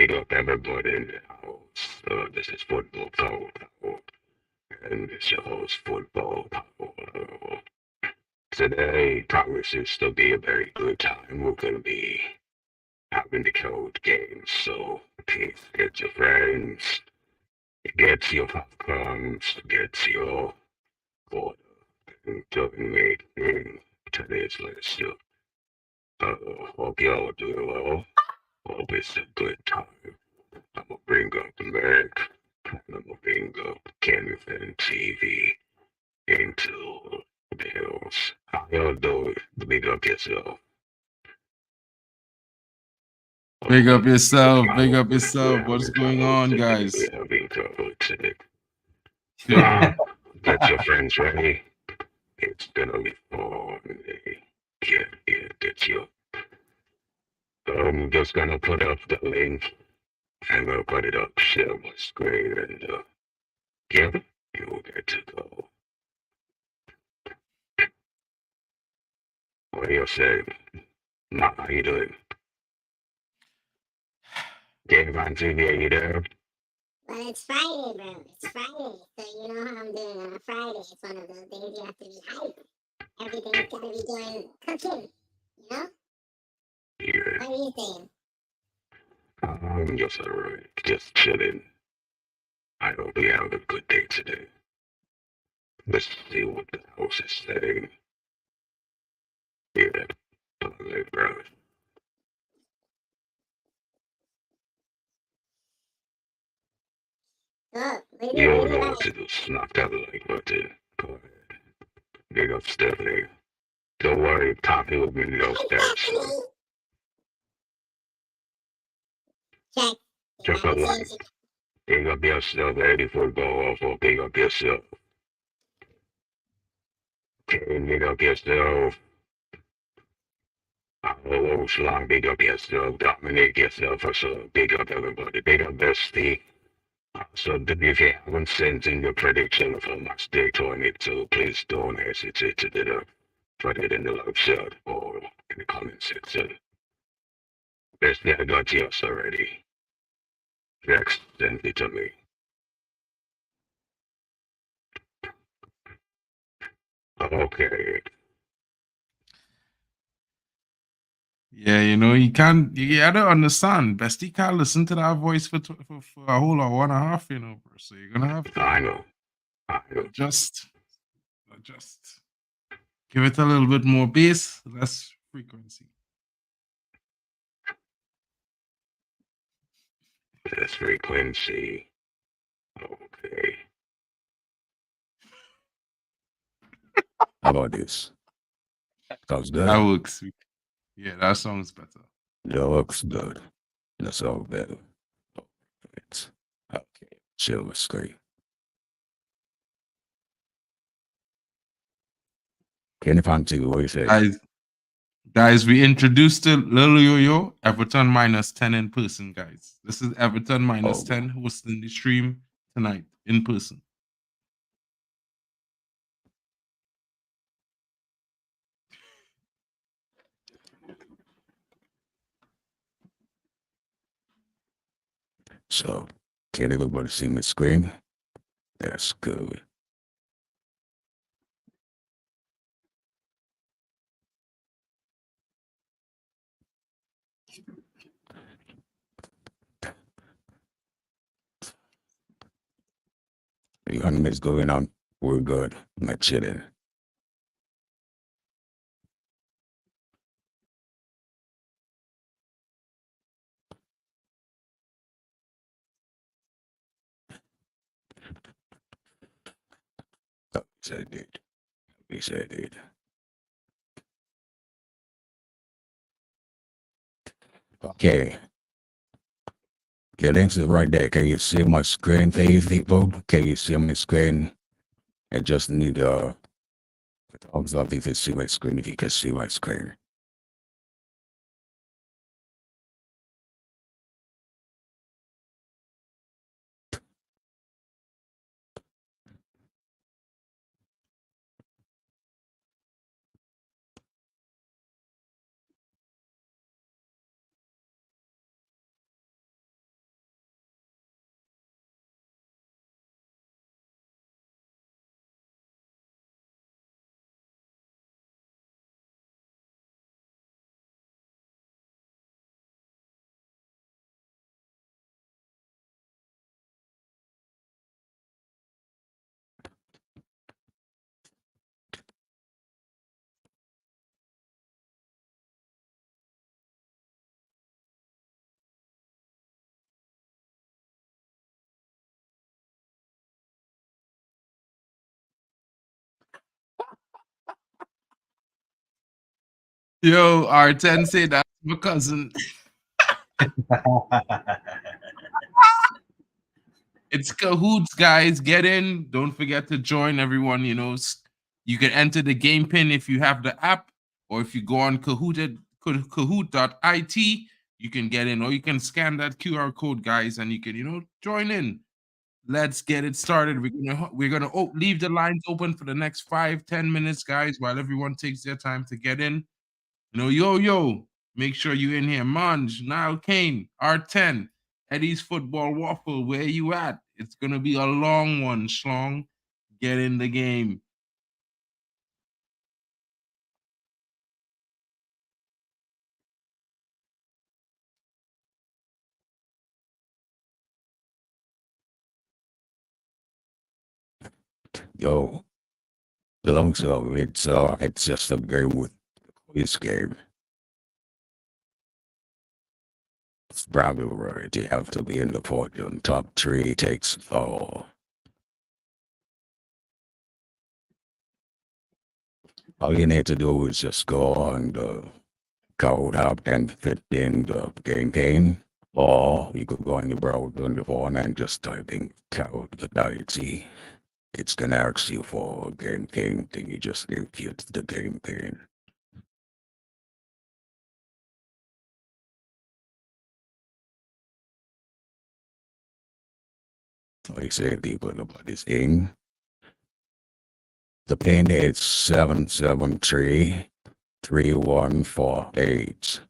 big up everybody in the house. This is Football Power, and it's your host, Football Power. Today promises to be a very good time. We're going to be having the code games, so please get your friends, get your popcorns, get your water, and join me in today's lecture. Hope y'all are doing well. Hope it's a good time. I'm gonna bring up the Merc. I'm gonna bring up Kenneth and TV into the hills. How y'all doing? Big up yourself. Big up Okay. yourself. Big up yourself. What's going on, guys? We're having trouble today. So, get your friends ready. It's gonna be fun. Get your. I'm just gonna put up the link. I'm gonna put it up, share my screen, and yeah, you'll get to go. What do you say? Nah, how you doing? Dave on TV, are you there? Well, it's Friday, bro. It's Friday. So you know how I'm doing on a Friday. It's one of those days you have to be hyped. Everything's gotta be going cooking. You know? Yeah. What are you saying? I'm just alright. Just chilling. I hope we have a good day today. Let's see what the house is saying. Yeah, totally, bro. Look, You don't really know like what to do. Smack that like button. Go ahead. Big up Stephanie. Don't worry, Poppy will bring you upstairs soon. check. You Check gotta out change line. it. Big up yourself, ready for go off or big up yourself. Okay, big up yourself. Oh, Slang, big up yourself. Dominic yourself. So big up everybody. Big up Bestie. So if you haven't sent in your prediction for match day 22, please don't hesitate to do that. Put it in the live chat or in the comment section. Basically, I got yours already. Next, send it to me. Okay. Yeah, you can't. I don't understand. Bestie can't listen to that voice for a whole hour and a half, bro. So you're gonna have to I know. I know. adjust. Give it a little bit more bass, less frequency. This frequency. Okay. How about this? Sounds good. That works. Yeah, that sounds better. That looks good. That's all better. It's okay. Chill with screen. Can you find two? What do you say? Guys, we introduced to Lil Yo-Yo, Everton -10 in person, guys. This is Everton -10 hosting the stream tonight in person. So, can everybody see my screen? That's good. The anime's going on. We're good. I'm not chilling. Yes, I did. Yes, I did. Okay. Okay, links is right there. Can you see my screen, please, people? Can you see my screen? I just need thumbs up if you see my screen, if you can see my screen. Yo, R10 say that's my cousin. It's Cahoots, guys. Get in. Don't forget to join everyone. You can enter the game pin if you have the app, or if you go on Kahoot.it, you can get in, or you can scan that QR code, guys, and you can, join in. Let's get it started. We're gonna leave the lines open for the next 5-10 minutes, guys, while everyone takes their time to get in. Yo, make sure you in here. Monge, Nile Kane, R10, Eddie's Football Waffle, where you at? It's gonna be a long one, Schlong. Get in the game. Yo, so it's just a game with quiz game. It's probably right. You have to be in the podium. Top three takes all. All you need to do is just go on the code up and fit in the game pane. Or you could go on your browser on your phone and just type in code the it's gonna ask you for a game thing, then you just input the game thing. Like say people about this thing. The pin is 773-3148.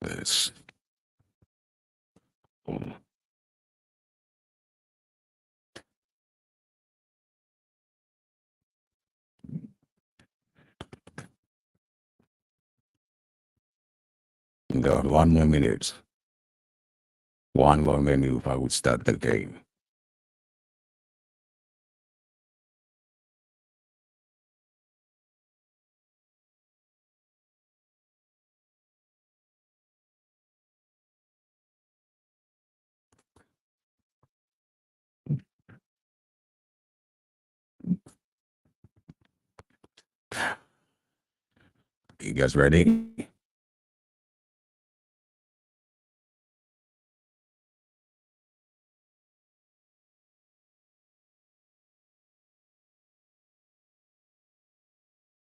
This. Got 1 more minute. 1 more minute if I would start the game. You guys ready?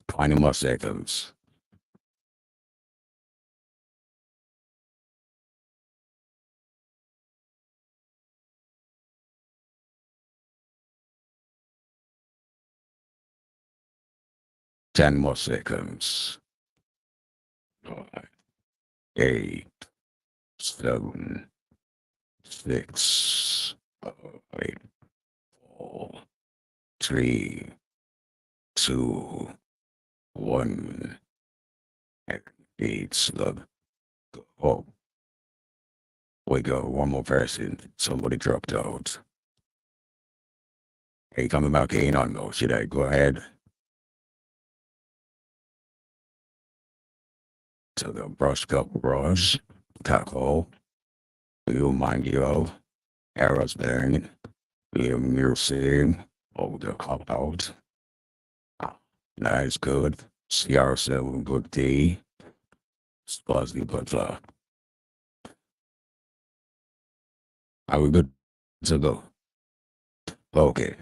Twenty more seconds. Ten more seconds. 8, 7, 6, 5, 4, 3, 2, 1. It's the oh, we go one more person. Somebody dropped out. Hey, coming back in on those. Should I go ahead? To the brush cup brush, tackle, you mind you, arrows burning, you music, oh the cop out. Nice, good. CR7, good D. Spuzzy Butler. Are we good to go? Okay.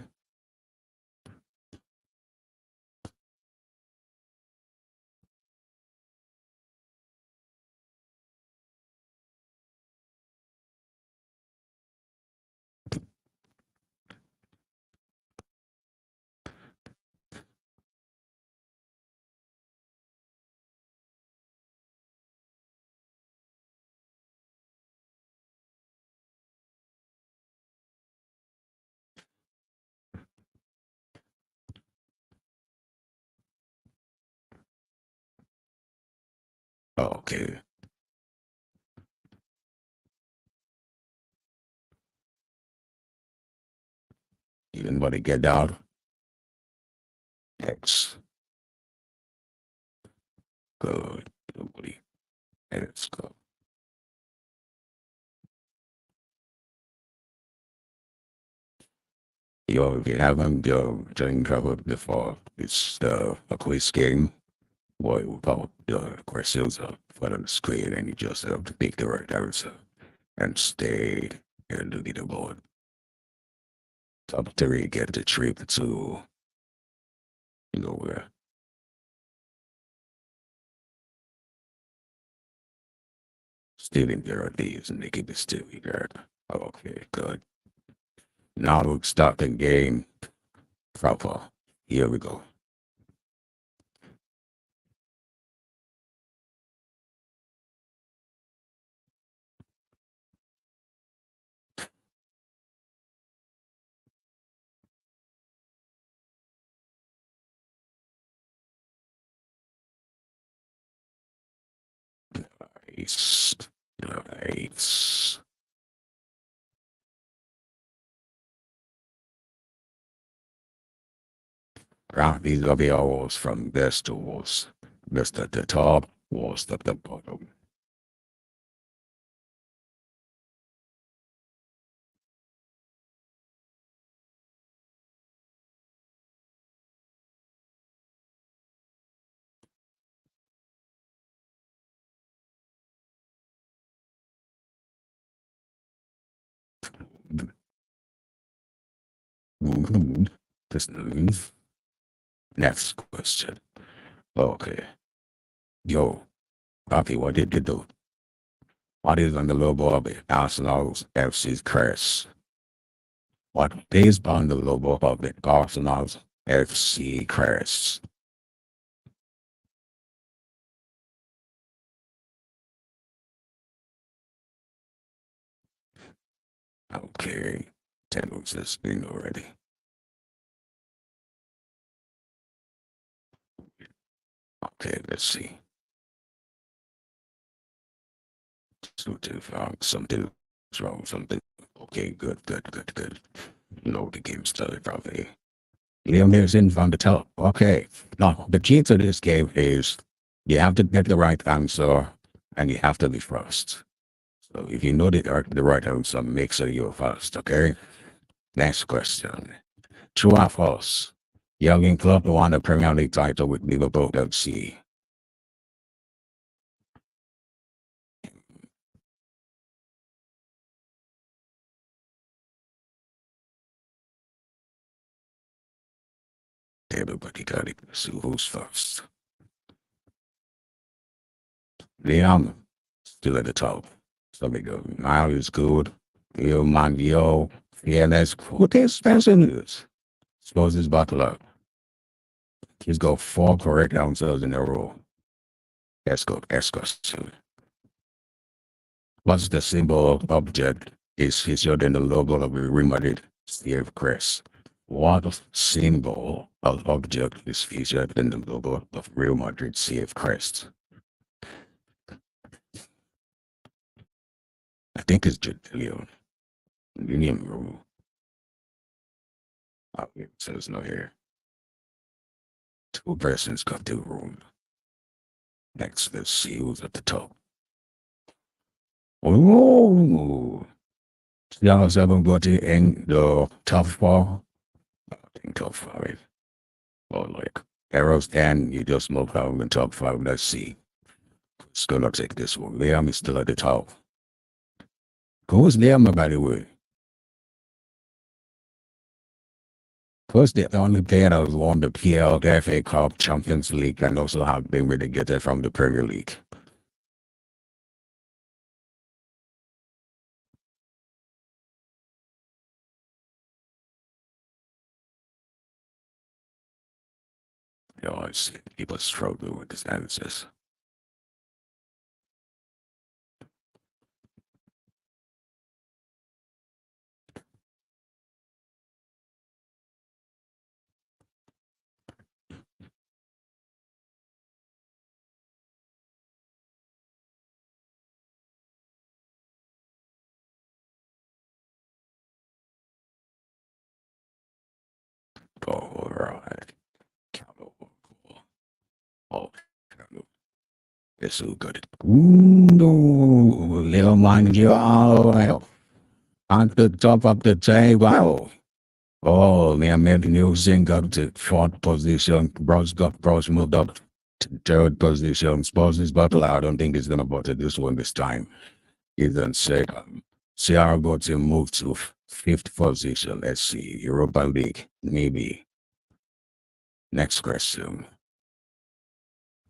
Okay. Anybody get down? X. Good. Nobody. Let's go. Yo, if you haven't joined trouble before, it's a quiz game where we put the questions up for the screen and you just have to pick the right answer and stay in the leaderboard. Top three get the trip to where. Stealing there are thieves and they keep it still here. Okay, good. Now we'll start the game proper. Here we go. Nice. Nice. Round these will be always from best to worst. Best at the top, worst at the bottom. This next question. Okay. Yo, Poppy, what did you do? What is on the logo of the Arsenal's FC's crest? What is on the logo of the Arsenal's FC crest? Okay. 10 looks this thing already. Okay, let's see. Something wrong, something wrong, something. Okay, good. The game started probably. Liam Neeson from the top. Okay. Now, the key to this game is you have to get the right answer and you have to be first. So if you know the right answer, make sure you're first, okay? Next question. True or false? Jurgen Klopp won the Premier League title with Liverpool FC. Everybody got it. So who's first? Liam, still at the top. So we go. Now is good. Yo, man, yo. Yeah, that's what this expensive is. Suppose it's Butler. He's got 4 correct answers in a row. Let's go. Next question. What's the symbol object is featured in the logo of the Real Madrid CF crest? What symbol of object is featured in the logo of Real Madrid CF crest? I think it's Leon. Union rule. Oh, it says no here. 2 persons got the room. Next, let's see who's at the top. Oh, y'all seven got it in the top 4. I think top 5. Or like arrows 10, you just move out in the top 5. Let's see. It's gonna take this one. Liam is still at the top. Who's Liam, by the way? First, the only player that has won the PL, the FA Cup, Champions League, and also have been relegated from the Premier League. You know, it's, people struggle with these answers. Oh, it's so good. No, little man, you are at the top of the table. Oh, they made new zinc up to fourth position. Bros moved up to third position. Spurs battle. I don't think he's gonna bottle this one this time. He's on second. Sierra got to move to fifth position. Let's see. Europa League, maybe. Next question.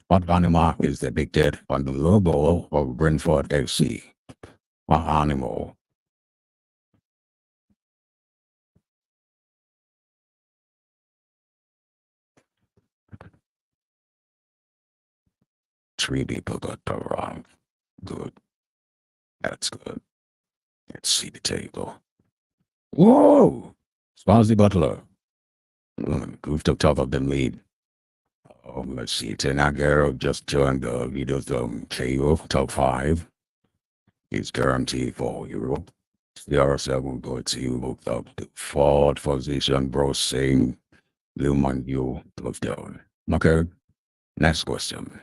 What animal is depicted on the logo of Brentford FC? What animal? Three people got that wrong. Good. That's good. Let's see the table. Whoa! Swansea Butler. Moved up top of the lead. Let's see. Tenagero just joined the leaders KO top 5. He's guaranteed for Europe. CR7 go to move up to fourth position. Bro saying Luman you look down. Okay. Next question.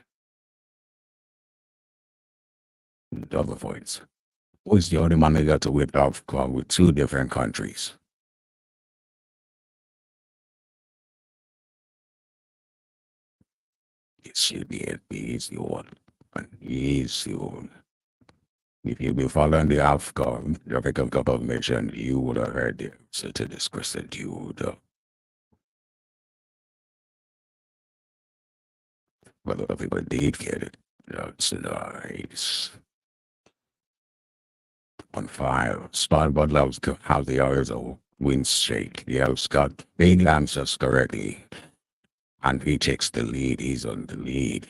Double points. Who is the only manager to win AFCON with 2 different countries? It should be an easy one. An easy one. If you've been following the AFCON, the African Cup of Nations, you would have heard the answer to this question. You would have. But a lot of people did get it. That's nice. On 5. Spawn Butler how the others will win streak. The house got 8 answers correctly. And he takes the lead. He's on the lead.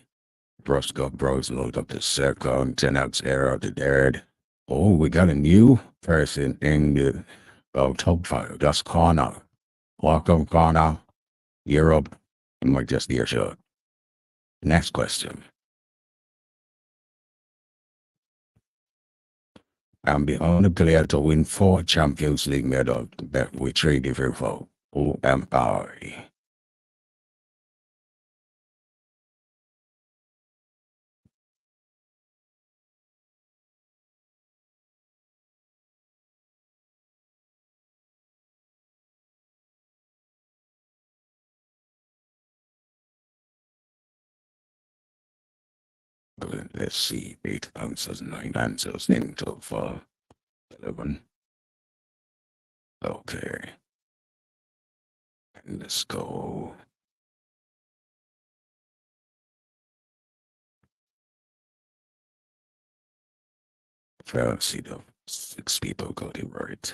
Brosco Bros load up the second. 10X error the third. Oh, we got a new person in the top 5. That's Connor. Welcome, Connor. Europe. And we're just your show. Next question. I'm the only player to win 4 Champions League medals with 3 different folks. Who am I? Let's see, 8 answers, 9 answers in total. 11. Okay. And let's go. Let's see the 6 people got it right.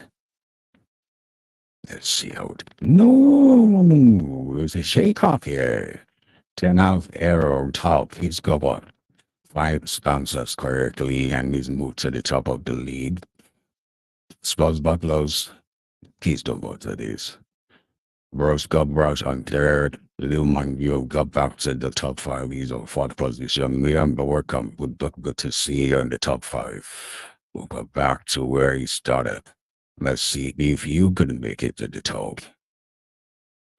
Let's see how it. No, there's a shake off here. 10 out arrow top. He's got what? 5 answers correctly, and he's moved to the top of the lead. Spurs Butlers, please don't go to this. Bros got Brush on third. Lil Mangio got back to the top 5. He's on 4th position. Liam Welcome. Good to see you in the top 5. We'll go back to where he started. Let's see if you could make it to the top.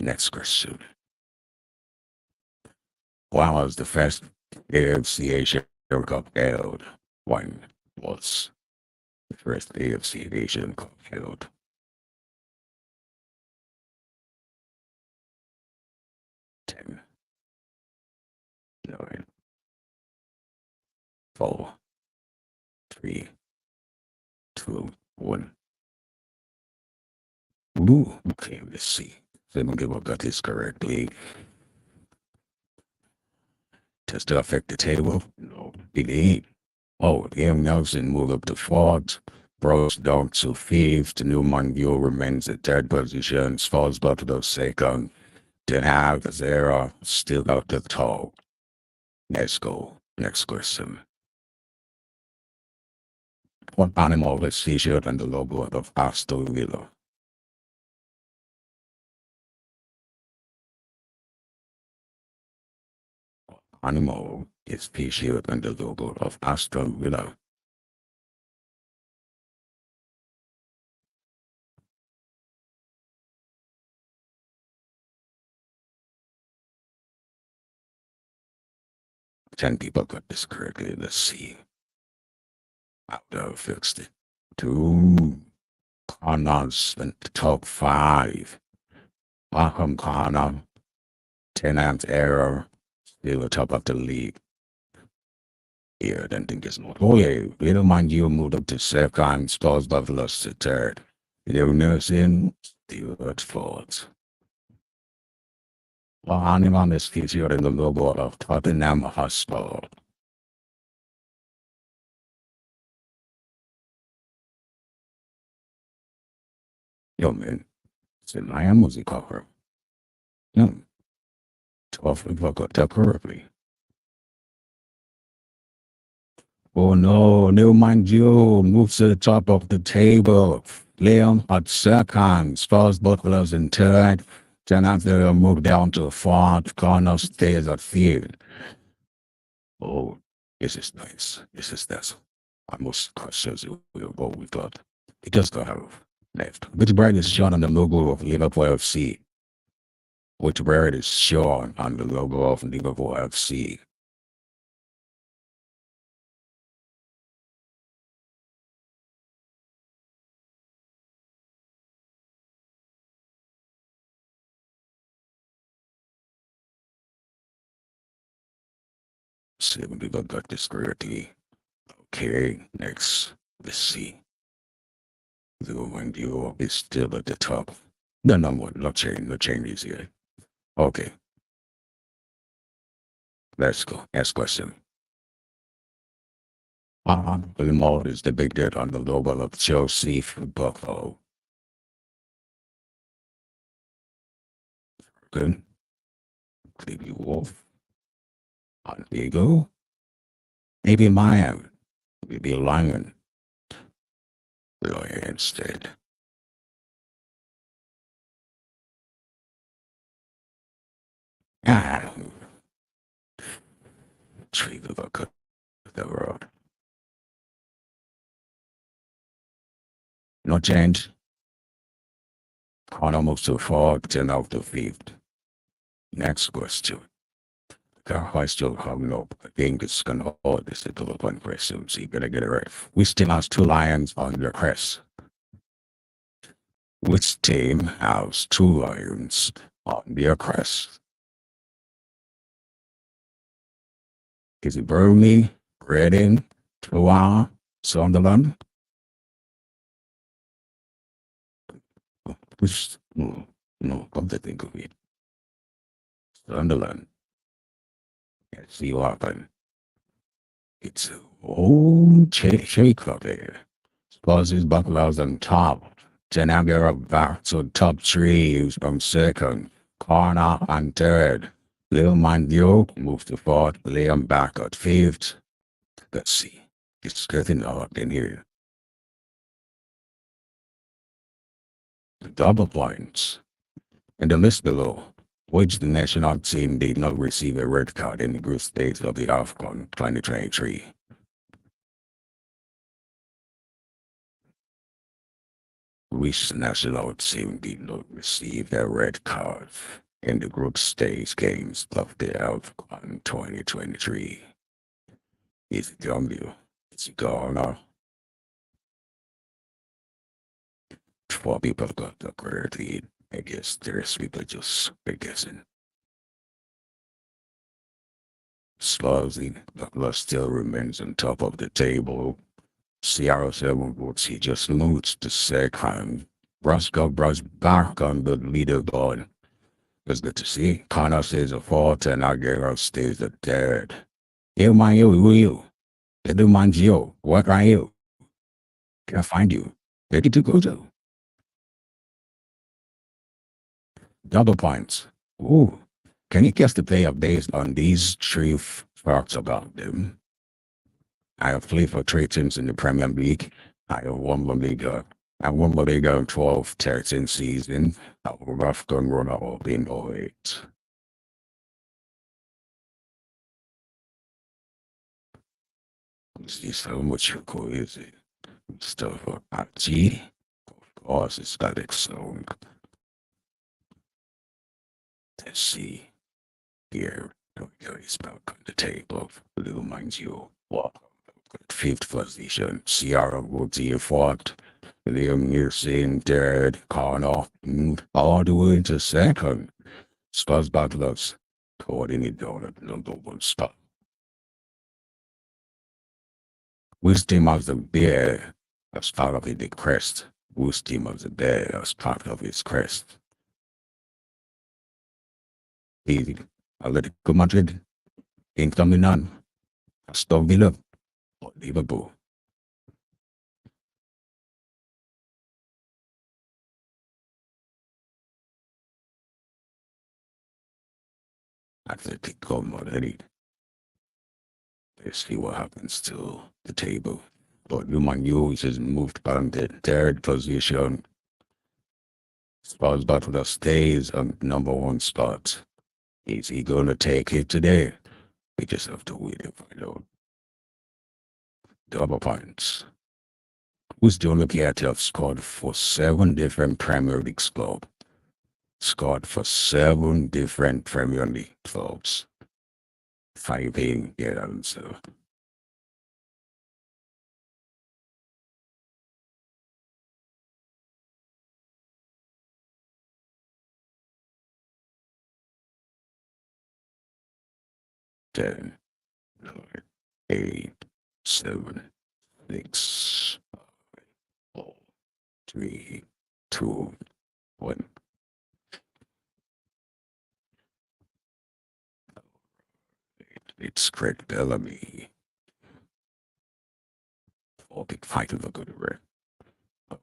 Next question. When was the first AFC Asian Cup held? When was the first AFC Asian Cup held? 10, 9, 4, 3, 2, 1. Ooh, okay, let's see. Let me give I got this correctly. Does that affect the table? No, it ain't. Oh, Liam Nelson moved up to 4th. Bros down to 5th. Newman Gill remains at 3rd position. Falls back to the 2nd. Then have Zera still out the top. Let's go. Next question. What animal is featured on the logo of Aston Villa? Animal is featured on the logo of Aston Villa. 10 people got this correctly. Let's see. I've fixed it. 2 Connors in the top 5. Malcolm Connor, 10 amp error, still top of the league. Yeah, then think it's not. Oh, yeah, little man, you moved up to second, Stars Buffaloes to third. Little nursing, still at fourth. Well, anyone is featured in the logo of Tottenham Hotspur. Yo, man, it's in my music cover. Yeah, 12 people got that correctly. Oh no, never mind you. Move to the top of the table. Leon at second. Stars Buffaloes in third. Then after move down to fourth. Connor stays at fifth. Oh, this is nice. This is nice. I must questions what we got. It just got have left. Which brand is shown on the logo of Liverpool FC? Which brand is shown on the logo of Liverpool FC? See, we got this correctly. Okay, next. Let's see. The one you is still at the top. No, no changes here. Okay. Let's go. Next question. The mode is depicted on the logo of Chelsea Buffalo. Good. Maybe Wolf. On Eagle. Maybe Lion. Maybe Lion. Lion instead. Ah. Tree of the road. No change. Connor moves to fourth, 10 out the fifth. Next question. I still coming up. I think it's gonna hold this little one question, so you gotta get it right. Which team has 2 lions on their crest? Which team has 2 lions on their crest? Is it Burnley, Reading, Troyes, Sunderland? Which no, come to think of it. Sunderland. Let's see what happened. It's old shake up there. Spurs Buffaloes on top. Tenagera back to top 3 from second. Corner on third. Lil Mandio moves to fourth. Liam back at fifth. Let's see. It's getting up in here. Double points. In the list below, which the national team did not receive a red card in the group stage of the AFCON 2023? Which national team did not receive a red card in the group stage games of the AFCON 2023? Is it Gambia? Is it Ghana? 4 people got the correct lead. I guess there's people just guessing. Slowly, Buffalo still remains on top of the table. CR7 votes, he just moves to second. Roscoe Bros back on the leaderboard. It's good to see. Connor stays at fourth and Aguero stays at third. Yo, man, yo, who are you? Little man, yo, what are you? Can I find you? Ready to go to? Double points. Ooh. Can you guess the player based on these 3 facts about them? I have played for 3 teams in the Premier League. I have won La Liga. I won La Liga in 12-13 season. I have AFCON runner-up in 08. Let's see how much is it? Stuff for IG. Of course, it's got its own. Let's see here. He's back on the table. Little mind you. Welcome. Fifth position. Sierra Woodsy fourth. Liam Neeson third. Connor all the way to second. Spurs Battlers holding it down at number one spot. Whose team of the bear as part of the crest? Whose team of the bear as part of his crest? Easy. Atletico Madrid, Inter Milan, Aston Villa, or Liverpool. Atletico Madrid. Let's see what happens to the table. But Human Hughes is moved on the third position. Spurs Butler stays on number one spot. Is he going to take it today? We just have to wait and find out. Double points. Who's the only player to have scored for 7 different Premier League clubs? Scored for 7 different Premier League clubs. 5 being the answer. Ten, 9, 8, 7, 6, 4, 3, 2, 1. It's Craig Bellamy. 4 big fight of a good red.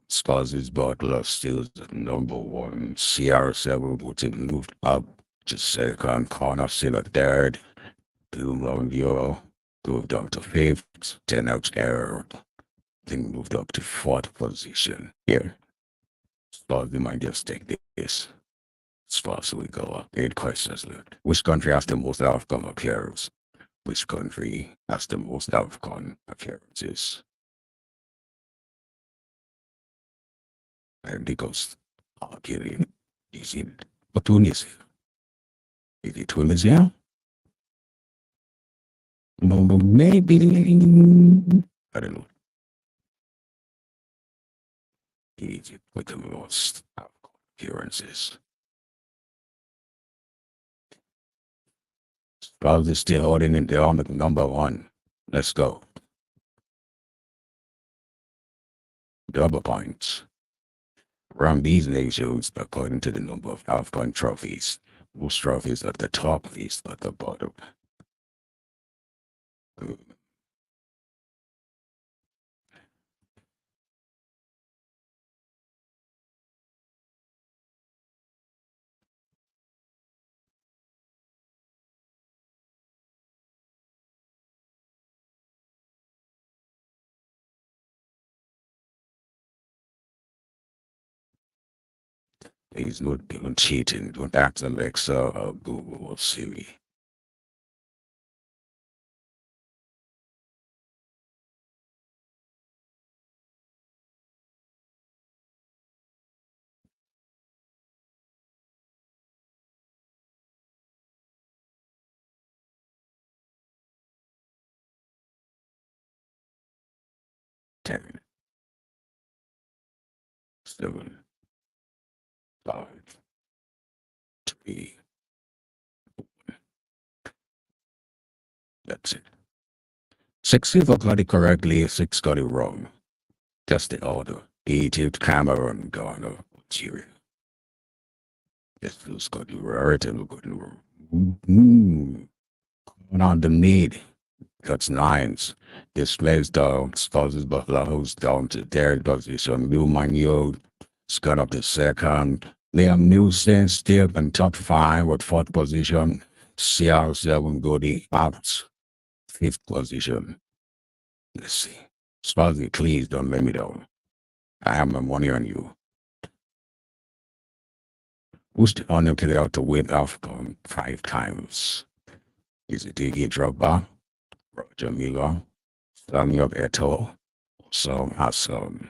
Spurs Butler still the number one. CR7 would have moved up to second. Corner still a third. Bloom on Euro moved up to fifth. 10 out error. Then moved up to fourth position. Here. Spurs, we might just take this. Spurs, we go up. 8 questions left. Which country has the most outcome appearances? Which country has the most outcome appearances? And because Algeria is in Tunisia. Is it Tunisia? Maybe I don't know. Egypt with the most appearances. Probably still holding it there on the number one. Let's go. Double points. Around these nations, according to the number of AFCON trophies, most trophies at the top, these at the bottom. He's not doing cheating. Don't ask Alexa or Google or Siri. Ten, 7, 5, 3. That's it. 6 people got it correctly, 6 got it wrong. That's the order. Egypt, Cameroon, Ghana, Algeria. Yes, who's got it right and got it wrong. On the need. That's 9s. Displays down, spouses Buffalo who's down to third position. Lou Magno got up to second. Liam Neeson still in top 5 with 4th position. CR7 Goody out 5th position. Let's see. Spazzy, please don't let me down. I have my money on you. Who's the honor player to win AFCON 5 times? Is it Didier Drogba, Roger Miller, Samuel Eto'o, Sam Hassan?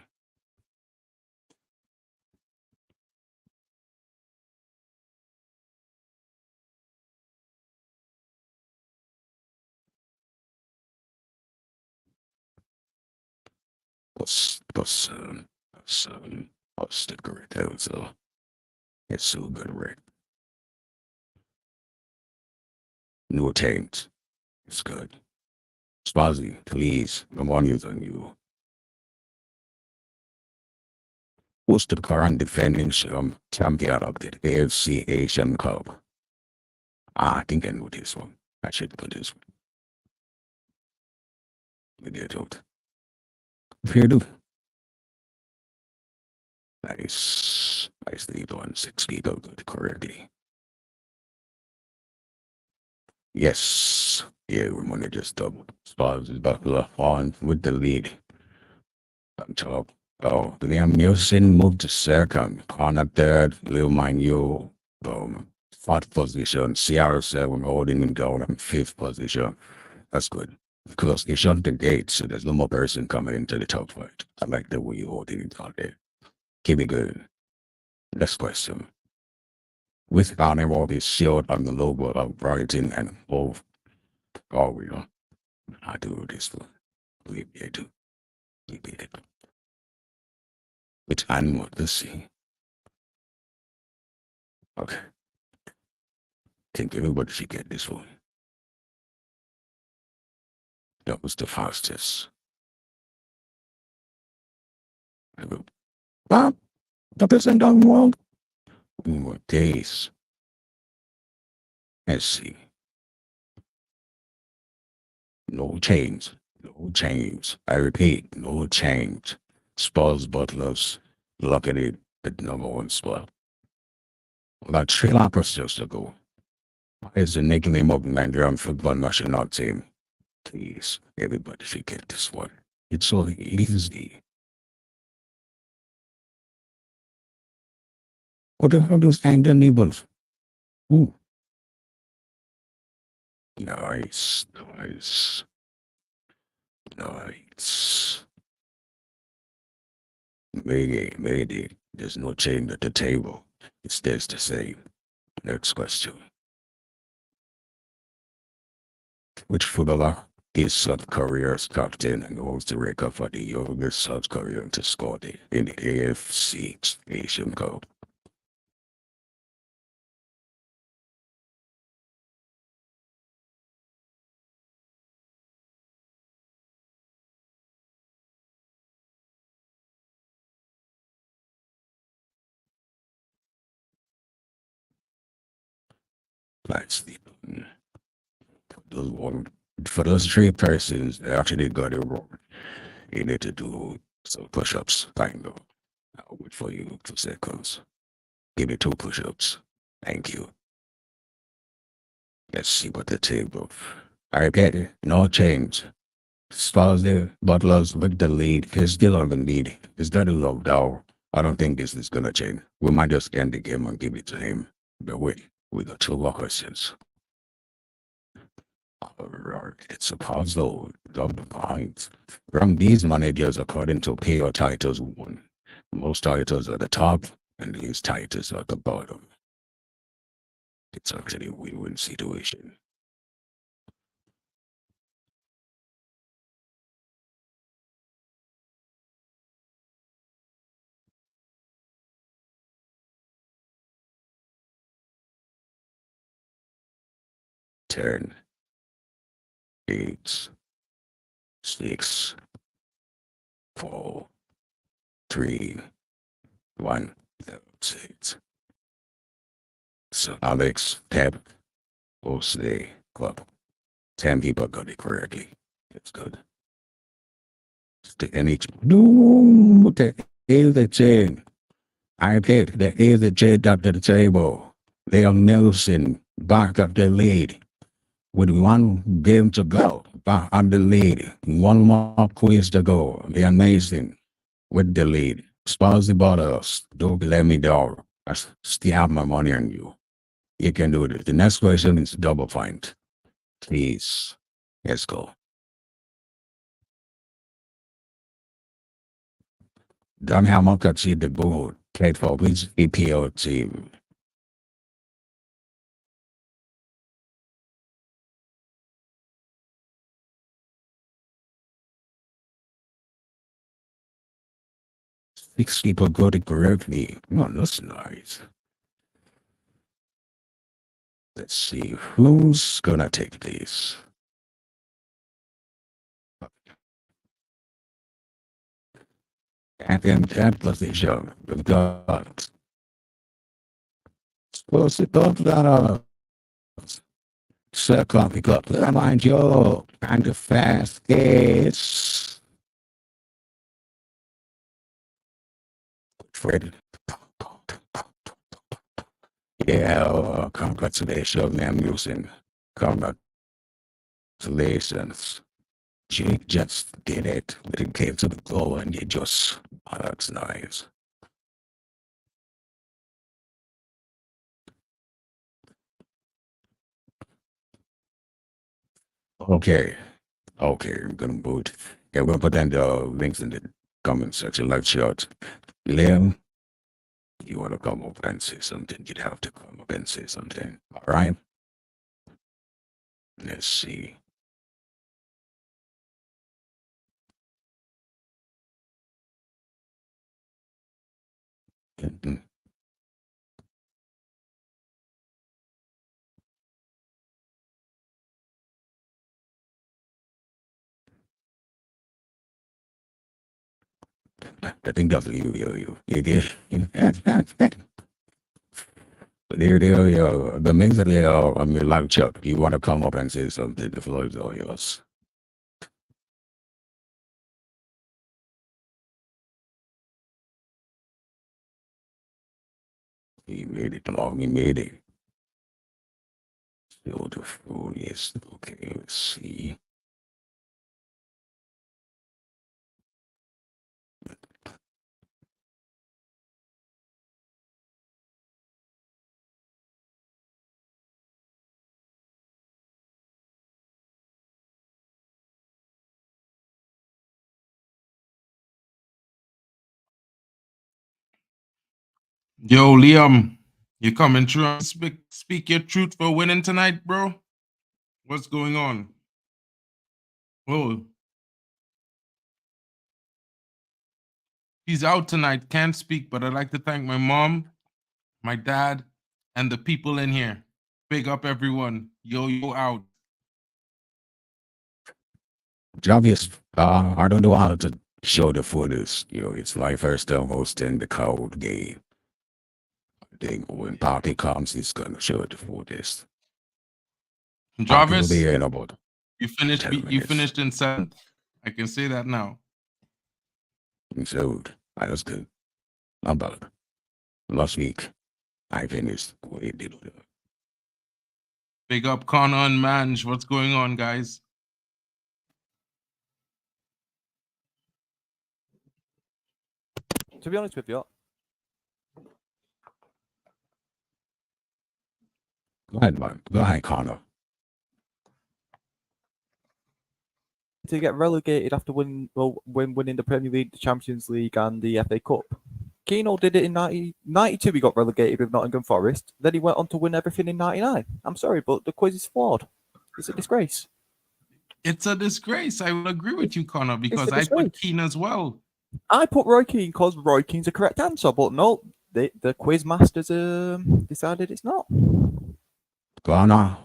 Plus the correct also. It's so good, right? No change. It's good. Spazi, please, the money's on you. Who's the current defending champion of the AFC Asian Cup? I think I know this one. I should put this one. Maybe I don't. If you do, nice. Nicely done. 60 go good correctly. Yes. Yeah, we're gonna just double. Spars is buckle on with the lead. On top. Oh, Liam Nielsen moved to second. Connor third. Lil Manu. Fourth position. CR7 holding him down in fifth position. That's good. Because they shut the gate, so there's no more person coming into the top five. I like the way you holding it down there. Keep it good. Next question. With banner all this shield on the logo of Brighton and Hove. Oh, we don't. I do this one. We do. We beat it. Which animal? Let's see. Okay. Think everybody should get this one. That was the fastest. Ah, the person done wrong. More days. Let's see. No change. No change. I repeat, no change. Spurs Butlers. Look at it. The number one spot. About 3 years ago. Is the nickname of Nigerian football national team. Please, everybody should get this one. It's so easy. What the hell is Anger Nibbles? Ooh. Nice, nice, nice. Maybe. There's no change at the table. It stays the same. Next question. Which footballer is South Korea's captain and holds the record for the youngest South Korean to score in the AFC Asian Cup? Let's see. For those 3 persons, they actually got it wrong. You need to do some push-ups, kind of. I'll wait for you 2 seconds. Give me 2 push-ups. Thank you. Let's see what the table. I get it. No change. As far as the Butlers with the lead, he's still on the lead. He's got a low down. I don't think this is gonna change. We might just end the game and give it to him. But wait, we got 2 more questions. Alright, it's a puzzle. Double points. Rank these managers according to player titles won. Most titles are the top, and these titles are the bottom. It's actually a win-win situation. Ten, 8, 6, 4, 3, 1. That's it. So Alex, Tab, Jose, Club. 10 people got it correctly. It's good. The NH. No, the is the chain. I picked the is the chain up to the table. Leon Nelson back up the lead with 1 game to go. Back on the lead. 1 more quiz to go. The amazing with the lead. Sparsy Butters. Don't let me down. I still have my money on you. You can do it. The next question is double point. Please. Let's go. Dunham Mokachi the board played for which EPL team? Six people got it correctly. Oh, that's nice. Let's see who's gonna take this. And then that position, we've got. Supposed to talk that second, we got mind you, kind of fast case. Fred. Yeah, congratulations, man, using congratulations. Jake just did it. When it came to the goal and you just, oh, that's nice. Okay. Okay, I'm gonna put, yeah, we're gonna put down the links in the comment section, like short. Liam, you wanna come up and say something, you'd have to come up and say something. All right? Let's see. Mhm. I think that's you. There, the mix there on your live chat. You want to come up and say something? The floor is all yours. He made it long. He made it. Beautiful. Yes. Okay. Let's see. Yo, Liam, you coming through and speak your truth for winning tonight, bro? What's going on? Oh, he's out tonight, can't speak, but I'd like to thank my mom, my dad, and the people in here. Big up everyone. Yo out. Obvious. I don't know how to show the footage. It's my first time hosting the code game. I think when party comes, it's gonna show the footage. Jarvis, In about you finished. 10 You minutes. finished in 7th. I can say that now. So that was good. How about last week? I finished. We did. Big up Connor and Manj. What's going on, guys? To be honest with you, Go ahead, man. Go ahead, Connor. to get relegated after winning the Premier League, the Champions League, and the FA Cup. Keano did it in 92. He got relegated with Nottingham Forest. Then he went on to win everything in 99. I'm sorry, but the quiz is flawed. It's a disgrace. It's a disgrace. I will agree with you, Connor, because I put Keane as well. I put Roy Keane because Roy Keane's a correct answer, but no, the quiz masters decided it's not. Connor.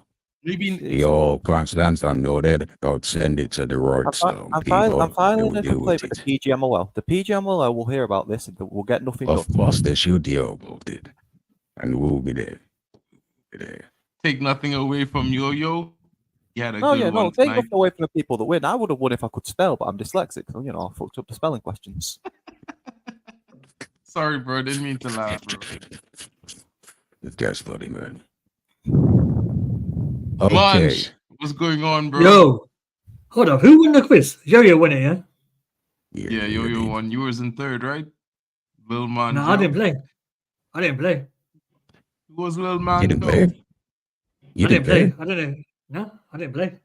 Maybe your grandstands unloaded. Don't send it to the right. I'm filing a complaint with the PGMOL. The PGMOL will hear about this and will get nothing done. Of course, they should deal about it, and we'll be there. Take nothing away from Yo-Yo. No, take nothing away from the people that win. I would have won if I could spell, but I'm dyslexic, so I fucked up the spelling questions. Sorry, bro. Didn't mean to laugh, bro. That's funny, man. Okay. Munch, what's going on, bro? Yo, hold up. Who won the quiz? Yo-Yo won it, yeah? Yeah, Yo-Yo won. You was in 3rd, right? Lil Man. No, I didn't play. Who was Lil Man? You didn't play? I didn't play. I didn't play.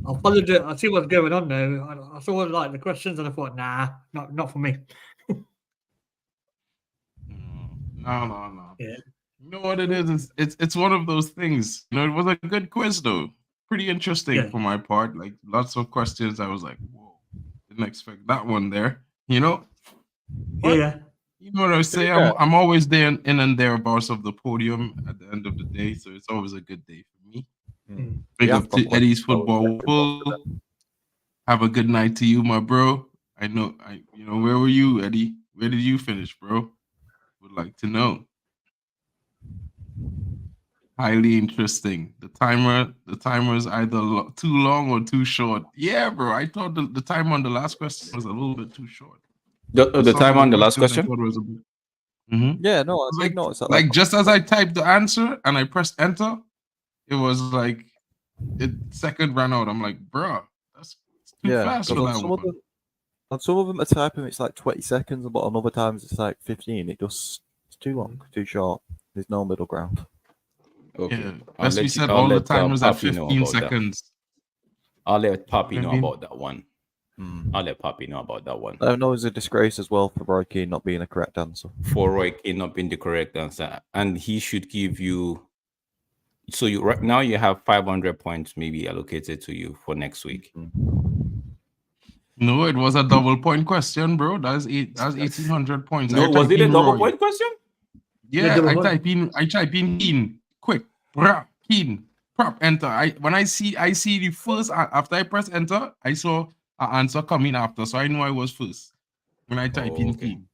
I followed it. I see what's going on now. I saw like the questions and I thought, nah, not for me. No. Yeah. You know what it is? It's one of those things. It was a good quiz though. Pretty interesting for my part. Like lots of questions. I was like, whoa, didn't expect that one there. You know, Yeah. you know what I say. Yeah. I'm always there in and thereabouts of the podium at the end of the day, so it's always a good day for me. Big Yeah, up to probably. Eddie's Football Full. Have a good night to you, my bro. Where were you, Eddie? Where did you finish, bro? Would like to know. Highly interesting. The timer is either too long or too short. Yeah, bro. I thought the time on the last question was a little bit too short. The Some time of on the last questions I question? thought was a bit. Mhm. Yeah, no, I did Like, notice that. like just as I typed the answer and I pressed enter, it was like second ran out. I'm like, bro, that's too yeah, fast for 'cause that on one. some of them are typing it's like 20 seconds, but on other times it's like 15. It's too long, too short. There's no middle ground. Okay. Yeah, I'll best we let said I'll all the let, timers at Papi know 15 about that. seconds. I'll let Papi You know know what I mean? about that one. I'll let Papi know about that one. I know it's a disgrace as well for Roy Keane not being a correct answer. For Roy Keane not being the correct answer, and he should give you. So you right now you have 500 points maybe allocated to you for next week. No, it was a double point question, bro. That's 1,800 points. No, I was type it a in double Roy. point question? Yeah, double I point. type in Keen, quick, Keen, prop, enter. When I see the first after I press enter, I saw an answer coming after, so I knew I was first when I type in okay. Keen.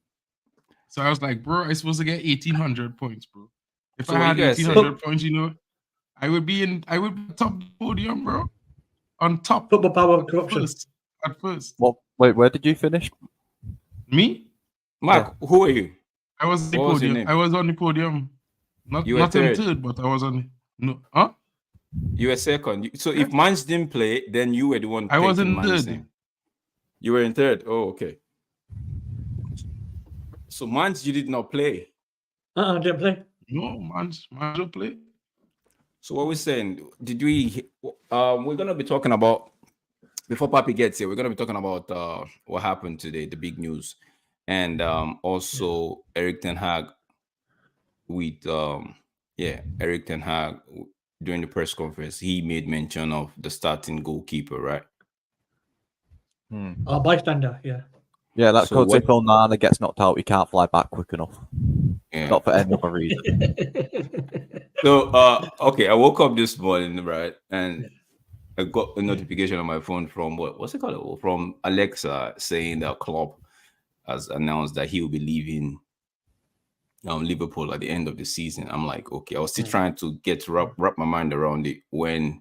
So I was like, bro, I'm supposed to get 1,800 points, bro. If So I what had you guys 1,800 points, I would be top of the podium, bro. On top. Football power of corruption. At first. Well, wait, where did you finish? Me? Mark, who are you? I was on the What was your podium. name? I was on the podium. You were Not in third. third, but I was on no. Huh? You were second. So if Mans didn't play, then you were the one I was taking in Mans' third. name. You were in third. Oh, okay. So Mans, you did not play. Didn't play. No, man don't play. So what we're saying, did we? We're gonna be talking about before Papi gets here. We're gonna be talking about what happened today, the big news, and also Eric Ten Hag with Eric Ten Hag during the press conference. He made mention of the starting goalkeeper, right? Bystander, yeah. Yeah, that's So because if Onana gets knocked out, he can't fly back quick enough. Yeah. Not for any other reason. So okay, I woke up this morning, right, and I got a notification on my phone from what's it called? From Alexa saying that Klopp has announced that he will be leaving Liverpool at the end of the season. I'm like, okay, I was still trying to wrap my mind around it when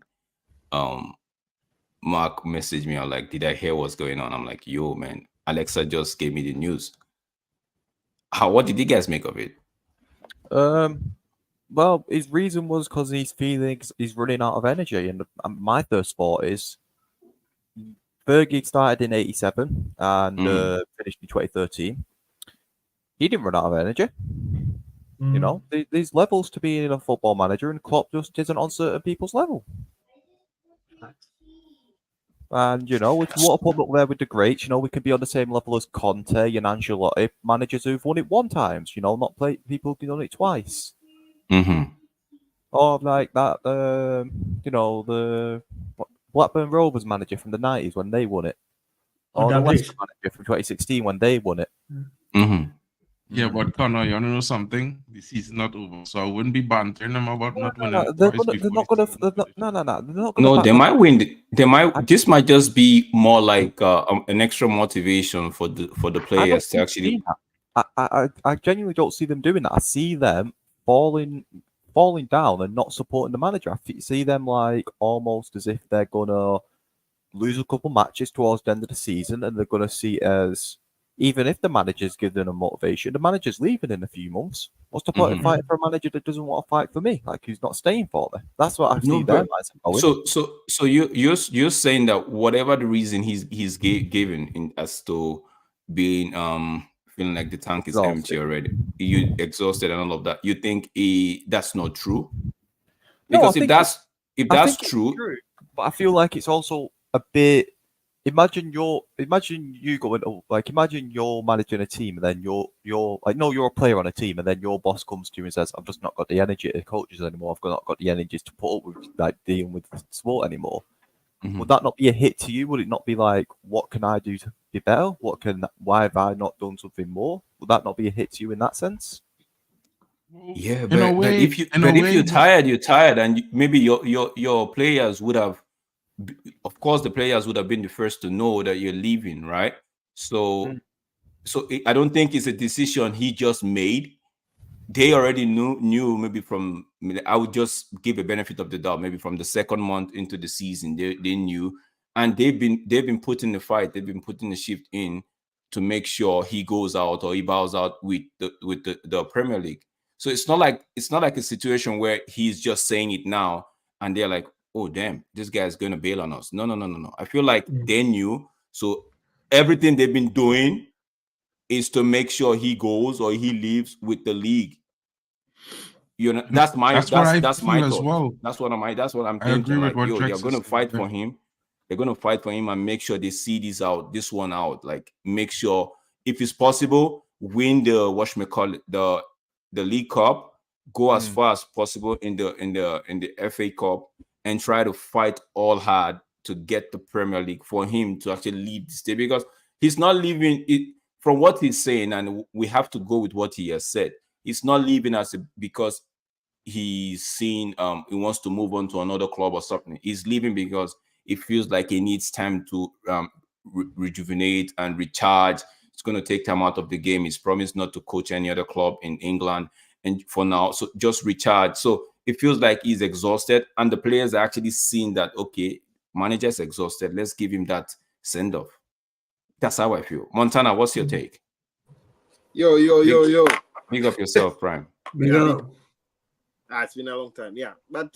Mark messaged me. I'm like, did I hear what's going on? I'm like, yo, man, Alexa just gave me the news. What did you guys make of it? Well, his reason was because he's feeling he's running out of energy, and my first thought is Fergie started in '87 and finished in 2013. He didn't run out of energy. You know, there's levels to being a football manager, and Klopp just isn't on certain people's level. And, you know, if you want to put up there with the greats, you know, we could be on the same level as Conte and Ancelotti, managers who've won it one time, you know, not people who've done it twice. Mm-hmm. Or like that, you know, the Blackburn Rovers manager from the 90s when they won it. Or the Leicester manager from 2016 when they won it. Mm-hmm. Yeah, but Connor, you want to know something? The season's not over, so I wouldn't be bantering them about not winning. They're not going to. No, they might win. They might. This might just be more like an extra motivation for the players to actually. I genuinely don't see them doing that. I see them falling down and not supporting the manager. I see them like almost as if they're gonna lose a couple matches towards the end of the season, and they're gonna see it as even if the manager's giving them motivation, the manager's leaving in a few months. What's the point of fighting for a manager that doesn't want to fight for me? Like, who's not staying for me? That's what I see them as going. So you're saying that whatever the reason he's given as to being feeling like the tank is empty already, you exhausted and all of that, you think that's not true? Because if that's true, but I feel like it's also a bit. Imagine you're managing a team, and then you're a player on a team, and then your boss comes to you and says, "I've just not got the energy to coaches anymore. I've not got the energy to put up with like dealing with sport anymore." Mhm. would that not be a hit to you? Would it not be like, what can I do to be better? Why have I not done something more? Would that not be a hit to you in that sense? Yeah, In a but way, if in a way, you're tired, and maybe your players would have, of course, the players would have been the first to know that you're leaving, right? So, I don't think it's a decision he just made. They already knew maybe from, I would just give a benefit of the doubt, maybe from the second month into the season, they knew, and they've been putting the fight, they've been putting the shift in to make sure he goes out or he bows out with the Premier League. So it's not like a situation where he's just saying it now and they're like, oh damn, this guy's gonna bail on us. No. I feel like they knew. So everything they've been doing is to make sure he goes or he leaves with the league. You know, that's my that's what I that's my feel as thought. well. That's what I'm I agree thinking. with Like, what yo, they're Drex gonna is fight saying. for him. They're gonna fight for him and make sure they see this one out. Like, make sure, if it's possible, win the whatchamacallit, the League Cup, go as far as possible in the FA Cup, and try to fight all hard to get the Premier League for him to actually leave the state, because he's not leaving it from what he's saying, and we have to go with what he has said. He's not leaving because he's seen he wants to move on to another club or something. He's leaving because it feels like he needs time to rejuvenate and recharge. It's going to take time out of the game. He's promised not to coach any other club in England, and for now, so just recharge. So it feels like he's exhausted, and the players are actually seeing that, okay, manager's exhausted, let's give him that send off. That's how I feel. Montana, what's your take? Yo. Big up yourself, Prime. It's been a long time, yeah. But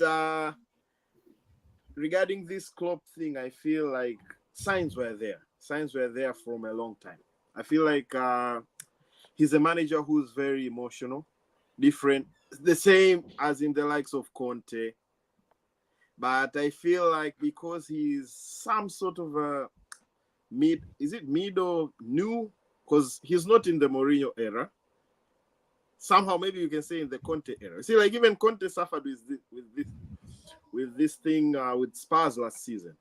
regarding this Klopp thing, I feel like signs were there. Signs were there from a long time. I feel like he's a manager who's very emotional, different, the same as in the likes of Conte. But I feel like because he's some sort of a mid or new? Because he's not in the Mourinho era. Somehow, maybe you can say in the Conte era. See, like even Conte suffered with this thing with Spurs last season.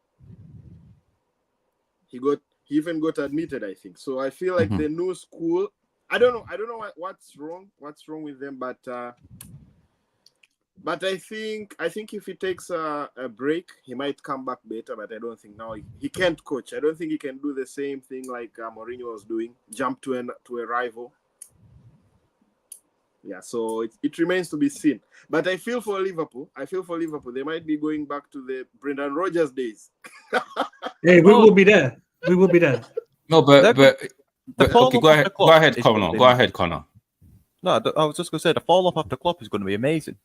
He even got admitted, I think. So I feel like the new school. I don't know what's wrong with them, but I think if he takes a break, he might come back better. But I don't think now he can't coach. I don't think he can do the same thing like Mourinho was doing, jump to a rival. Yeah, so it remains to be seen. But I feel for Liverpool. They might be going back to the Brendan Rodgers days. Hey, we will be there. No, but okay, go ahead, Connor. No, I was just going to say the fall off after Klopp is going to be amazing.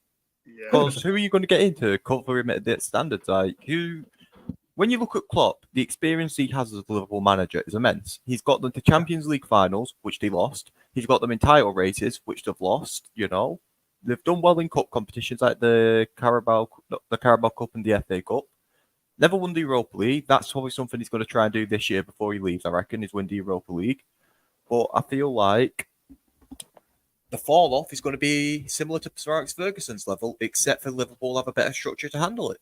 Yeah. Because who are you going to get in to cover him at the standards? Like, when you look at Klopp, the experience he has as a Liverpool manager is immense. He's got them to Champions League finals, which they lost. He's got them in title races, which they've lost. You know, they've done well in cup competitions like the Carabao Cup and the FA Cup. Never won the Europa League. That's probably something he's going to try and do this year before he leaves, I reckon, is win the Europa League. But I feel like the fall off is going to be similar to Sir Alex Ferguson's level, except for Liverpool have a better structure to handle it.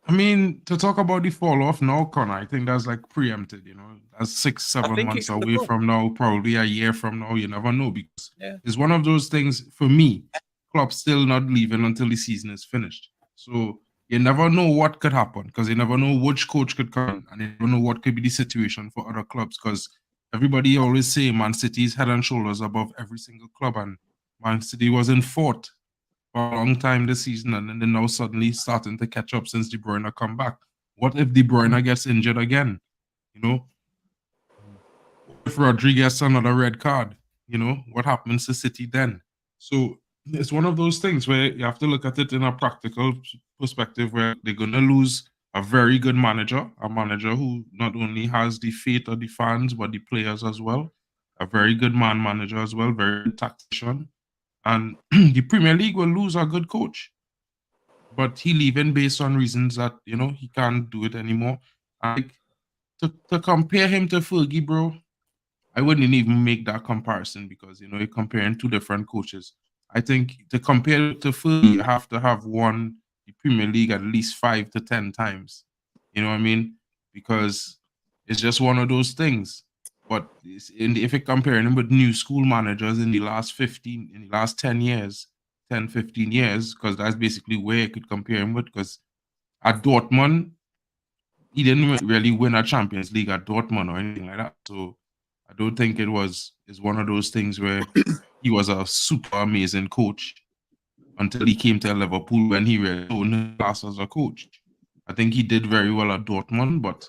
I mean, to talk about the fall off now, Connor, I think that's like preempted, you know. That's 6-7 months away from now, probably a year from now. You never know, because it's one of those things for me. Klopp's still not leaving until the season is finished. So you never know what could happen, because you never know which coach could come, and you never know what could be the situation for other clubs, because everybody always say Man City is head and shoulders above every single club, and Man City was in fourth for a long time this season, and then they're now suddenly starting to catch up since De Bruyne come back. What if De Bruyne gets injured again? You know? If Rodri gets another red card, you know, what happens to City then? So it's one of those things where you have to look at it in a practical perspective, where they're going to lose a very good manager, a manager who not only has the faith of the fans, but the players as well, a very good manager as well, very good tactician. And the Premier League will lose a good coach. But he leaving based on reasons that, you know, he can't do it anymore. Like, to compare him to Fergie, bro, I wouldn't even make that comparison, because, you know, you're comparing two different coaches. I think to compare to Fergie, you have to have won the Premier League at least 5 to 10 times You know what I mean? Because it's just one of those things. But if you're comparing him with new school managers in the last 10 years, 10, 15 years, because that's basically where you could compare him with. Because at Dortmund, he didn't really win a Champions League at Dortmund or anything like that. So I don't think it's one of those things where he was a super amazing coach until he came to Liverpool when he really showed his class as a coach. I think he did very well at Dortmund, but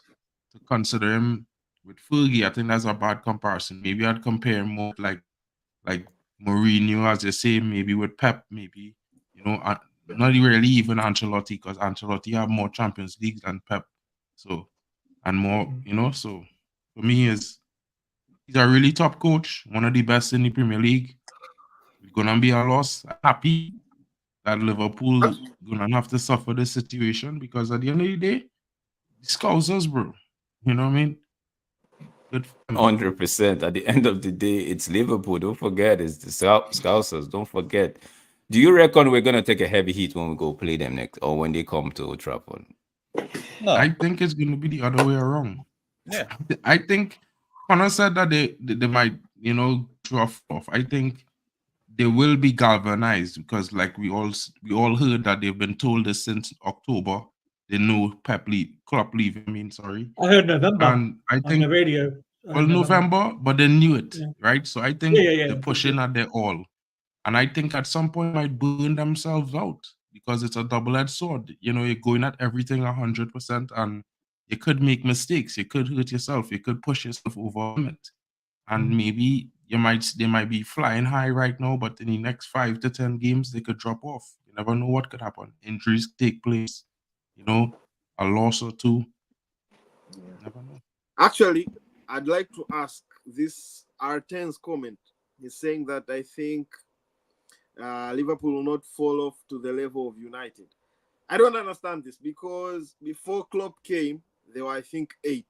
to consider him with Fergie, I think that's a bad comparison. Maybe I'd compare him more like Mourinho, as you say, maybe with Pep, maybe, not really even Ancelotti, because Ancelotti have more Champions Leagues than Pep. So, and more, so for me, he's a really top coach, one of the best in the Premier League. It's gonna be a loss. Happy that Liverpool gonna have to suffer this situation, because at the end of the day, Scousers, bro. You know what I mean? Good for them. 100%. At the end of the day, it's Liverpool. Don't forget, it's the Scousers. Don't forget. Do you reckon we're gonna take a heavy hit when we go play them next, or when they come to Old Trafford? No. I think it's gonna be the other way around. Yeah. I think Connor said that they might, drop off. I think they will be galvanized, because like we all heard that they've been told this since October. They know Klopp leaving. Sorry. I heard November And I on think the radio. well, November, but they knew it, Yeah. right? So I think Yeah. they're pushing at their all. And I think at some point might burn themselves out, because it's a double-edged sword. You're going at everything 100%, and you could make mistakes. You could hurt yourself. You could push yourself over a limit. And maybe they might be flying high right now, but in the next 5 to 10 games, they could drop off. You never know what could happen. Injuries take place, a loss or two. You never know. Actually, I'd like to ask this R10's comment. He's saying that I think Liverpool will not fall off to the level of United. I don't understand this, because before Klopp came, they were, I think, 8th.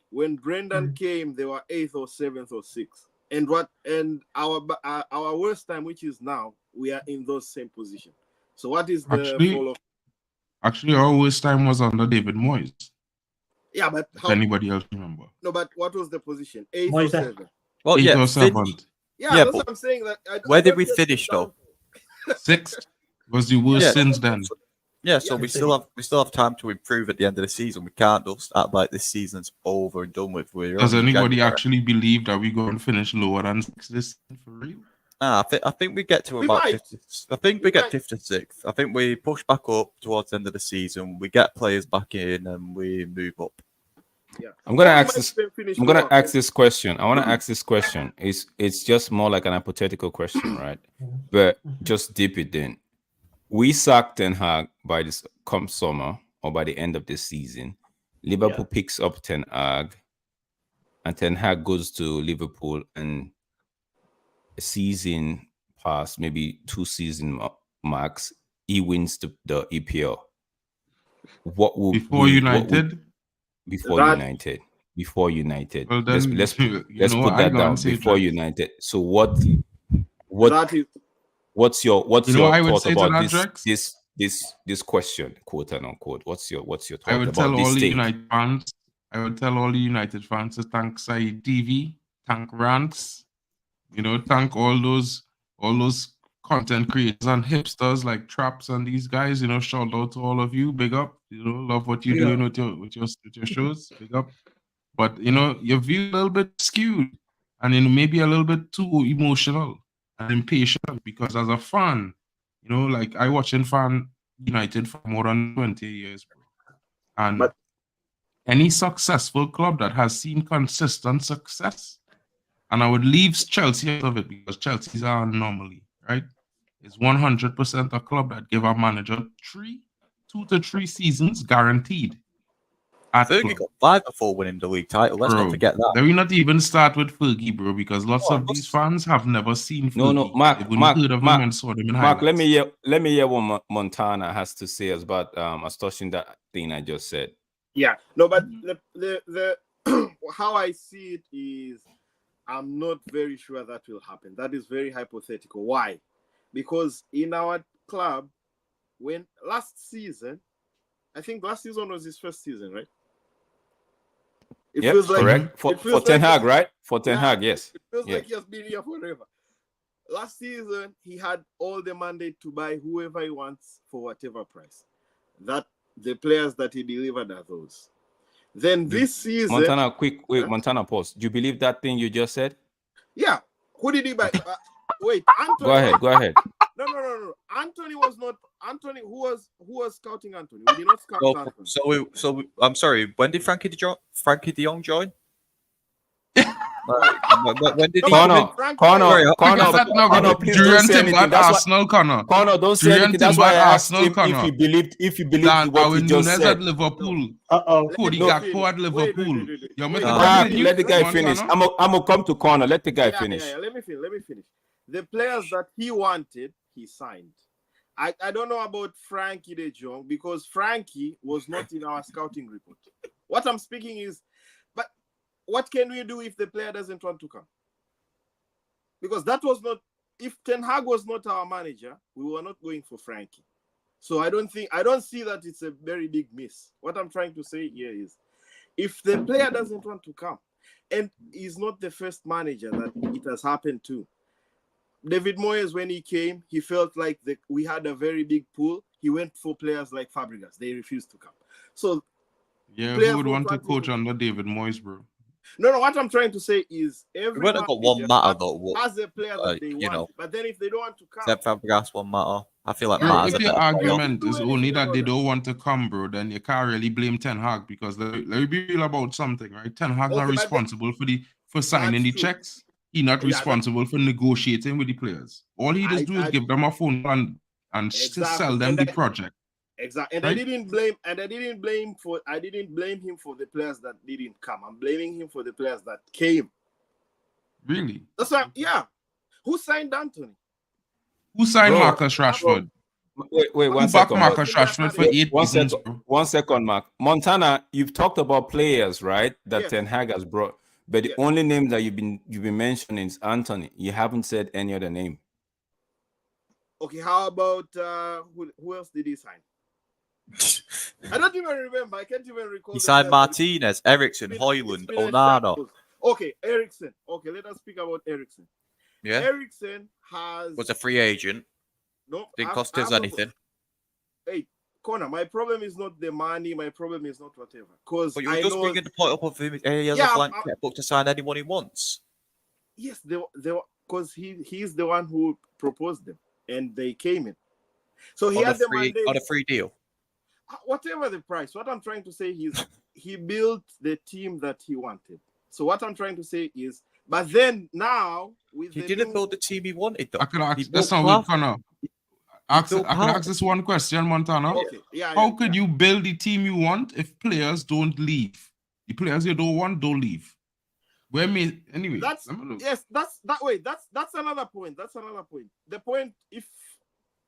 When Brendan came, they were 8th or 7th or 6th. And our worst time, which is now, we are in those same positions. So what is the fall off? Actually, our worst time was under David Moyes. Yeah, but if anybody else remember? No, but what was the position? 8th Moyes. or 7th? Well, 8th yeah, or 7th. Yeah, Yeah, that's but what I'm saying. where did we finish though? 6th was the worst Yeah. since then. Yeah, so we still have time to improve at the end of the season. We can't just act like this season's over and done with. Does anybody actually believe that we're going to finish lower than 6th this season for real? I think we get to We about might. 50th. I think we get 5th to 6th. I think we push back up towards the end of the season. We get players back in and we move up. Yeah. I'm gonna Or we ask might this. even finish I'm gonna lower. ask this question. I want to ask this question. It's just more like an hypothetical question, right? But just deep it in. We sack Ten Hag by this come summer or by the end of the season. Liverpool picks up Ten Hag, and Ten Hag goes to Liverpool, and a season past, maybe 2 season max, he wins the EPL. What will Before United? Before That- United. Before United. Well, then, let's you let's know put what, I that go down and say before that. United. So what That is what's your You know what I would thought say to about that, this question, quote and unquote? What's your thought I would about tell this all the take? United fans. I would tell all the United fans to thank Saeed TV, thank Rants, thank all those content creators and hipsters like Traps and these guys. Shout out to all of you. Big up. Love what you're Yeah. doing with your shows. Big up. But your view a little bit skewed, and maybe a little bit too emotional and impatient, because as a fan, like I watching fan United for more than 20 years, bro. And But- any successful club that has seen consistent success, and I would leave Chelsea out of it because Chelsea's are an anomaly, right? It's 100% a club that give a manager 2 to 3 seasons guaranteed. At Fergie club. got 5 before winning the league title. Let's Bro, not forget that. Let me not even start with Fergie, bro, because lots of these fans have never seen Fergie. No, Mark, They've only Mark, heard of him Mark, and saw them in Mark, let highlights. me hear what Montana has to say about us touching that thing I just said. Yeah, no, but the how I see it is, I'm not very sure that will happen. That is very hypothetical. Why? Because in our club, when last season, I think last season was his first season, right? It Yep, feels like correct. For it feels Ten like- Hag, right? For Ten Yeah. Hag, yes. It feels Yeah. like he has been here forever. Last season, he had all the mandate to buy whoever he wants for whatever price. That the players that he delivered are those. Then this season, Montana, quick, wait, Huh? Montana, pause. Do you believe that thing you just said? yeah. Who did he buy? Wait, Anthony. Go ahead. No. Anthony was not Anthony. Who was scouting Anthony? We did not scout Anthony. I'm sorry. When did Frankie De Jong join? When did he? Connor, Frank- Connor, Sorry, Connor, That now Connor, please don't say anything. bad That's why, Arsenal, Connor. Connor, don't say Julian anything. That's why I Timber, asked Arsenal, him if Connor. he believed Dan what he Darwin just Nunes said. at Liverpool. Uh-oh. Cody No, Gakpo at wait, Liverpool. wait. You're Wait, making wait, Mark, continue, let the guy Montana. finish. I'm gonna come to Connor. Let the guy Yeah, finish. yeah. Let me finish. The players that he wanted, he signed. I don't know about Frankie De Jong because Frankie was not in our scouting report. What I'm speaking is, but what can we do if the player doesn't want to come? Because that was not, if Ten Hag was not our manager, we were not going for Frankie. So I don't see that it's a very big miss. What I'm trying to say here is, if the player doesn't want to come, and he's not the first manager that it has happened to. David Moyes, when he came, he felt like we had a very big pool. He went for players like Fabregas. They refused to come. So, Yeah, players who would who want to want to- coach under David Moyes, bro? no, what I'm trying to say is every We've only got one manager matter though. has a player that they you want. know. But then if they don't want to come, Except Fabregas one matter. I feel like Yeah, Matters If a your better player. argument is Do only anything that they about don't want to come, bro, then you can't really blame Ten Hag because let me be real about something, right? Ten Hag's Okay, not but responsible for signing the true. checks. He's not Yeah, responsible for negotiating with the players. All he does do is give them a phone call and sell them And the that- project. exactly. And Right? I didn't blame him for the players that didn't come. I'm blaming him for the players that came. Really? That's why, yeah. Who signed Anthony? Who signed Bro, Marcus Rashford? Wait, Who one backed second. Mark. Marcus Rashford for Wait, 8 One seasons, second. bro? 1 second, Mark. Montana, you've talked about players, right? That Yes. Ten Hag has brought, but the Yes. only name that you've been mentioning is Anthony. You haven't said any other name. Okay, how about who else did he sign? I don't even remember. I can't even recall. He the signed players. Martinez, Ericsson, It's Hoyland, been a Onana. shambles. Okay, Ericsson. Okay, let us speak about Ericsson. Yeah, Ericsson has was a free agent. no Didn't I've- cost us I've no- anything. Hey, Connor, my problem is not the money. My problem is not whatever. Because But you're I just know. bringing the point up of him. He has Yeah, a blank I'm- checkbook to sign anyone he wants. Yes, because he's the one who proposed them, and they came in. So he On a had the free mandate. free deal. Whatever the price, what I'm trying to say is he built the team that he wanted. So what I'm trying to say is, but then now with He the didn't new- build the team he wanted though. I could ask He this built sound half- good, Connor. he built I could half. ask this one question, Montana. Okay, yeah. How could you build the team you want if players don't leave? The players you don't want don't leave. Where me anyway? That's let me look. yes. That's that way. That's another point. That's another point. The point, if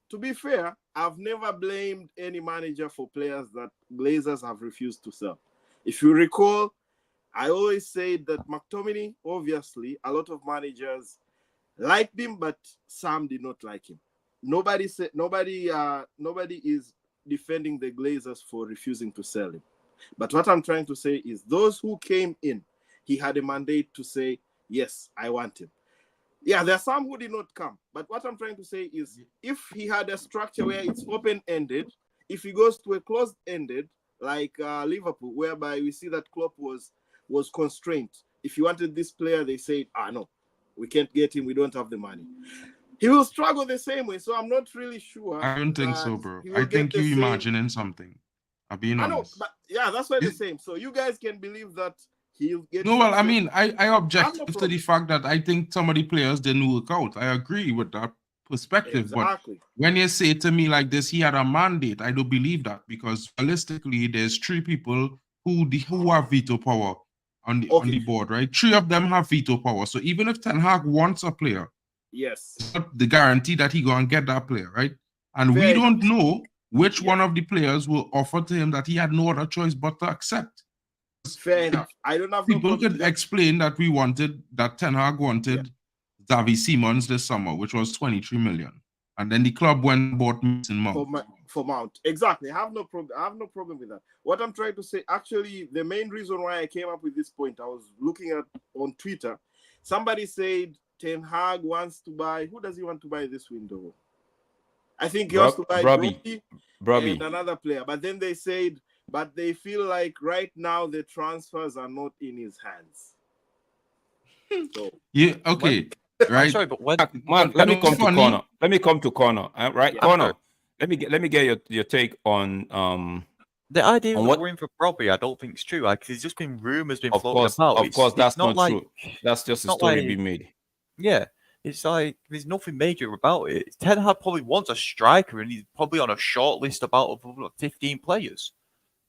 to be fair, I've never blamed any manager for players that Glazers have refused to sell. If you recall, I always said that McTominay, obviously, a lot of managers liked him, but some did not like him. Nobody is defending the Glazers for refusing to sell him. But what I'm trying to say is those who came in, he had a mandate to say, yes, I want him. Yeah, there are some who did not come. But what I'm trying to say is if he had a structure where it's open-ended, if he goes to a closed-ended, like Liverpool, whereby we see that Klopp was constrained. If you wanted this player, they said, no, we can't get him. We don't have the money. He will struggle the same way. So I'm not really sure. I don't think that so, bro. he will I get think the you're same- imagining something. I'm being I know, honest. but yeah, that's why the Is- same. So you guys can believe that he'll get. No, well, I the- mean, I object no to problem. the fact that I think some of the players didn't work out. I agree with that perspective. But Exactly. when you say to me like this, he had a mandate, I don't believe that because realistically, there's 3 people who have veto power on the board, right? 3 of them have veto power. So even if Ten Hag wants a player, Yes. it's not the guarantee that he gonna get that player, right? And we Fair don't know which Yeah. one of the players will offer to him that he had no other choice but to accept. Fair enough. I don't have no People problem could with explain that that Ten Hag wanted Xavi Simons this summer, which was 23 million. And then the club went and bought Mason that. Mount. for Mount. Exactly. I have no problem with that. What I'm trying to say, actually, the main reason why I came up with this point, I was looking at on Twitter. Somebody said Ten Hag wants to buy. Who does he want to buy this window? I think he wants to buy Brobbey and another player. But then they said, but they feel like right now the transfers are not in his hands. So Yeah. Okay. Right. Sorry, but when Mark, let me come to funny. corner. Let me come to corner. Right, Yeah. corner. Let me get your take on the idea on that what- we're in for Brobbey, I don't think it's true. Like, there's just been rumours been of floating course, about. of course, that's it's not not like, true. That's just a not story like- being made. Yeah, it's like there's nothing major about it. Ten Hag probably wants a striker, and he's probably on a short list about 15 players.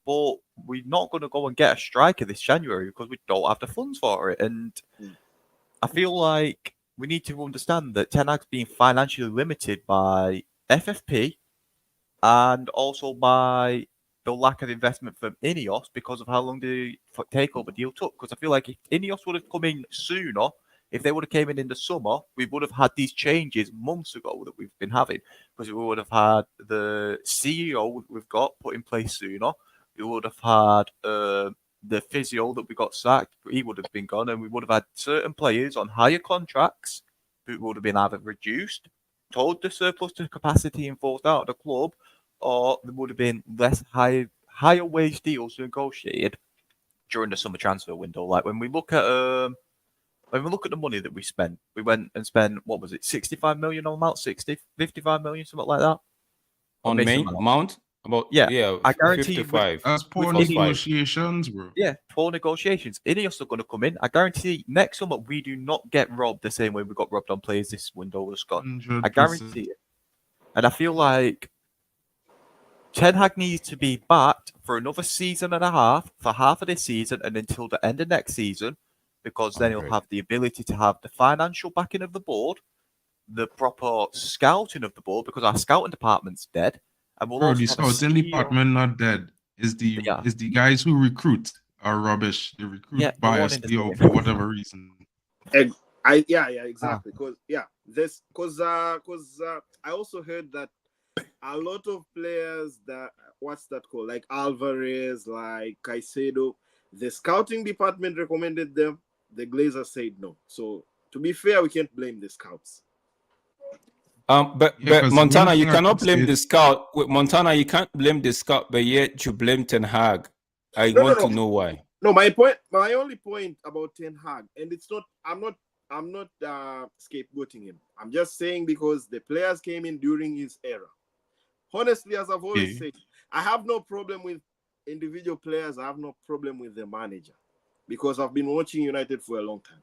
But we're not going to go and get a striker this January because we don't have the funds for it. And I feel like we need to understand that Ten Hag's being financially limited by FFP and also by the lack of investment from Ineos because of how long the takeover deal took. Because I feel like if Ineos would have come in sooner, if they would have came in the summer, we would have had these changes months ago that we've been having. Because we would have had the CEO we've got put in place sooner. We would have had the physio that we got sacked. He would have been gone, and we would have had certain players on higher contracts who would have been either reduced, told the surplus to capacity and forced out of the club, or there would have been less higher wage deals negotiated during the summer transfer window. Like when we look at the money that we spent, we went and spent, what was it, 65 million on Mount, 55 million, something like that. On Mason Mount? About Yeah, I guarantee you 55. That's poor With negotiations, bro. Yeah, poor negotiations. Ineos are going to come in. I guarantee next summer we do not get robbed the same way we got robbed on players this window was gone. 100%. I guarantee it. And I feel like Ten Hag needs to be backed for another season and a half, for half of this season and until the end of next season, because then he'll Alright. have the ability to have the financial backing of the board, the proper scouting of the board, because our scouting department's dead. And we'll Bro, also the have a scouting CEO department not dead. Is the Yeah. guys who recruit are rubbish. They recruit Yeah, no one in biasly the or team. for whatever reason. Exactly. Because I also heard that a lot of players that what's that called, like Alvarez, like Caicedo, the scouting department recommended them. The Glazers said no. So to be fair, we can't blame the scouts. But Yeah, 'cause Montana, one you thing I cannot could blame say- the scout. With Montana, you can't blame the scout, but yet you blame Ten Hag. I No, want no. to know why. No, my only point about Ten Hag, and it's not, I'm not scapegoating him. I'm just saying because the players came in during his era. Honestly, as I've always said, I have no problem with individual players. I have no problem with the manager because I've been watching United for a long time.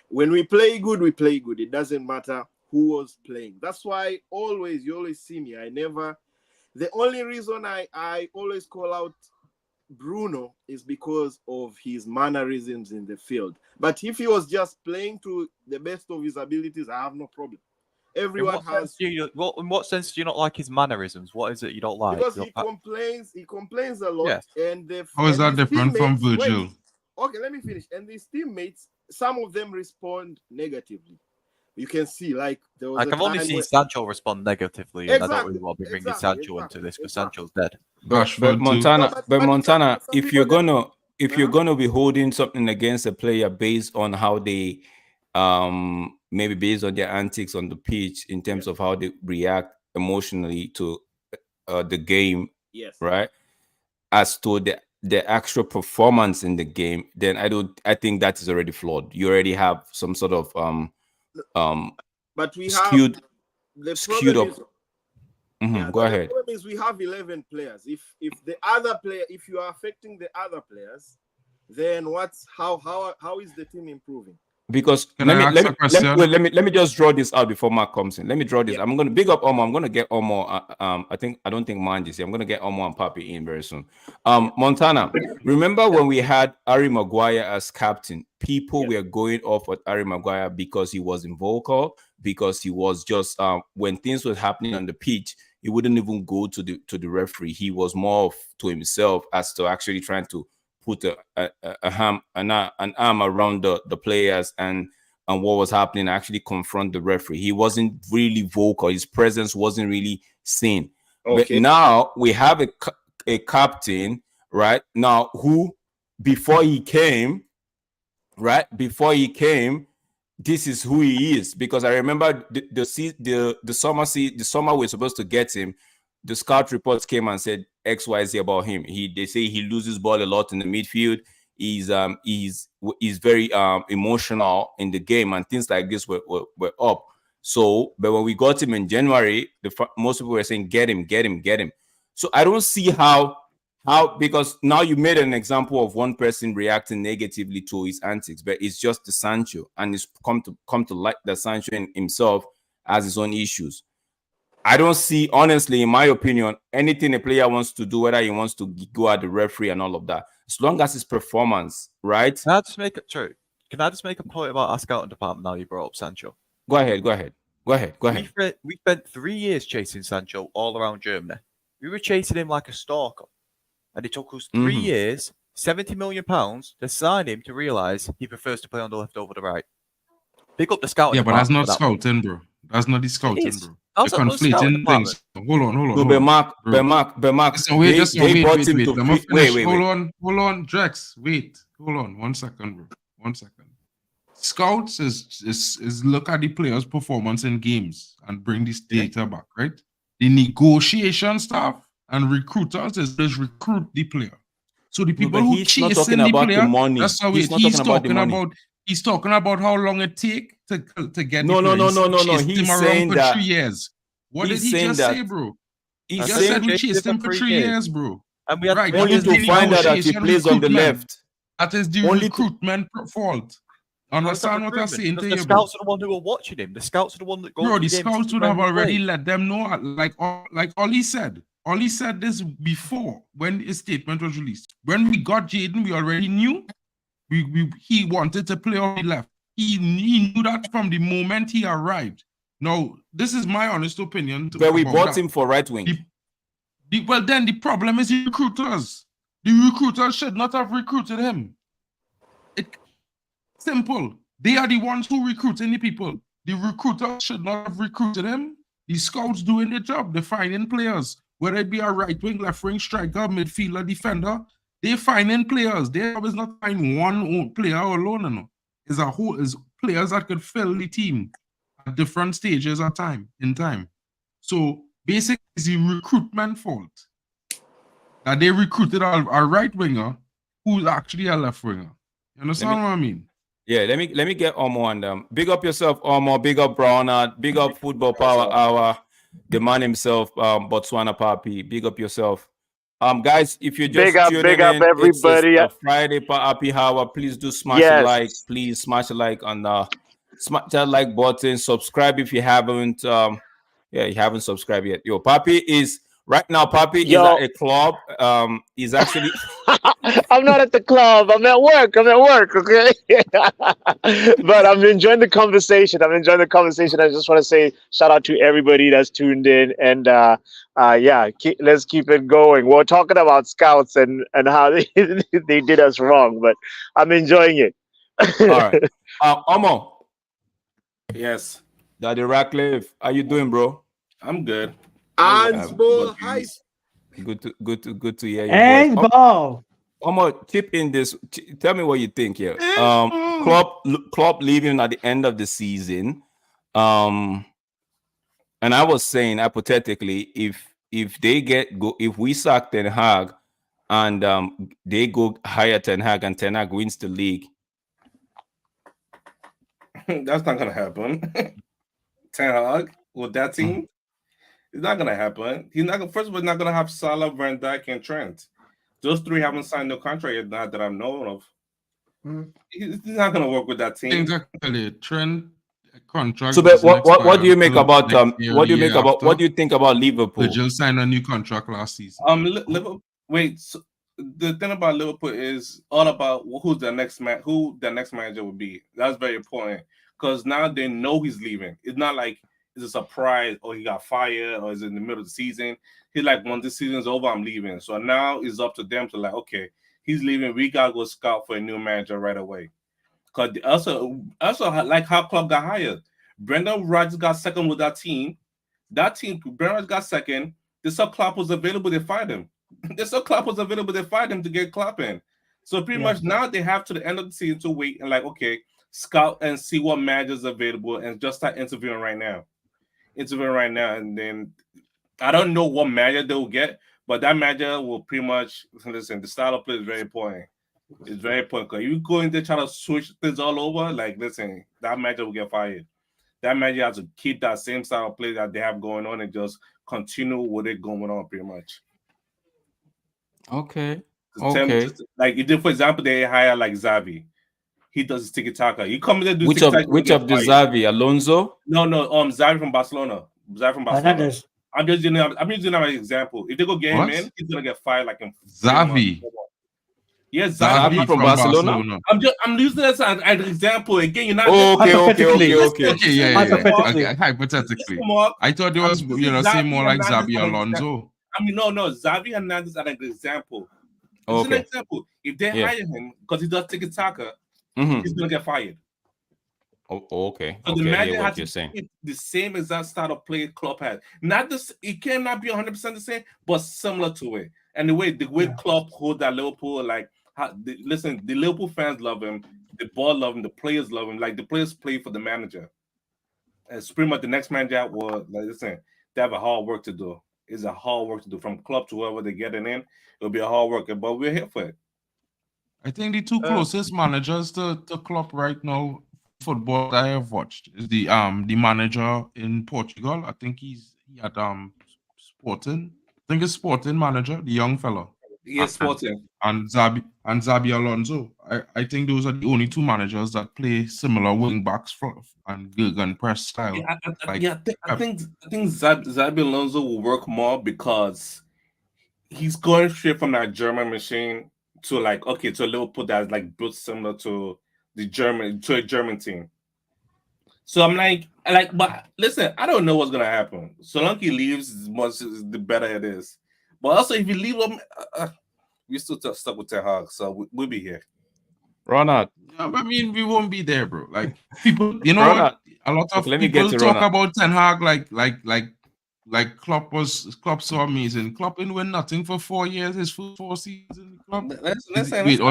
When we play good, we play good. It doesn't matter who was playing. That's why you always see me. The only reason I always call out Bruno is because of his mannerisms in the field. But if he was just playing to the best of his abilities, I have no problem. Everyone has. in what sense do you not like his mannerisms? What is it you don't like? Because he complains a lot. Yeah. And How is that his different from teammates- Virgil? Okay, let me finish. And these teammates, some of them respond negatively. You can see, like there was. I've only seen Sancho respond negatively, and I don't really want to be bringing Sancho into this because Sancho's dead. But Rashford too. Montana, No, but- but but Montana, some if people you're that- gonna you're Uh-huh. gonna be holding something against a player based on how they maybe based on their antics on the pitch in terms of how they react emotionally to the game, Yes. right? As to the actual performance in the game, then I think that is already flawed. You already have some sort of But we skewed have the skewed problem up. is, Go but ahead. The problem is we have 11 players. If the other player, if you are affecting the other players, then how is the team improving? Because Can I ask a question? let me just draw this out before Mark comes in. Let me draw this. Yeah. I'm going to big up Omo. I'm going to get Omo. I don't think Manj is here. I'm going to get Omo and Papi in very soon. Montana, remember when we had Harry Maguire as captain? People were going off at Harry Maguire because he wasn't vocal, because he was just when things were happening on the pitch, he wouldn't even go to the referee. He was more to himself as to actually trying to put an arm around the players and what was happening, actually confront the referee. He wasn't really vocal. His presence wasn't really seen. But now we have a captain, right? Now who, before he came, this is who he is. Because I remember the summer we're supposed to get him. The scout reports came and said XYZ about him. They say he loses ball a lot in the midfield. He's very emotional in the game, and things like this were up. So, but when we got him in January, most people were saying get him. So I don't see how because now you made an example of one person reacting negatively to his antics, but it's just the Sancho, and it's come to light that Sancho himself has his own issues. I don't see, honestly, in my opinion, anything a player wants to do, whether he wants to go at the referee and all of that, as long as his performance, right? Can I just make it true? Can I just make a point about our scouting department now you brought up Sancho? Go ahead. We spent 3 years chasing Sancho all around Germany. We were chasing him like a stalker. And it took us 3 years, £70 million to sign him to realise he prefers to play on the left over the right. Pick up the scouting. Yeah, but that's not scouting, bro. That's not the scouting, bro. You're conflating things. Hold on. No, Bemak. Wait. Hold on, Drex. Wait. Hold on. 1 second, bro. 1 second. Scouts is look at the players' performance in games and bring this data back, right? The negotiation staff and recruiters is just recruit the player. So the people who chasing the player, that's how he's talking about how long it take to get the player. He's saying for that 3 years. What did he just say, bro? He He's just saying said we chased him for 3 years, bro. And we had Right, only to find out that he plays on the left. That is the recruitment fault. Understand what I'm saying to you, the scouts are the one who are watching him. The scouts are the one that go. Bro, the scouts would have already let them know. Like Ollie said. Ollie said this before when his statement was released. When we got Jaden, we already knew he wanted to play on the left. He knew that from the moment he arrived. Now, this is my honest opinion. But we bought him for right wing. Well, then the problem is the recruiters. The recruiters should not have recruited him. Simple. They are the ones who recruiting the people. The recruiters should not have recruited him. The scouts doing their job. They're finding players. Whether it be a right wing, left wing, striker, midfielder, defender, they're finding players. Their job is not find one player alone. No. It's a whole is players that could fill the team at different stages of time. So basically, it's the recruitment fault. That they recruited a right winger who's actually a left winger. You understand what I mean? Yeah, let me get Omo and big up yourself, Omo. Big up Brownard. Big up Football Power Hour. The man himself, Botswana Papi. Big up yourself. Guys, if you're just big up everybody. It's Friday Papi Hour. Please do smash a like. Please smash a like on smash that like button. Subscribe if you haven't. You haven't subscribed yet. Yo, Papi is right now. Papi is at a club. He's actually. I'm not at the club. I'm at work. Okay. But I'm enjoying the conversation. I just want to say shout out to everybody that's tuned in, and let's keep it going. We're talking about scouts and how they did us wrong, but I'm enjoying it. All right, Omo. Yes, Daddy Ratcliffe, how you doing, bro? I'm good. Ansball, hi. Good to hear you. Ansball. Omo, chip in this. Tell me what you think here. Klopp leaving at the end of the season. And I was saying hypothetically, if we sack Ten Hag and they go hire Ten Hag and Ten Hag wins the league. That's not gonna happen. Ten Hag with that team, it's not gonna happen. He's not. First of all, he's not gonna have Salah, Van Dijk, and Trent. Those three haven't signed no contract yet, not that I'm known of. He's not gonna work with that team. Exactly, Trent contract. So, but what do you make about what do you think about Liverpool? They just signed a new contract last season. Liverpool. Wait. So the thing about Liverpool is all about who the next manager will be. That's very important because now they know he's leaving. It's not like it's a surprise or he got fired or is in the middle of the season. He's like, when this season's over, I'm leaving. So now it's up to them to like, okay, he's leaving. We gotta go scout for a new manager right away. Because also like how Klopp got hired. Brendan Rodgers got second with that team. Brendan Rodgers got second. They saw Klopp was available, they fired him. They saw Klopp was available, they fired him to get Klopp in. So pretty much now they have to the end of the season to wait and like, okay, scout and see what managers available and just start interviewing right now. And then I don't know what manager they'll get, but that manager will pretty much listen. The style of play is very important. It's very important because you go in there trying to switch things all over. Like, listen, that manager will get fired. That manager has to keep that same style of play that they have going on and just continue with it going on, pretty much. Okay. Like, if they, for example, they hire like Xavi, he does tiki taka. He comes there do which of the Xavi? Alonso? No, Xavi from Barcelona. Hernandez. I'm just using that as an example. If they go get him in, he's gonna get fired like in Xavi. Yes, Xavi from Barcelona. I'm using that as an example. Again, you're not hypothetically. I thought it was say more like Xavi Alonso. I mean, no, Xavi Hernandez as an example. It's an example. If they hire him because he does tiki taka, he's gonna get fired. Okay. So the manager has to keep the same exact style of play Klopp has. Not this, it cannot be 100% the same, but similar to it. And the way Klopp hold that Liverpool, like, listen, the Liverpool fans love him, the ball love him, the players love him. Like, the players play for the manager. And it's pretty much the next manager will, like, listen, they have a hard work to do. It's a hard work to do from Klopp to whoever they're getting in. It'll be a hard work, but we're here for it. I think the two closest managers to Klopp right now, football that I have watched, is the manager in Portugal. I think he at Sporting. I think it's Sporting manager, the young fella. Yes, Sporting. And Xabi Alonso. I think those are the only two managers that play similar wing backs and Gegen press style. Yeah, I think Xabi Alonso will work more because he's going straight from that German machine to like, okay, to a Liverpool that's like built similar to a German team. So I'm like, but listen, I don't know what's gonna happen. So long he leaves, the better it is. But also, if you leave him, we're still stuck with Ten Hag, so we'll be here. Ronald. Yeah, I mean, we won't be there, bro. Like people, you know, what? A lot of people talk about Ten Hag like Klopp so amazing. Klopp didn't win nothing for 4 years. His first 4 seasons.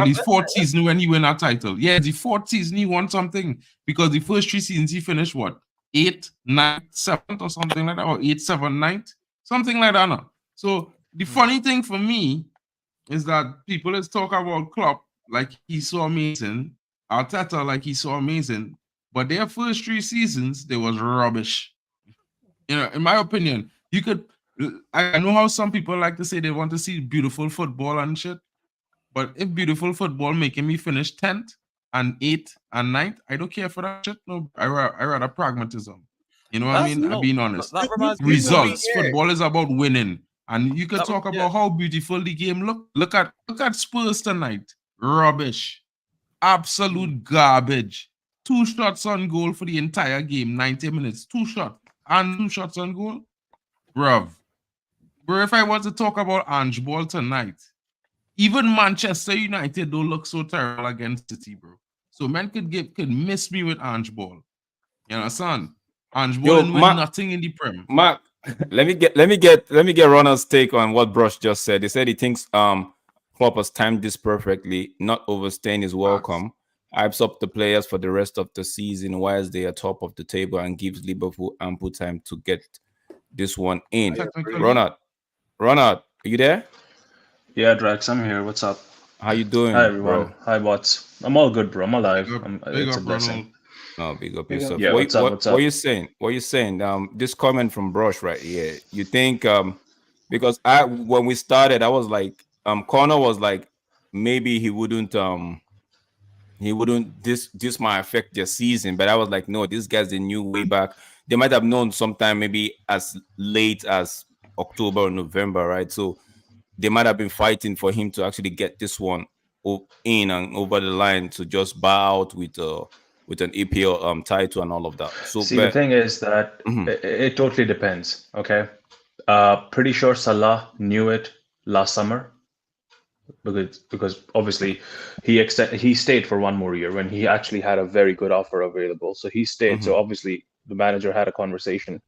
His fourth season when he won a title. Yeah, the fourth season he won something because the first 3 seasons he finished what 8th, 9th, 7th or something like that, or 8th, 7th, 9th, something like that. No? So the funny thing for me is that people is talk about Klopp like he's so amazing, Arteta like he's so amazing, but their first 3 seasons they was rubbish. You know, in my opinion, I know how some people like to say they want to see beautiful football and shit, but if beautiful football making me finish 10th and 8th and 9th, I don't care for that shit. No, I rather pragmatism. You know what I mean? I'm being honest. Results. Football is about winning. And you could talk about how beautiful the game look. Look at Spurs tonight. Rubbish. Absolute garbage. 2 shots on goal for the entire game, 90 minutes. 2 shots. And 2 shots on goal. Bro, if I was to talk about Ange Ball tonight, even Manchester United don't look so terrible against City, bro. So men could miss me with Ange Ball. You understand? Ange Ball didn't win nothing in the Prem. Mark, let me get Ronald's take on what Brush just said. He said he thinks Klopp has timed this perfectly, not overstaying his welcome. Hypes up the players for the rest of the season whilst they are top of the table and gives Liverpool ample time to get this one in. Ronald, are you there? Yeah, Drax, I'm here. What's up? How you doing? Hi, everyone. Bro? Hi, bots. I'm all good, bro. I'm alive. It's a blessing. No, big up yourself. Yeah, what's up? What are you saying? What are you saying? This comment from Brush right here. You think because when we started, I was like, Connor was like, maybe he wouldn't this might affect their season, but I was like, no, these guys they knew way back. They might have known sometime maybe as late as October or November, right? So they might have been fighting for him to actually get this one in and over the line to just bow out with an EPL title and all of that. So see, the thing is that it totally depends. Okay, pretty sure Salah knew it last summer. Because obviously he stayed for 1 more year when he actually had a very good offer available. So he stayed. So obviously the manager had a conversation.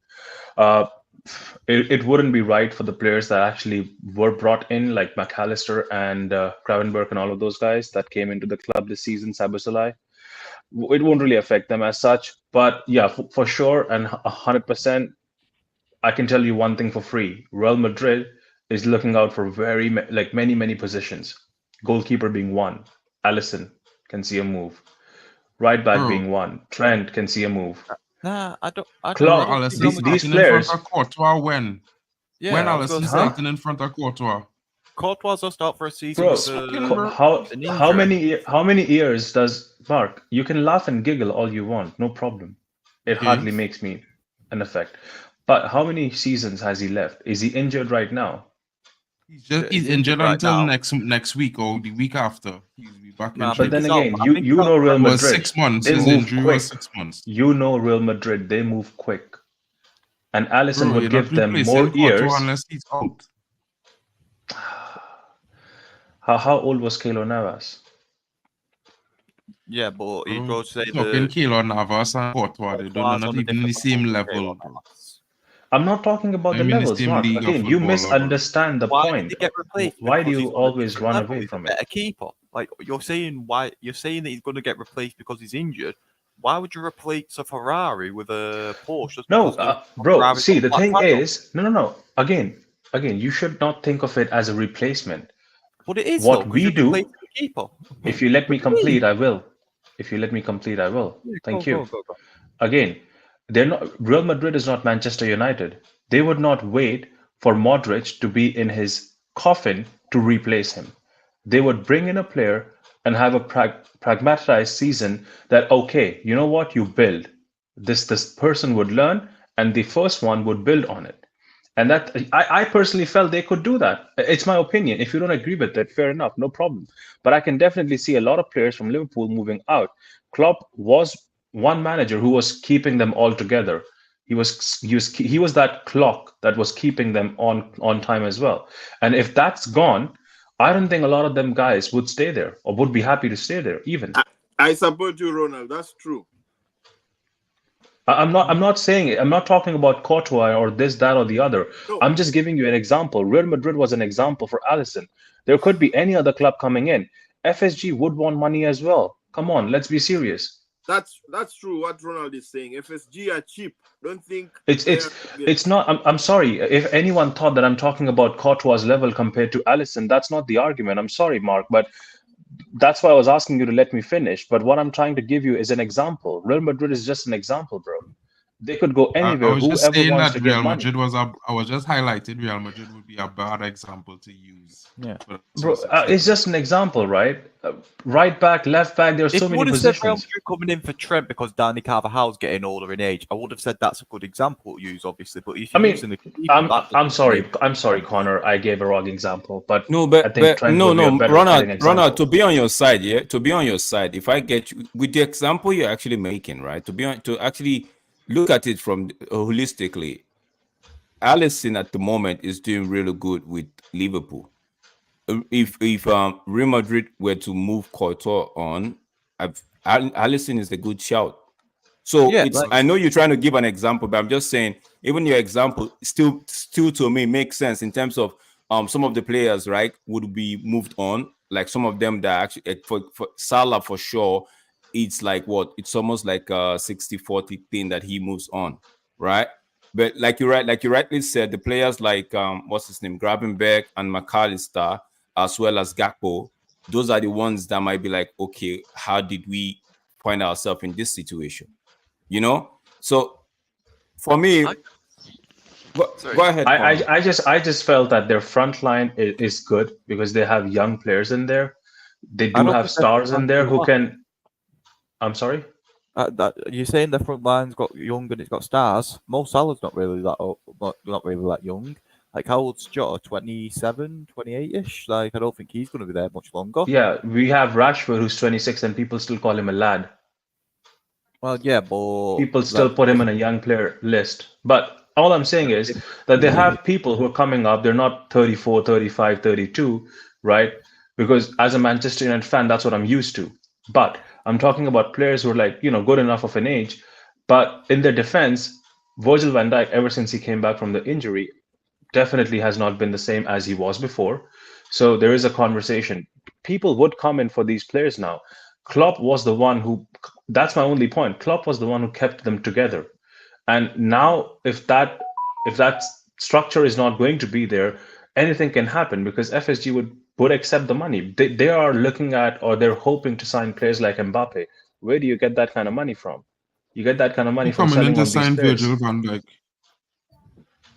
it wouldn't be right for the players that actually were brought in, like McAllister and Gravenberch and all of those guys that came into the club this season, Szoboszlai. It won't really affect them as such. But yeah, for sure, and 100%, I can tell you one thing for free. Real Madrid is looking out for many positions. Goalkeeper being one. Alisson can see a move. Right back being one. Trent can see a move. Nah, I don't. Alisson these starting players. In front of Courtois when? Yeah, when I was Alisson gonna say- starting in front of Courtois? Courtois will start for a season. Bro, with how many years does Mark? You can laugh and giggle all you want, no problem. It Okay. hardly makes me an effect. But how many seasons has he left? Is he injured right now? He's injured right until now. next week or the week after. He'll be back Nah, in But then he's out. again, I you think you he's know out Real it was Madrid. 6 months. They His move injury quick. was 6 months. You know Real Madrid. They move quick, and Alisson Bro, would you're give not them replacing more Courtois years. unless he's out. How old was Keylor Navas? Yeah, but he Bro, goes to say talking the Keylor Navas and Courtois, they Courtois do not on a even in the different same level level. from Keylor Navas. I'm not talking about the I'm in the levels, same Mark. league of Again, you football, bro. misunderstand the Why point. did he get replaced? Why do Because you he's on a always different run level. away He's from a better it? keeper. Like you're saying that he's going to get replaced because he's injured. Why would you replace a Ferrari with a Porsche? Just No, because bro. Ferrari's See, got the black thing tires on? is, no. Again, you should not think of it as a replacement. But it is What though, 'cause we you're do, replacing the keeper. if you let me What do you mean? complete, I will. If you let me complete, I will. Yeah, Thank go, you. go. Again, they're not. Real Madrid is not Manchester United. They would not wait for Modric to be in his coffin to replace him. They would bring in a player and have a pragmatized season that, okay, you know what, you build. This person would learn and the first one would build on it. And that I personally felt they could do that. It's my opinion. If you don't agree with it, fair enough, no problem. But I can definitely see a lot of players from Liverpool moving out. Klopp was one manager who was keeping them all together. He was that clock that was keeping them on time as well. And if that's gone, I don't think a lot of them guys would stay there or would be happy to stay there even. I support you, Ronald. That's true. I'm not saying it. I'm not talking about Courtois or this, that, or the other. No. I'm just giving you an example. Real Madrid was an example for Alisson. There could be any other club coming in. FSG would want money as well. Come on, let's be serious. That's true. What Ronald is saying. FSG are cheap. Don't think it's not. I'm sorry if anyone thought that I'm talking about Courtois' level compared to Alisson. That's not the argument. I'm sorry, Mark, but that's why I was asking you to let me finish. But what I'm trying to give you is an example. Real Madrid is just an example, bro. They could go anywhere. I was just Whoever saying wants that to get Real money. Madrid I was just highlighting Real Madrid would be a bad example to use. Yeah, bro, it's just an example, right? Right back, left back. There's so many If you would have said Real positions. Madrid coming in for Trent because Danny Carvajal's getting older in age, I would have said that's a good example to use, obviously. But if I you're mean, using the keeper, I'm sorry, Connor. I gave a wrong example, but No, I but think Trent would be a better fitting example. Ronald, to be on your side, yeah, to be on your side. If I get you with the example you're actually making, right? To actually look at it from holistically, Alisson at the moment is doing really good with Liverpool. If Real Madrid were to move Courtois on, Alisson is a good shout. So Yeah, it's like- I know you're trying to give an example, but I'm just saying even your example still to me makes sense in terms of some of the players, right, would be moved on. Like some of them that actually for Salah for sure, it's like what? It's almost like a 60-40 thing that he moves on, right? But like you rightly said, the players like what's his name, Gravenberch and McAllister, as well as Gakpo, those are the ones that might be like, okay, how did we find ourselves in this situation? You know? So for me, go ahead. I just felt that their front line is good because they have young players in there. They do have stars in there who can. I'm sorry. You're saying the front line's got young and it's got stars. Mo Salah's not really that old, not really that young. Like how old's Jota? 27, 28-ish. Like I don't think he's going to be there much longer. Yeah, we have Rashford who's 26 and people still call him a lad. Well, yeah, but people still put him in a young player list. But all I'm saying is that they have people who are coming up. They're not 34, 35, 32, right? Because as a Manchester United fan, that's what I'm used to. But I'm talking about players who are like, good enough of an age. But in their defense, Virgil van Dijk, ever since he came back from the injury, definitely has not been the same as he was before. So there is a conversation. People would come in for these players now. Klopp was the one who, that's my only point. Klopp was the one who kept them together. And now if that structure is not going to be there, anything can happen because FSG would accept the money. They are looking at, or they're hoping to sign players like Mbappe. Where do you get that kind of money from? You get that kind of money from coming in selling to on these sign players. Virgil van Dijk.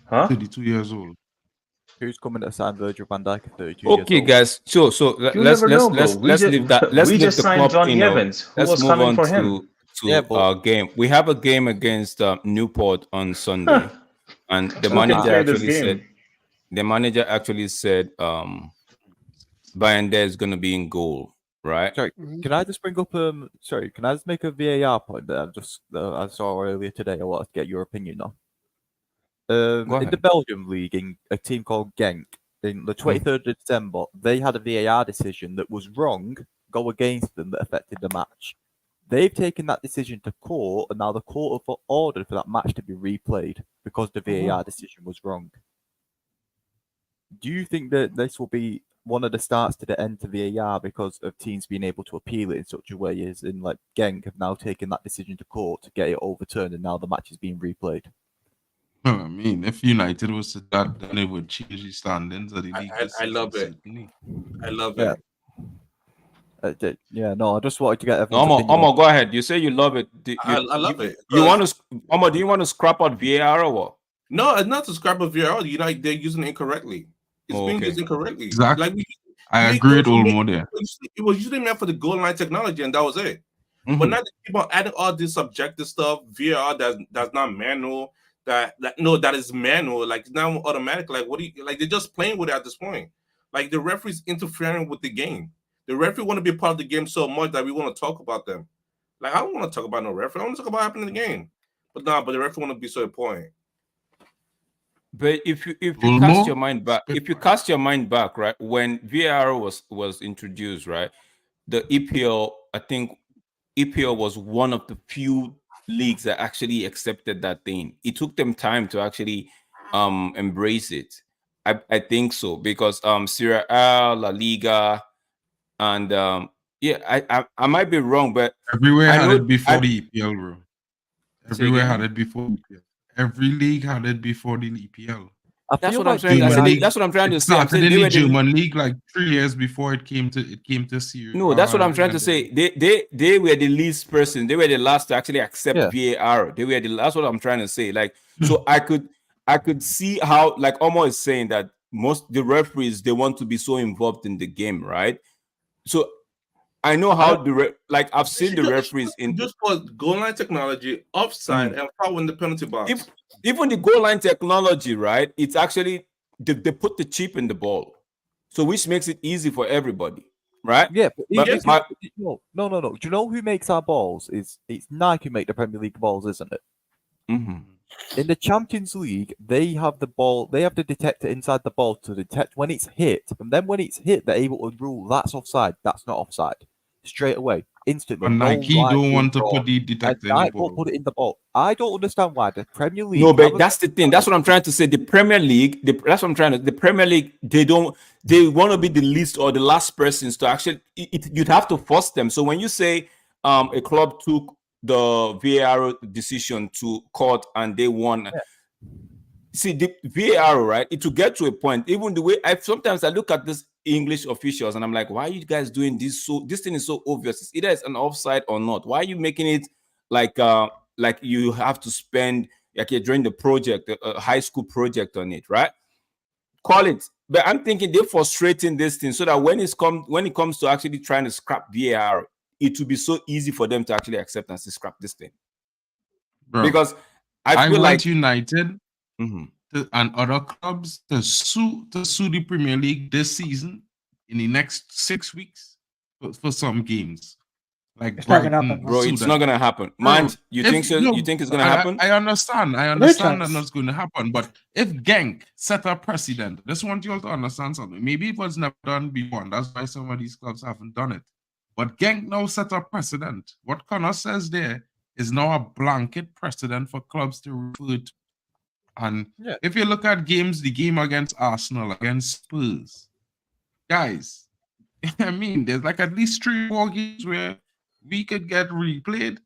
Huh? 32 years old. Who's coming to sign Virgil van Dijk at 32 years Okay, old? guys. So You let's never know, bro. let's leave that. Let's we leave just the signed club Johnny thing out. Evans, who Let's was move coming on for to him. Yeah, but- our game. We have a game against Newport on Sunday, and the Who can manager play this actually game? said Bayanda is going to be in goal, right? Sorry, can I just bring up can I just make a VAR point that I saw earlier today? I wanted to get your opinion on. Go In the ahead. Belgium league, in a team called Genk, in the 23rd of December, they had a VAR decision that was wrong, go against them, that affected the match. They've taken that decision to court, and now the court have ordered for that match to be replayed because the VAR decision was wrong. Do you think that this will be one of the starts to the end to VAR because of teams being able to appeal it in such a way as in like Genk have now taken that decision to court to get it overturned, and now the match is being replayed? I mean, if United was to that, then it would change the standings of the league. I love it. certainly. I love Yeah. it. No, I just wanted to get No, everyone's opinion. Omo, go ahead. You say you love it. I love it. You want to, Omo? Do you want to scrap out VAR or what? No, it's not to scrap of VAR. You know, they're using it incorrectly. It's being Okay. used incorrectly. Exactly. Like I agree with Olmo there. It was usually meant for the goal line technology, and that was it. Mm-hmm. But now they keep on adding all this subjective stuff, VAR that's not manual, that is manual, like it's now automatic. Like what do you like? They're just playing with it at this point. Like the referee's interfering with the game. The referee want to be part of the game so much that we want to talk about them. Like I don't want to talk about no referee. I want to talk about what happened in the game. But the referee want to be so important. But if you Olmo? cast your mind back, right, when VAR was introduced, right, the EPL, I think EPL was one of the few leagues that actually accepted that thing. It took them time to actually embrace it. I think so because Serie A, La Liga, and I might be wrong, but Everywhere I had know- it before I- the EPL, bro. Say Everywhere again? had it before EPL. Every league had it before the EPL. That's feel what I'm like saying. Germany- That's what I'm trying to It say. I'm started saying in they the were the- German league like 3 years before it came to Serie. No, that's what I'm trying to and say. They were the least person. They were the last to actually accept Yeah. VAR. That's what I'm trying to say. Like, so I could see how, like Omo is saying, that most the referees, they want to be so involved in the game, right? So I know how I've seen the referees in just for goal line technology, offside, and foul in the penalty box. even the goal line technology, right? It's actually they put the chip in the ball, so which makes it easy for everybody, right? Yeah, but But- no. Do you know who makes our balls? It's Nike who make the Premier League balls, isn't it? Mhm. In the Champions League, they have the ball. They have the detector inside the ball to detect when it's hit, and then when it's hit, they're able to rule that's offside. That's not offside straight away, instantly. And no Nike line don't being want to drawn. put the detector in the Nike won't ball. put it in the ball. I don't understand why the Premier League. No, but haven't- that's the thing. That's what I'm trying to say. The Premier League, that's what I'm trying to. The Premier League, they want to be the least or the last persons to actually. You'd have to force them. So when you say a club took the VAR decision to court and they won. See the VAR, right? It will get to a point. Even the way sometimes I look at this English officials and I'm like, why are you guys doing this? So this thing is so obvious. It's either it's an offside or not. Why are you making it like you have to spend like you're during the project, a high school project on it, right? Call it. But I'm thinking they're frustrating this thing so that when it comes to actually trying to scrap VAR, it will be so easy for them to actually accept and say, scrap this thing. Bro, Because I I feel want like United Mhm. and other clubs to sue the Premier League this season in the next 6 weeks for some games. Like It's not gonna Brighton, happen, bro, sue it's them. not gonna happen. Bro, Man, you think so? no, You think it's gonna I- happen? I understand. I No understand chance. that's going to happen. But if Genk set a precedent, I just want you all to understand something. Maybe it was never done before, and that's why some of these clubs haven't done it. But Genk now set a precedent. What Connor says there is now a blanket precedent for clubs to refer to. And Yeah. if you look at games, the game against Arsenal, against Spurs, guys, I mean, there's like at least 3 more games where we could get replayed.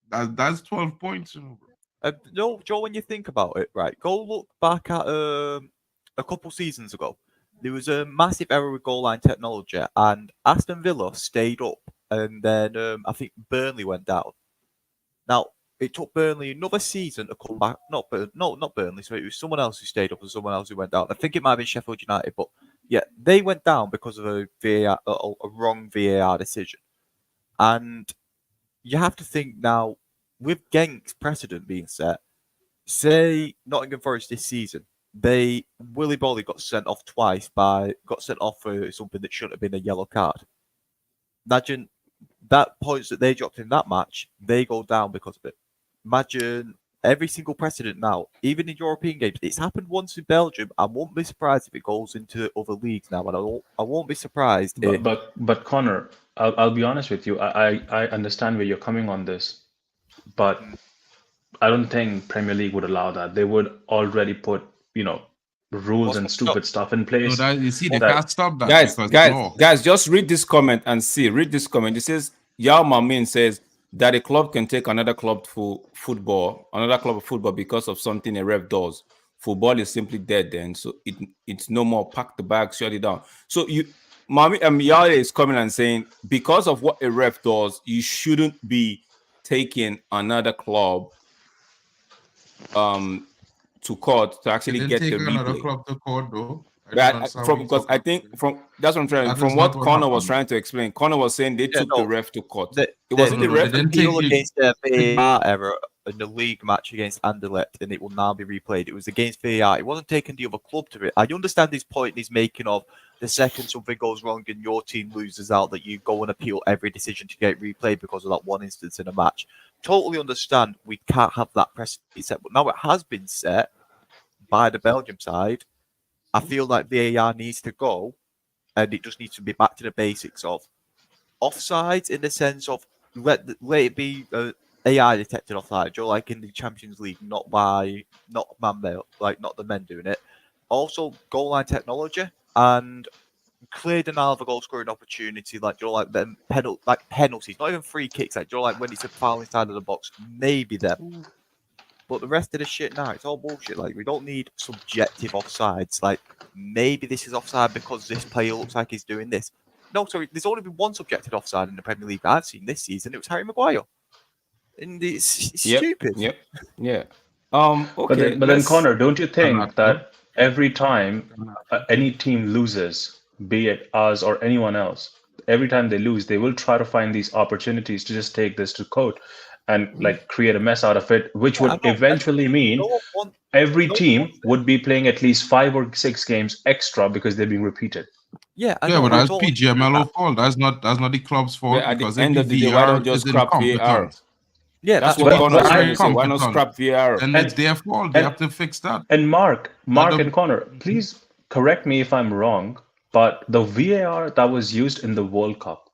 That's 12 points. You know, bro. Joe, when you think about it, right, go look back at a couple seasons ago. There was a massive error with goal line technology, and Aston Villa stayed up, and then I think Burnley went down. Now, it took Burnley another season to come back. Not Burnley, so it was someone else who stayed up and someone else who went down. I think it might have been Sheffield United, but yeah, they went down because of a wrong VAR decision. And you have to think now, with Genk's precedent being set, say Nottingham Forest this season, Willy Bolly got sent off for something that shouldn't have been a yellow card. Imagine that points that they dropped in that match, they go down because of it. Imagine every single precedent now, even in European games. It's happened once in Belgium. I won't be surprised if it goes into other leagues now, and I won't be surprised. But Connor, I'll be honest with you. I understand where you're coming on this, but I don't think Premier League would allow that. They would already put rules and stupid stuff in place. No, you see, they can't stop that. Guys, just read this comment and see. Read this comment. It says Yao Mamin says that a club can take another club of football because of something a ref does. Football is simply dead then, so it's no more. Pack the bag, shut it down. So Yao is coming and saying because of what a ref does, you shouldn't be taking another club to court to actually get the another replay. club to court though. That's what I'm trying. From what Connor was trying to explain, Connor was saying they took the ref to court. It wasn't the ref. They didn't against the VAR error in the league match against Anderlecht, and it will now be replayed. It was against VAR. It wasn't taking the other club to it. I understand his point he's making of the second something goes wrong and your team loses out, that you go and appeal every decision to get replayed because of that one instance in a match. Totally understand we can't have that precedent set, but now it has been set by the Belgium side. I feel like VAR needs to go, and it just needs to be back to the basics of offsides in the sense of let it be AI detected offside, like in the Champions League, not the men doing it. Also, goal line technology and clear denial of a goal scoring opportunity, them penalties, not even free kicks, like when it's a foul inside of the box, maybe them. But the rest of the shit now, it's all bullshit. Like, we don't need subjective offsides. Like, maybe this is offside because this player looks like he's doing this. No, sorry, there's only been one subjective offside in the Premier League I've seen this season. It was Harry Maguire. And it's stupid. Yep. Yeah. Okay. But then, Connor, don't you think that every time any team loses, be it us or anyone else, every time they lose, they will try to find these opportunities to just take this to court and create a mess out of it, which would eventually mean every team would be playing at least 5 or 6 games extra because they're being repeated. But that's PGMLO fault. That's not the club's fault. At the end of the day, why don't just scrap VAR? Yeah, that's what Connor's trying to say. Why not scrap VAR? And it's their fault. They have to fix that. And Mark and Connor, please correct me if I'm wrong, but the VAR that was used in the World Cup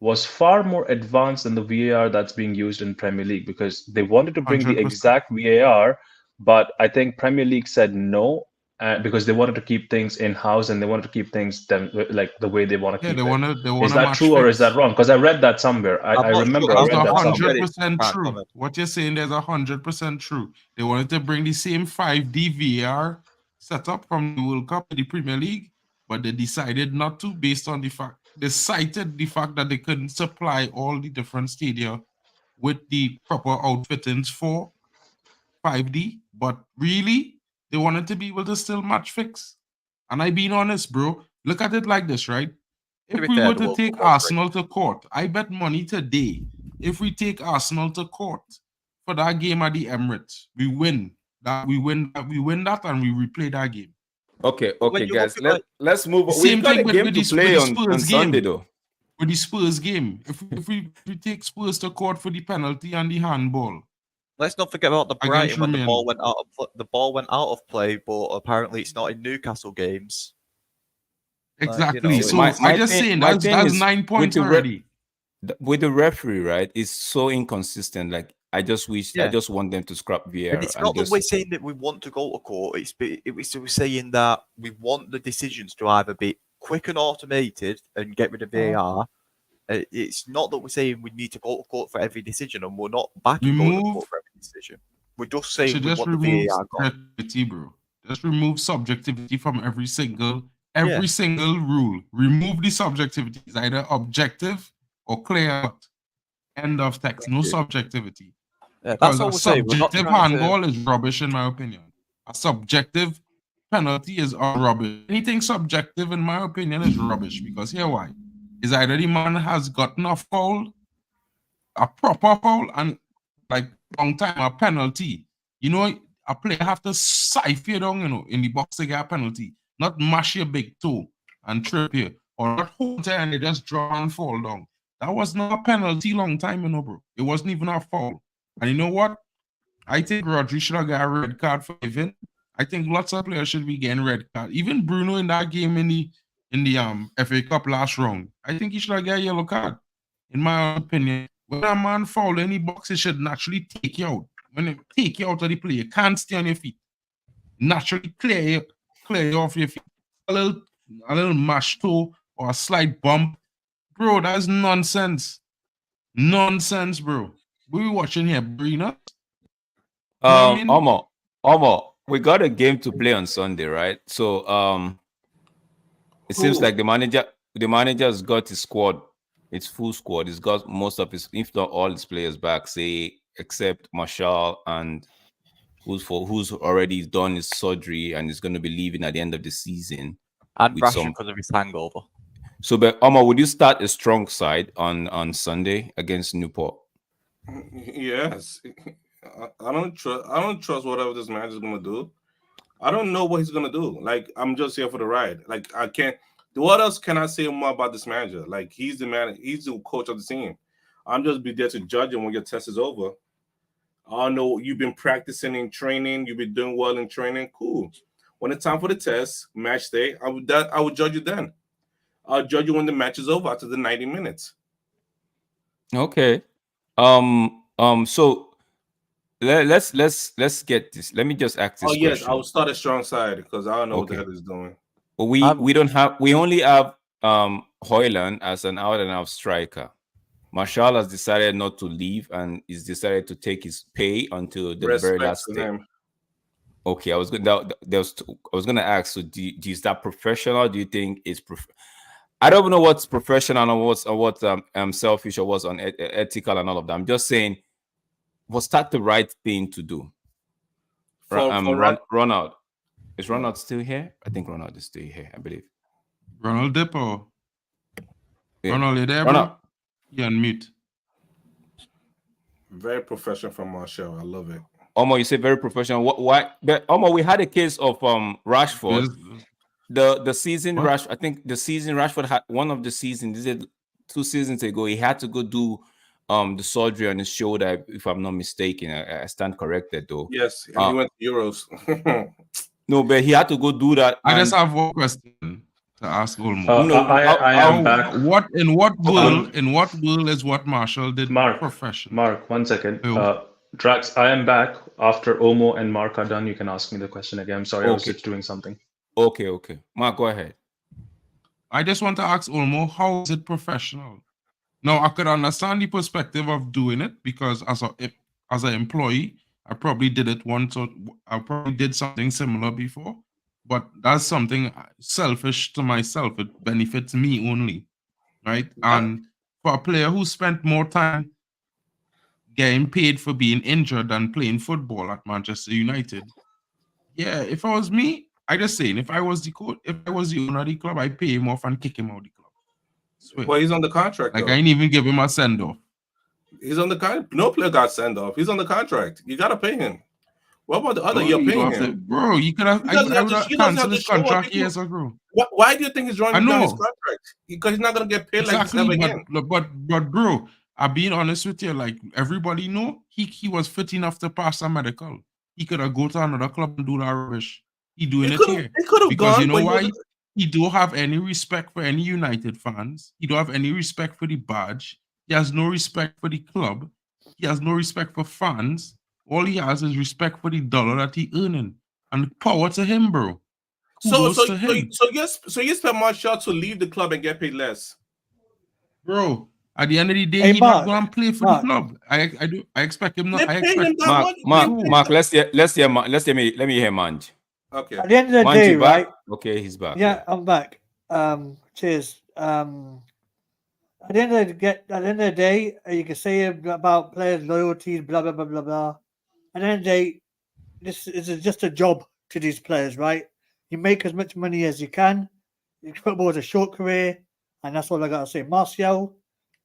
was far more advanced than the VAR that's being used in Premier League, because they wanted to bring 100%. The exact VAR, but I think Premier League said no because they wanted to keep things in-house and they wanted to keep things the way they want to keep it. Is that true or is that wrong? Because I read that somewhere. I remember I read that somewhere. 100% true. What you're saying there's 100% true. They wanted to bring the same 5D VAR setup from the World Cup to the Premier League, but they decided not to based on the fact they cited the fact that they couldn't supply all the different stadia with the proper outfittings for 5D, but really, they wanted to be able to still match fix. And I being honest, bro, look at it like this, right? If we were to take Arsenal to court, I bet money today, if we take Arsenal to court for that game at the Emirates, we win that, and we replay that game. Okay, guys. Let's move on. We've got a game to play on Sunday, though. With the Spurs game, if we take Spurs to court for the penalty and the handball. Let's not forget about the Brighton when the ball went out of play, but apparently it's not in Newcastle games. Exactly. So I'm just saying that's 9 points already. With the referee, right? It's so inconsistent. Like I just wish, I Yeah. just want them to scrap VAR. And it's not that just, we're saying that we want to go to court. We're saying that we want the decisions to either be quick and automated and get rid of VAR. It's not that we're saying we need to go to court for every decision, and we're not backing going to court for every decision. We're just saying Should we just want the remove VAR gone. subjectivity, bro. Just remove subjectivity from every single rule. Remove the subjectivity. It's either objective or clear cut. End of text. No subjectivity. Yeah, that's Because all a we're saying. We're not subjective trying to- handball is rubbish, in my opinion. A subjective penalty is rubbish. Anything subjective, in my opinion, is rubbish. Because here why? Is either the man has gotten a foul, a proper foul, and like long time a penalty. You know, a player have to siphon you down, you know, in the box to get a penalty. Not mash your big toe and trip you. Or not hold there and they just draw and fall down. That was not a penalty long time, you know, bro. It wasn't even a foul. And you know what? I think Rodri should have got a red card for even. I think lots of players should be getting red card. Even Bruno in that game in the FA Cup last round, I think he should have got a yellow card. In my opinion, when a man foul any box, it should naturally take you out. When they take you out of the play, you can't stay on your feet. Naturally clear you off your feet. A little mash toe or a slight bump. Bro, that's nonsense. Nonsense, bro. We watching here, Brina. Omo, we got a game to play on Sunday, right? So it seems like the manager's got his squad, its full squad. He's got most of his, if not all his players back, say except Martial, and who's already done his surgery and is going to be leaving at the end of the season. And Rashford because of his hangover. So, but Omo, would you start a strong side on Sunday against Newport? Yes. I don't trust whatever this manager's gonna do. I don't know what he's gonna do. Like, I'm just here for the ride. Like, I can't. What else can I say more about this manager? Like, he's the man. He's the coach of the team. I'm just be there to judge him when your test is over. I know you've been practicing in training. You've been doing well in training. Cool. When it's time for the test, match day, I would judge you then. I'll judge you when the match is over after the 90 minutes. Okay. So let's get this. Let me just ask this question. Yes, I'll start a strong side because I don't know what the hell he's doing. But we only have Højlund as an out and out striker. Martial has decided not to leave and he's decided to take his pay until the very last day. Okay, I was going to ask. So, is that professional? Do you think it's I don't know what's professional or what's selfish or what's unethical and all of that. I'm just saying, was that the right thing to do? Ronald. Is Ronald still here? I think Ronald is still here, I believe. Ronald Dippo. Yeah. Ronald, you there, Ronald. bro? You're on mute. Very professional from Martial. I love it. Omo, you say very professional. Why? But Omo, we had a case of Rashford. The season I think the season Rashford had one of the seasons. This is 2 seasons ago. He had to go do the surgery on his shoulder, if I'm not mistaken. I stand corrected though. Yes, he went to Euros. No, but he had to go do that. I just have one question to ask Olmo. I am back. In what world is what Marshall did professional? Mark, 1 second. Drax, I am back. After Omo and Mark are done, you can ask me the question again. I'm sorry, I was just doing something. Okay. Mark, go ahead. I just want to ask Olmo, how is it professional? Now, I could understand the perspective of doing it because as an employee, I probably did it once, or I probably did something similar before, but that's something selfish to myself. It benefits me only, right? Yeah. And for a player who spent more time getting paid for being injured than playing football at Manchester United, yeah, if I was me, I just saying, if I was the coach, if I was the owner of the club, I'd pay him off and kick him out of the club. Swear. Well, he's on the contract. Like, I ain't even give him a send-off. He's on the contract. No player got sent off. He's on the contract. You got to pay him. What about the other? You're paying him. Bro, you could have canceled his contract years ago. Why do you think he's running down his contract? Because he's not going to get paid exactly, like this ever again. But bro, I'm being honest with you. Like, everybody know, he was fit enough to pass a medical. He could have go to another club and do that rubbish. He doing it here. He could have because gone. You know why? He don't have any respect for any United fans. He don't have any respect for the badge. He has no respect for the club. he has no respect for fans. All he has is respect for the dollar that he earning. And power to him, bro. Kudos to him. So you expect Martial to leave the club and get paid less, bro. At the end of the day, Hey, he Mark, not going to play for the club. I expect him not. They're I paying him expect that Mark, money. Mark, let's hear let me hear Manj. Okay. At the end of the Manj, day, you back? right? Okay, he's back. Yeah, I'm back. Cheers. At the end of the day, you can say about players' loyalties, blah blah blah blah blah. At the end of the day, this is just a job to these players, right? You make as much money as you can. Football is a short career, and that's all I gotta say. Martial,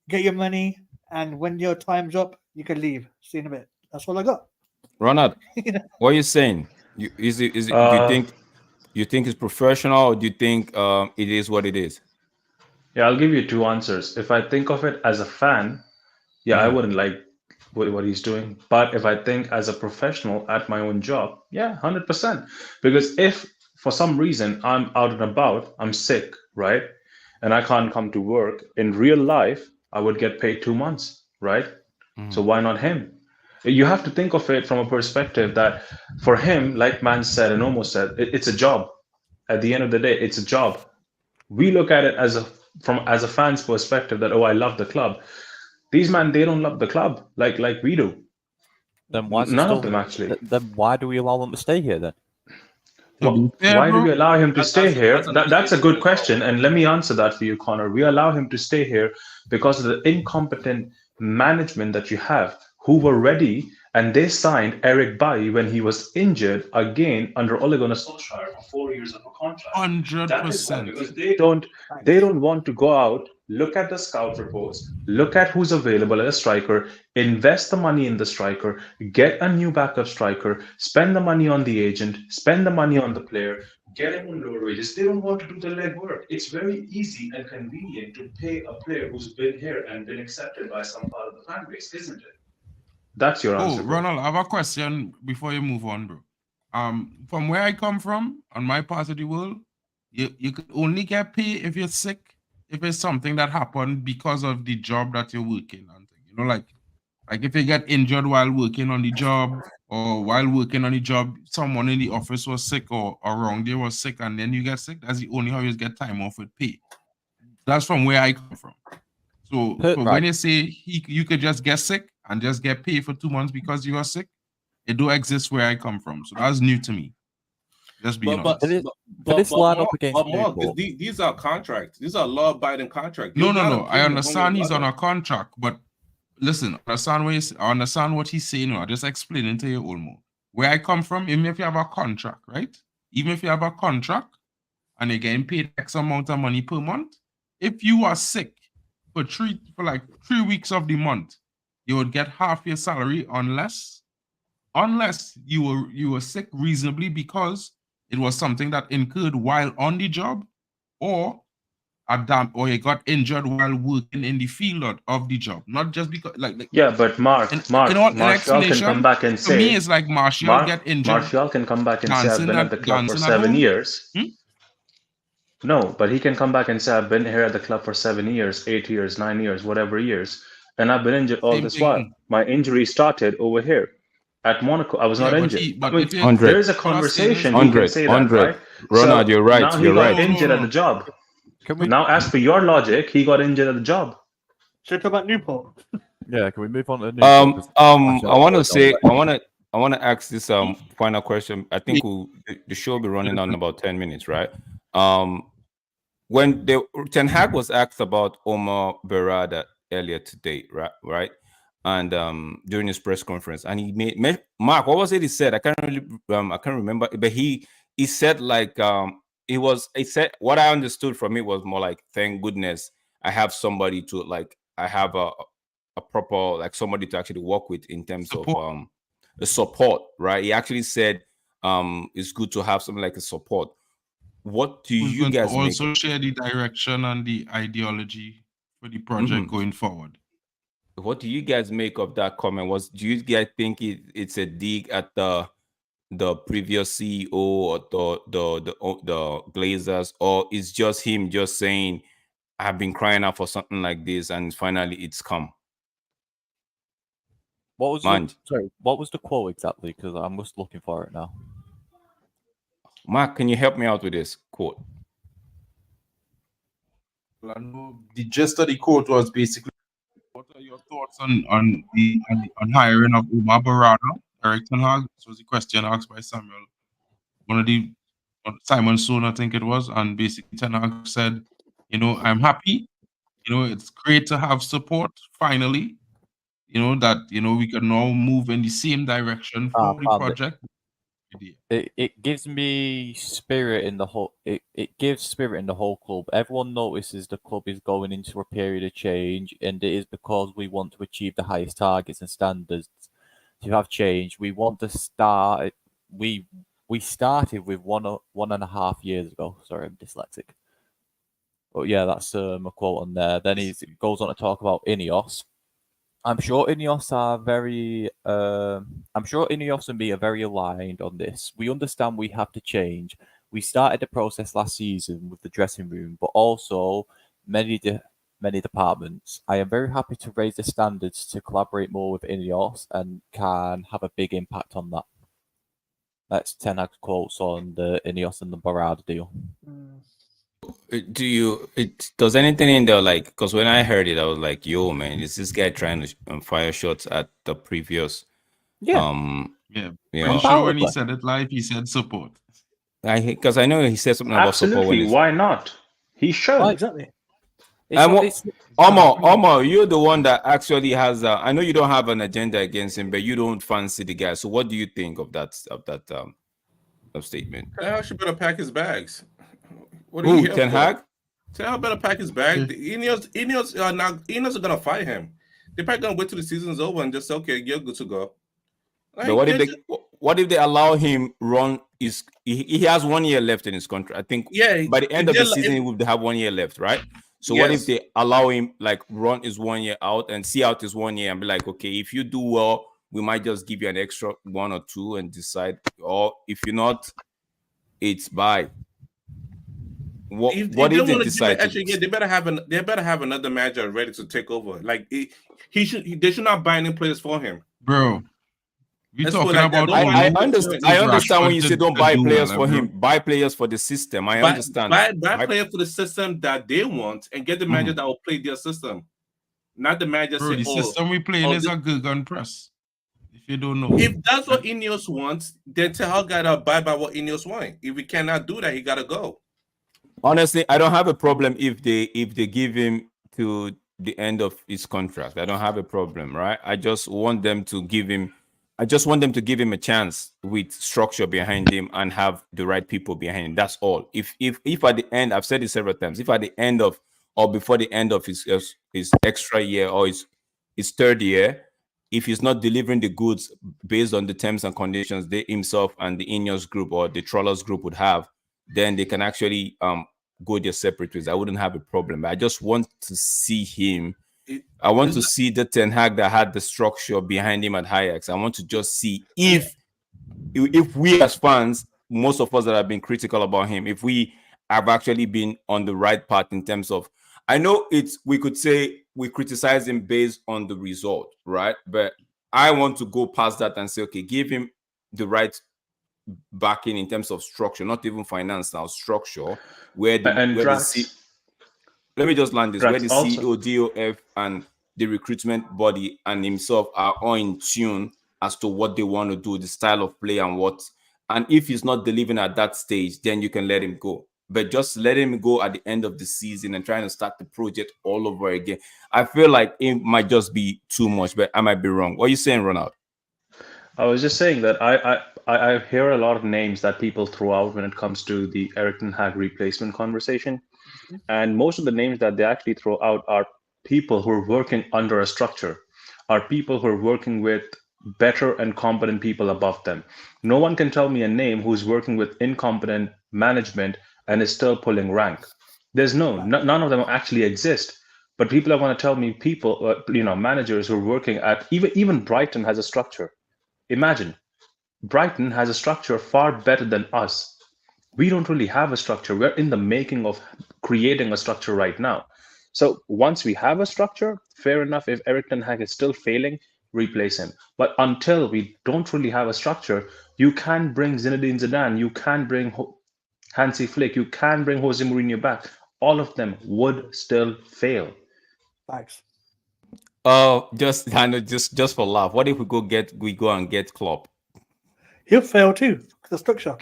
get your money, and when your time's up, you can leave. See you in a bit. That's all I got. Ronald, what are you saying? Do you think it's professional, or do you think it is what it is? Yeah, I'll give you two answers. If I think of it as a fan, yeah, I wouldn't like what he's doing. But if I think as a professional at my own job, yeah, 100%. Because if for some reason I'm out and about, I'm sick, right? And I can't come to work, in real life, I would get paid 2 months, right? So why not him? You have to think of it from a perspective that for him, like Man said and Omo said, it's a job. At the end of the day, it's a job. We look at it as a fan's perspective that, oh, I love the club. These men, they don't love the club like we do. Then why None of them actually. Then why do we allow them to stay here then? Well, why do we allow him to stay here? That's a good question, and let me answer that for you, Connor. We allow him to stay here because of the incompetent management that you have, who were ready, and they signed Eric Bailly when he was injured again under Ole Gunnar Solskjaer for 4 years of a contract. 100%. Because they don't want to go out, look at the scout reports, look at who's available as a striker, invest the money in the striker, get a new backup striker, spend the money on the agent, spend the money on the player, get him on lower wages. They don't want to do the legwork. It's very easy and convenient to pay a player who's been here and been accepted by some part of the fan base, isn't it? That's your answer. Oh, Ronald, I have a question before you move on, bro. From where I come from, on my part of the world, you could only get paid if you're sick, if it's something that happened because of the job that you're working on. You know, like if you get injured while working on the job, or while working on the job, someone in the office was sick, or wrong day was sick, and then you get sick. That's the only how you get time off with pay. That's from where I come from. So when you say you could just get sick and just get paid for 2 months because you are sick, it do exist where I come from. So that's new to me. Just being honest. These are contracts. These are law-abiding contracts. No. I understand he's on a contract, but listen, I understand what he's saying. I'm just explaining to you, Olmo. Where I come from, even if you have a contract, right? Even if you have a contract and you're getting paid X amount of money per month, if you are sick for like 3 weeks of the month, you would get half your salary unless you were sick reasonably because it was something that incurred while on the job, or you got injured while working in the field of the job, not just because yeah. But Martial can come back and say, to me, it's like Martial get injured. Martial can come back and say, I've been at the club for 7 years. No, but he can come back and say, I've been here at the club for 7 years, 8 years, 9 years, whatever years, and I've been injured all this while. My injury started over here at Monaco. I was not injured. There is a conversation. You can say that, right? Ronald, you're right. Now he got injured at the job. Now, as per your logic, he got injured at the job. Talk about Newport. Yeah, can we move on to Newport? I want to ask this final question. I think the show will be running on about 10 minutes, right? When Ten Hag was asked about Omar Berrada earlier today, right? And during his press conference, and he made Mark, what was it he said? I can't remember, but he said like he said what I understood from it was more like, thank goodness I have somebody to I have a proper somebody to actually work with in terms of a support, right? He actually said it's good to have something like a support. What do you guys also share the direction and the ideology for the project going forward? What do you guys make of that comment? Do you guys think it's a dig at the previous CEO or the Glazers, or it's just him just saying, I've been crying out for something like this and finally it's come? What was Man. what was the quote exactly? Because I'm just looking for it now. Mark, can you help me out with this quote? Well, I know the gist of the quote was basically, what are your thoughts on hiring of Omar Barada, Eric Ten Hag? This was the question asked by Samuel, Simon Soon, I think it was, and basically Ten Hag said, I'm happy. It's great to have support finally. That we can now move in the same direction for the project. It gives me spirit in the whole. It gives spirit in the whole club. Everyone notices the club is going into a period of change, and it is because we want to achieve the highest targets and standards to have change. We want to start. We started with 1.5 years ago. Sorry, I'm dyslexic. But yeah, that's a quote on there. Then he goes on to talk about Ineos. I'm sure Ineos and me are very aligned on this. We understand we have to change. We started the process last season with the dressing room, but also many departments. I am very happy to raise the standards to collaborate more with Ineos and can have a big impact on that. That's Ten Hag's quotes on the Ineos and the Barada deal. Does anything in there, like, because when I heard it, I was like, yo, man, is this guy trying to fire shots at the previous? Yeah. Yeah. Sure, when he said it live, he said support. Because I know he said something about support. Absolutely, why not? He should. Exactly. Omar, you're the one that actually has. I know you don't have an agenda against him, but you don't fancy the guy. So, what do you think of that statement? Ten Hag should better pack his bags. What Who, Ten Hag? Ten Hag better pack his bag. Ineos are gonna fire him. They're probably gonna wait till the season's over and just say, okay, you're good to go. But what if they allow him run? He has 1 year left in his contract. I think by the end of the season he will have 1 year left, right? So what if they allow him run his 1 year out and see out his 1 year and be like, okay, if you do well, we might just give you an extra 1 or 2 and decide, or if you're not, it's bye. What if they decide? They better have another manager ready to take over. They should not buy any players for him, bro. I understand when you say don't buy players for him. Buy players for the system. I understand. Buy players for the system that they want and get the manager that will play their system, not the manager. The system we playing is a Gegenpress press. If you don't know, if that's what Ineos wants, then Ten Hag gotta abide by what Ineos want. If we cannot do that, he gotta go. Honestly, I don't have a problem if they give him to the end of his contract. I don't have a problem, right? I just want them to give him a chance with structure behind him and have the right people behind him. That's all. If at the end, I've said it several times, if at the end of or before the end of his extra year or his third year, if he's not delivering the goods based on the terms and conditions they himself and the Ineos group or the Trawlers group would have, then they can actually go their separate ways. I wouldn't have a problem. I just want to see him. I want to see the Ten Hag that had the structure behind him at Ajax. I want to just see if we as fans, most of us that have been critical about him, if we have actually been on the right path in terms of, I know we could say we criticize him based on the result, right? But I want to go past that and say, okay, give him the right backing in terms of structure, not even finance now, structure, where let me just land this, where the CEO, DOF, and the recruitment body and himself are all in tune as to what they want to do, the style of play and what. And if he's not delivering at that stage, then you can let him go. But just let him go at the end of the season and trying to start the project all over again, I feel like it might just be too much, but I might be wrong. What are you saying, Ronald? I was just saying that I hear a lot of names that people throw out when it comes to the Erik ten Hag replacement conversation. And most of the names that they actually throw out are people who are working under a structure, are people who are working with better and competent people above them. No one can tell me a name who's working with incompetent management and is still pulling rank. There's none of them actually exist. But people are going to tell me managers who are working at, even Brighton has a structure. Imagine, Brighton has a structure far better than us. We don't really have a structure. We're in the making of creating a structure right now. So once we have a structure, fair enough. If Erik ten Hag is still failing, replace him. But until we don't really have a structure, you can bring Zinedine Zidane, you can bring Hansi Flick, you can bring Jose Mourinho back. All of them would still fail. Thanks. Just for laugh. What if we go and get Klopp? He'll fail too. The structure.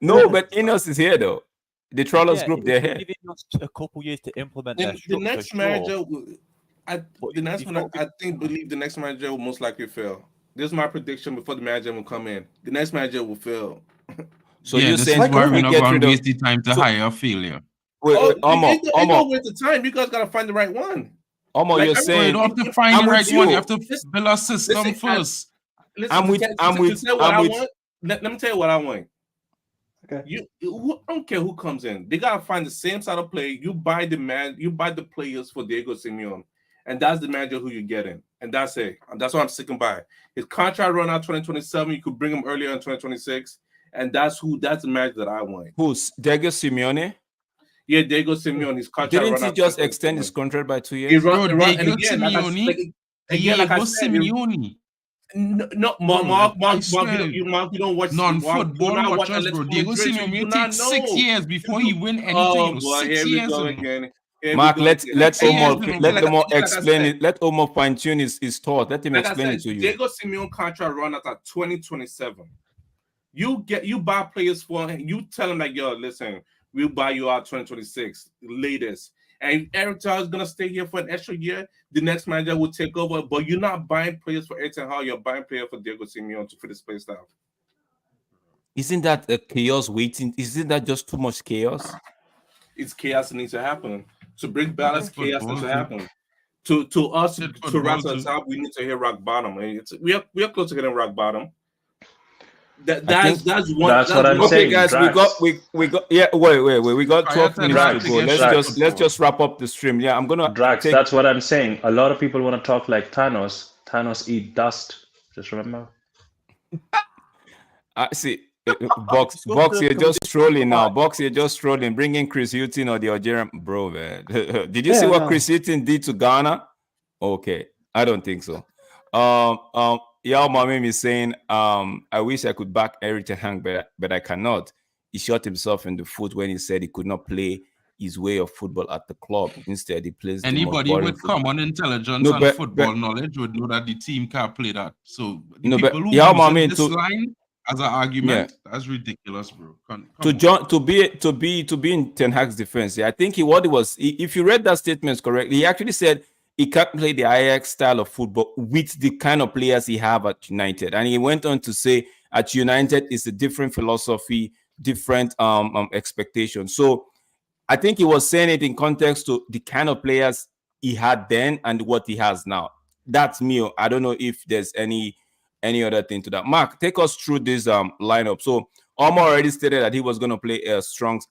No, but Ineos is here though. The Trollers Yeah, group, if they're you're here. giving us a couple years to implement their The structure, next sure. manager, But the next if one, not- I believe the next manager will most likely fail. This is my prediction before the manager will come in. The next manager will fail. So yeah, you're this saying is why if we we're not get going rid to of waste the time to hire a failure. wait, Ain't no Omo, waste of time. You guys gotta find the right one. Omo, Like, you're I So mean, you saying don't have to find I'm the with right one. You you. have to build a system Listen, first. Listen, I'm with- to I'm with- tell what I'm I with- want. Let me tell you what I want. Okay. I don't care who comes in. They gotta find the same side of play. You buy the players for Diego Simeone, and that's the manager who you're getting, and that's it. And that's what I'm sticking by. His contract run out 2027. You could bring him earlier in 2026, and that's the manager that I want. Who's Diego Simeone? Yeah, Diego Simeone. His contract Didn't run he out just 2027. extend his contract by 2 He years? run, Bro, and Diego again, Simeone, like I Diego said, Simeone. No, Bro, Mark, I you swear. don't watch Non-football Mark, watchers, bro. Diego Simeone take 6 years before he win anything. Oh You know, boy, 6 here we years. go you know. again. Here Mark, we go let again. let Yes, Omo yes, let like Omo I explain said. it. Let Omo fine tune his thought. Let him Like I explain said, it to you. Diego Simeone contract run out at 2027. You buy players for him. You tell him like, yo, listen, we'll buy you out 2026 latest. And Eric Ten Hag is gonna stay here for an extra year. The next manager will take over, but you're not buying players for Eric Ten Hag. You're buying players for Diego Simeone to fit his play style. Isn't that a chaos waiting? Isn't that just too much chaos? It's chaos that needs to happen. To bring balance, That's chaos football needs to too. happen. To us, Shit, to football rise to the too. top, we need to hit rock bottom. And we are close to getting rock bottom. think That's what I'm one- saying. Okay, guys, Drax. we got yeah. Wait. We got 12 Drax, minutes to go. Drax. Let's just wrap up the stream. Yeah, I'm gonna Drax, take. that's what I'm saying. A lot of people want to talk like Thanos. Thanos eat dust. Just remember. I see. Box, you're just trolling now. Box, you're just trolling. Bringing Chris Hilton or the Algerian bro, man. Did you see what Chris Hilton did to Ghana? Okay, I don't think so. Yao Mamim is saying, I wish I could back Eric Ten Hag, but I cannot. He shot himself in the foot when he said he could not play his way of football at the club. Instead, he plays the most Anybody boring with football. common intelligence No, and but- football knowledge would know that the team can't play that. So the No, but people who yeah, use I mean, this to- line as an argument, that's ridiculous, bro. To be in Ten Hag's defense, yeah, I think if you read that statement correctly, he actually said he can't play the Ajax style of football with the kind of players he have at United, and he went on to say at United it's a different philosophy, different expectation. So I think he was saying it in context to the kind of players he had then and what he has now. That's me. I don't know if there's any other thing to that. Mark, take us through this lineup. So Omar already stated that he was going to play a strong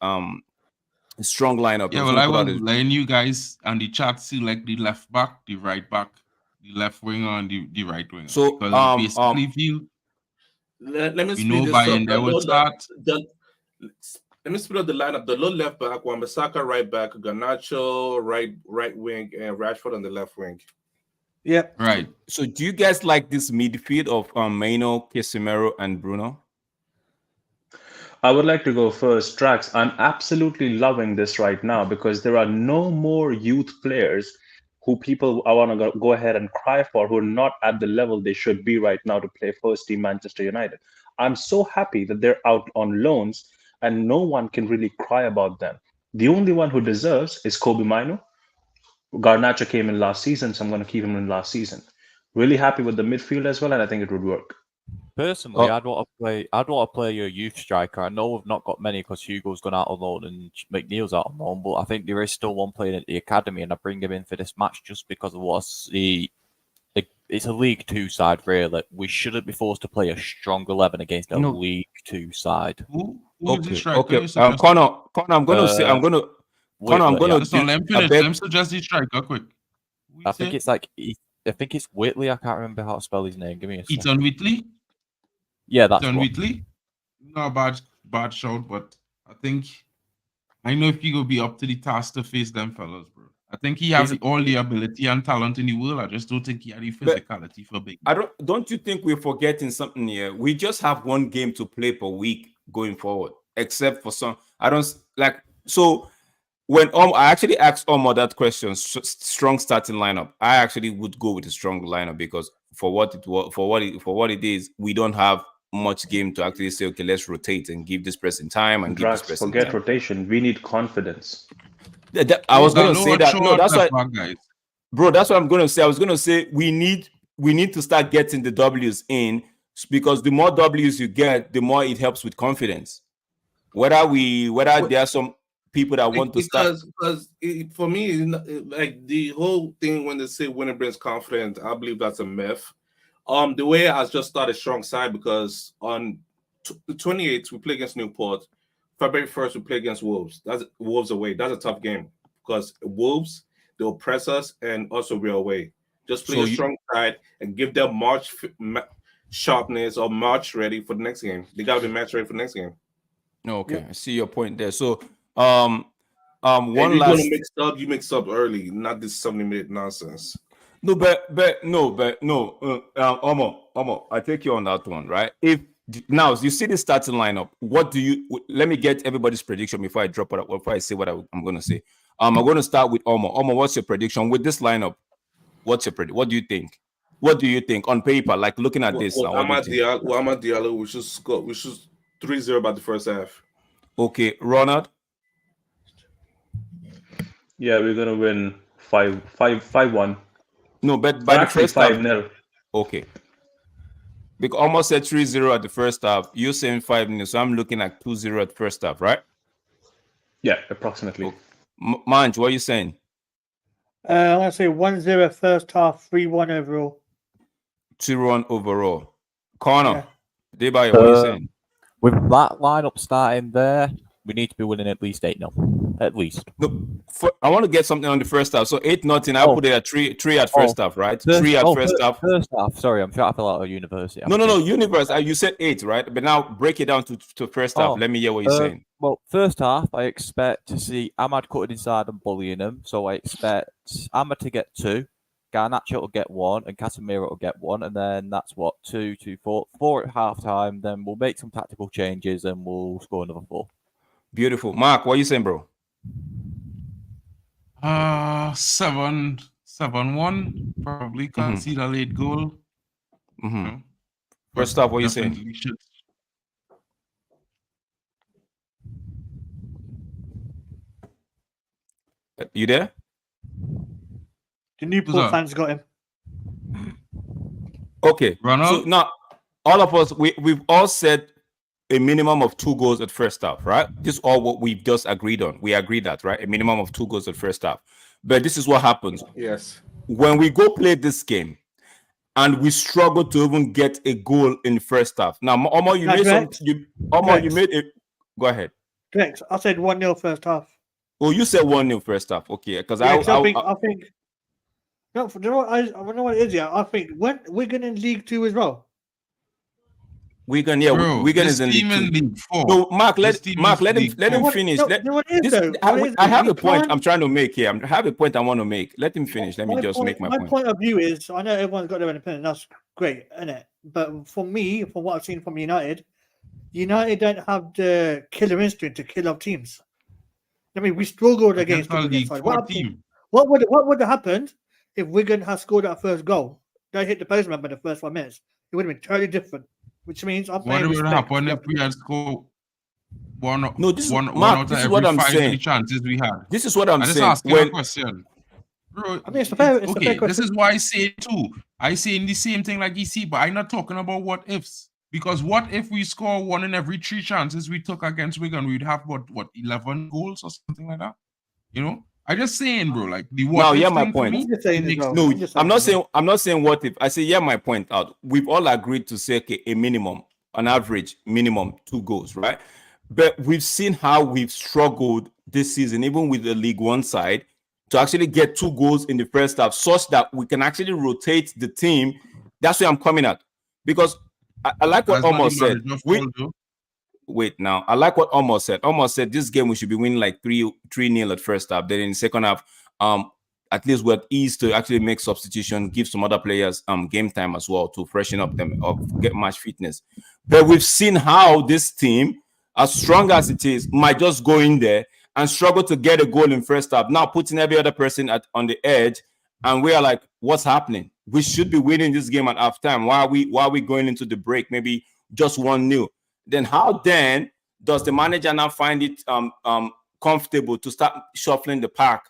lineup. Yeah, well, I was letting you guys on the chat see like the left back, the right back, the left winger, and the right winger. So, because basically, if you let me we speed know this by up. in there would start. Let me speed up the lineup. The low left back, Wan-Bissaka right back, Garnacho right wing, and Rashford on the left wing. Yep. Right. So do you guys like this midfield of Maino, Casemiro, and Bruno? I would like to go first. Drax, I'm absolutely loving this right now because there are no more youth players who people I want to go ahead and cry for who are not at the level they should be right now to play first team Manchester United. I'm so happy that they're out on loans and no one can really cry about them. The only one who deserves is Kobe Mino. Garnacho came in last season, so I'm going to keep him in last season. Really happy with the midfield as well, and I think it would work. Personally, I'd want to play your youth striker. I know we've not got many because Hugo's gone out on loan and McNeil's out on loan, but I think there is still one playing at the academy, and I bring him in for this match just because of what's it's a League Two side, really. We shouldn't be forced to play a strong 11 against a League Two side. Okay. Connor, I'm going to say, I'm going to. Connor, I'm going to. Let him finish. Let him suggest the striker quick. I think it's Whitley. I can't remember how to spell his name. Give me a second. Ethan Whitley. Yeah, that's Ethan one. Whitley. Not a bad shout, but I know if you go be up to the task to face them fellas, bro. I think he has all the ability and talent in the world. I just don't think he had the physicality for big. Don't you think we're forgetting something here? We just have one game to play per week going forward, except for some. I don't like so. When I actually asked Omar that question, strong starting lineup, I actually would go with a strong lineup because for what it is, we don't have much game to actually say, okay, let's rotate and give this person time and give this person forget time. rotation. We need confidence. I was going to say that. No, that's why, bro. That's what I'm going to say. I was going to say we need to start getting the W's in because the more W's you get, the more it helps with confidence. Whether there are some people that want to start, because for me, like the whole thing when they say winning brings confidence, I believe that's a myth. The way I just started strong side because on the 28th we play against Newport. February 1st we play against Wolves. That's Wolves away. That's a tough game because Wolves, they'll press us and also we're away. Just play a strong side and give them March sharpness or March ready for the next game. They gotta be match ready for the next game. Okay, yeah. I see your point there. So one last mix up, you mix up early, not this 70-minute nonsense. No, Omo, I take you on that one, right? If now you see the starting lineup, let me get everybody's prediction before I drop it, before I say what I'm going to say. I'm going to start with Omo. Omo, what's your prediction with this lineup? What's your prediction? What do you think? What do you think on paper? Like looking at this, Amad Diallo, we should 3-0 by the first half. Okay, Ronald. Yeah, we're gonna win 5-1. No, but by the first 5-0. Okay. Because almost said 3-0 at the first half. You're saying 5-0, so I'm looking at 2-0 at the first half, right? Yeah, approximately. Okay. Manj, what are you saying? I'm gonna say 1-0 first half, 3-1 overall. 2-1 overall. Connor, Debayo, what are you saying? With that lineup starting there, we need to be winning at least 8-0. At least. No, I want to get something on the first half. So 8-0. I'll put it at 3 at first half, right? 3 at first half. First half. Sorry, I'm sure I fell out of university. No. Universe. You said 8, right? But now break it down to first half. Let me hear what you're saying. Well, first half, I expect to see Ahmad cutting inside and bullying him. So I expect Ahmad to get 2, Garnacho will get 1, and Casemiro will get 1. And then that's 2, 4 at half time. Then we'll make some tactical changes and we'll score another 4. Beautiful. Mark, what are you saying, bro? 7-1, probably concede a late goal. First off, what are you saying? You there? The Newport fans got him. Okay. Ronald? So now, all of us, we've all said a minimum of 2 goals at first half, right? This is all what we've just agreed on. We agreed that, right? A minimum of 2 goals at first half. But this is what happens. Yes. When we go play this game and we struggle to even get a goal in the first half. Now, Omar, you made some. You made it. Go ahead. Correct. I said 1-0 first half. Oh, you said 1-0 first half. Okay, because I think. No, I don't know what it is. Yeah, I think Wigan in League 2 as well. Wigan, Wigan is in League 4. No, Mark, let him finish. I have a point I'm trying to make here. I have a point I want to make. Let him finish. Let me just make my point. My point of view is, I know everyone's got their own opinion. That's great, isn't it? But for me, from what I've seen from United don't have the killer instinct to kill off teams. I mean, we struggled against the Wigan side. What would have happened if Wigan had scored that first goal? They hit the post, remember, the first 5 minutes. It would have been totally different. Which means I'm what would happen if we had scored one out of every what I'm 5 saying. chances we had? This is what I'm saying. Asking a question. Bro, I mean, it's a fair question. This is why I say it too. I say in the same thing like EC, but I'm not talking about what ifs. Because what if we score 1 in every 3 chances we took against Wigan? We'd have what 11 goals or something like that. You know? I just saying, bro. Like the what? No, my point. I'm not saying what if. I say my point out. We've all agreed to say a minimum, on average, minimum 2 goals, right? But we've seen how we've struggled this season, even with the League One side, to actually get 2 goals in the first half, such that we can actually rotate the team. That's where I'm coming at, because I like what Omar said. Wait, now I like what Omar said. Omar said this game we should be winning like 3-0 at first half. Then in the second half, at least we're at ease to actually make substitution, give some other players game time as well to freshen up them or get match fitness. But we've seen how this team, as strong as it is, might just go in there and struggle to get a goal in first half. Now putting every other person on the edge, and we are like, what's happening? We should be winning this game at halftime. Why are we going into the break maybe just 1-0? Then how then does the manager now find it comfortable to start shuffling the pack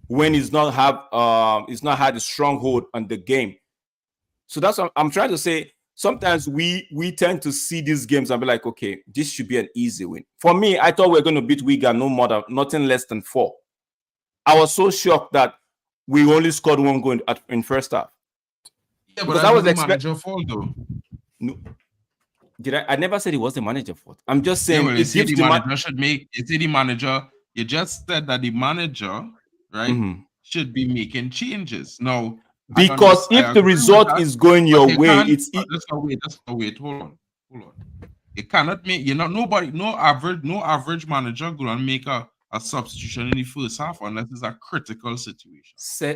when he's not had a stronghold on the game? So that's what I'm trying to say. Sometimes we tend to see these games and be like, okay, this should be an easy win. For me, I thought we were going to beat Wigan nothing less than 4. I was so shocked that we only scored 1 goal in first half. Yeah, but that was the manager's fault, though. No, I never said it was the manager's fault. I'm just saying You say the manager. You just said that the manager, right, should be making changes now. Because if the result is going your way, it's wait. Hold on. You cannot make no average manager go and make a substitution in the first half unless it's a critical situation.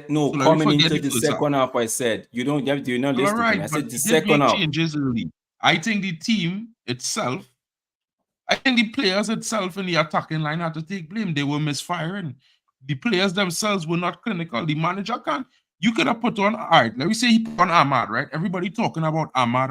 Coming into the second half, I said you don't have to. You're not listening. Right, I said the second half. Changes early. I think the team itself, I think the players itself in the attacking line had to take blame. They were misfiring. The players themselves were not clinical. The manager can't. You could have put on, all right, let me say he put on Ahmad, right? Everybody talking about Ahmad.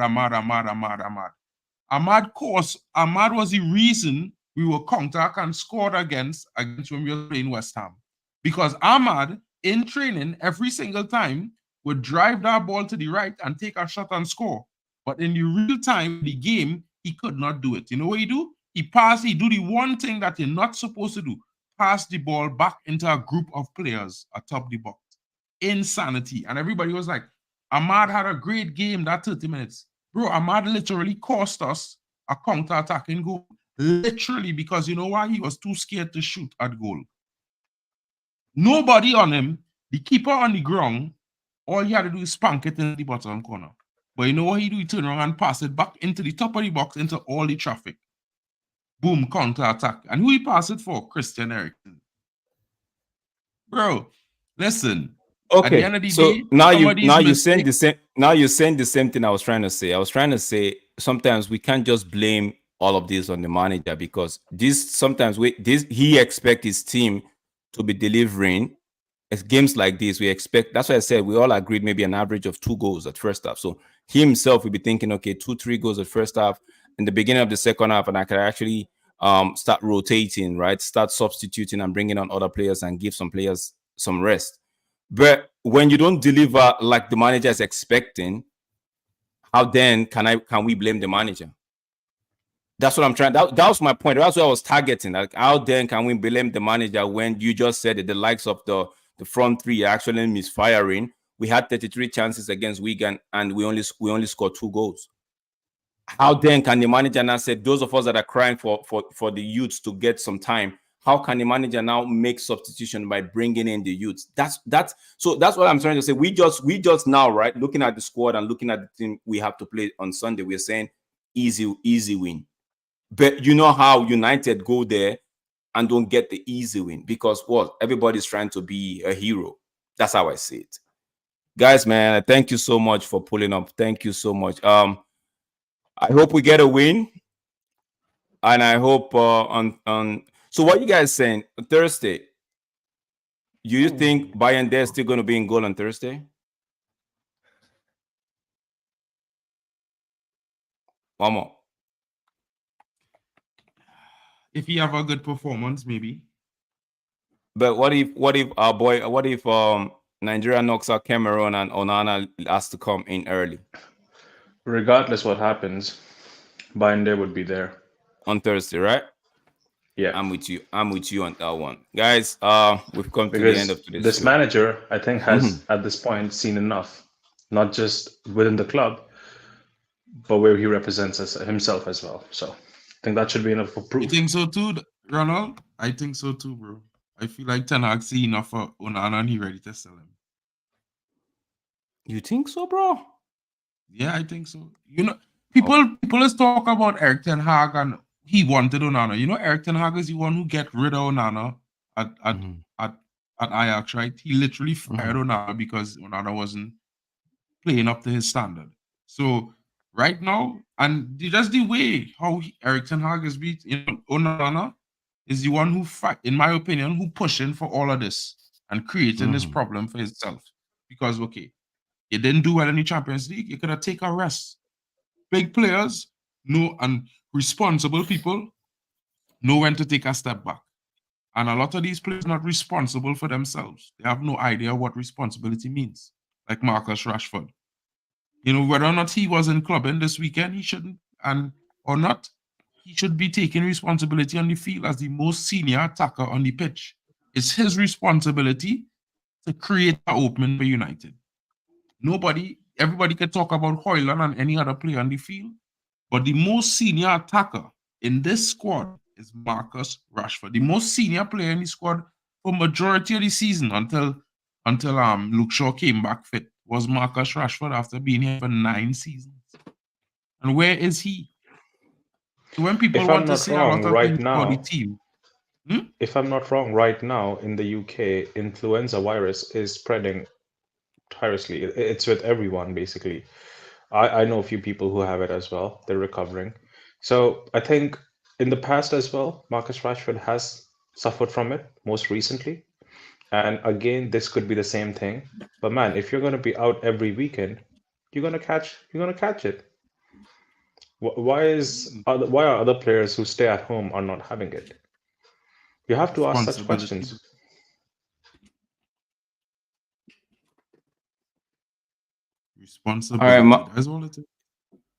Ahmad was the reason we were counter and scored against when we were playing West Ham. Because Ahmad, in training, every single time, would drive that ball to the right and take a shot and score. But in the real time, the game, he could not do it. You know what he do? He do the one thing that you're not supposed to do. Pass the ball back into a group of players atop the box. Insanity. And everybody was like, Ahmad had a great game that 30 minutes. Bro, Ahmad literally cost us a counter-attacking goal. Literally, because you know why? He was too scared to shoot at goal. Nobody on him. The keeper on the ground, all he had to do is spank it in the bottom corner. But you know what he do? He turn around and pass it back into the top of the box, into all the traffic. Boom, counter-attack. And who he pass it for? Christian Eriksen. Bro, listen. Okay, at the end of the so day, now you're saying the same. Now you're saying the same thing I was trying to say. I was trying to say sometimes we can't just blame all of this on the manager, because he expects his team to be delivering. As games like this, we expect. That's why I said we all agreed maybe an average of 2 goals at first half. So he himself will be thinking, okay, 2-3 goals at first half. In the beginning of the second half, and I can actually start rotating, right? Start substituting and bringing on other players and give some players some rest. But when you don't deliver like the manager is expecting, how then can we blame the manager? That's what I'm trying. That was my point. That's what I was targeting. Like, how then can we blame the manager when you just said that the likes of the front three are actually misfiring? We had 33 chances against Wigan and we only scored 2 goals. How then can the manager now say, those of us that are crying for the youths to get some time, how can the manager now make substitution by bringing in the youths? That's what I'm trying to say. We just now, right, looking at the squad and looking at the team we have to play on Sunday, we're saying easy win. But you know how United go there and don't get the easy win, because everybody's trying to be a hero. That's how I see it. Guys, man, thank you so much for pulling up. Thank you so much. I hope we get a win. And I hope so what you guys saying Thursday? Do you think Bayern is still going to be in goal on Thursday? One more. If you have a good performance, maybe. But what if Nigeria knocks out Cameroon and Onana has to come in early? Regardless what happens, Bayern would be there on Thursday, right? Yeah, I'm with you on that one, guys. We've come to the end of today's this show. Manager, I think, has at this point seen enough, not just within the club, but where he represents himself as well. So I think that should be enough for proof. You think so too, Ronald? I think so too, bro. I feel like Ten Hag seen enough for Onana and he ready to sell him. You think so, bro? Yeah, I think so. You know, people let's talk about Erik Ten Hag and he wanted Onana. You know, Erik Ten Hag is the one who get rid of Onana at at Ajax, right? He literally fired Onana because Onana wasn't playing up to his standard. So right now, and just the way how Erik ten Hag is beat, Onana is the one who fight, in my opinion, who pushing for all of this and creating this problem for himself. Because okay, you didn't do well in the Champions League, you could have taken a rest. Big players know, and responsible people know when to take a step back. And a lot of these players are not responsible for themselves. They have no idea what responsibility means. Like Marcus Rashford. Whether or not he was in clubbing this weekend, he shouldn't, or not, he should be taking responsibility on the field as the most senior attacker on the pitch. It's his responsibility to create an opening for United. Everybody can talk about Højlund and any other player on the field, but the most senior attacker in this squad is Marcus Rashford. The most senior player in the squad for majority of the season until Luke Shaw came back fit was Marcus Rashford after being here for 9 seasons. And where is he? So when people want to say a lot of things about the team. If I'm not wrong, right now in the UK, influenza virus is spreading tirelessly. It's with everyone, basically. I know a few people who have it as well. They're recovering. So I think in the past as well, Marcus Rashford has suffered from it most recently. And again, this could be the same thing. But man, if you're going to be out every weekend, you're going to catch it. Why are other players who stay at home are not having it? You have to ask such questions. Responsibility. That's all it is.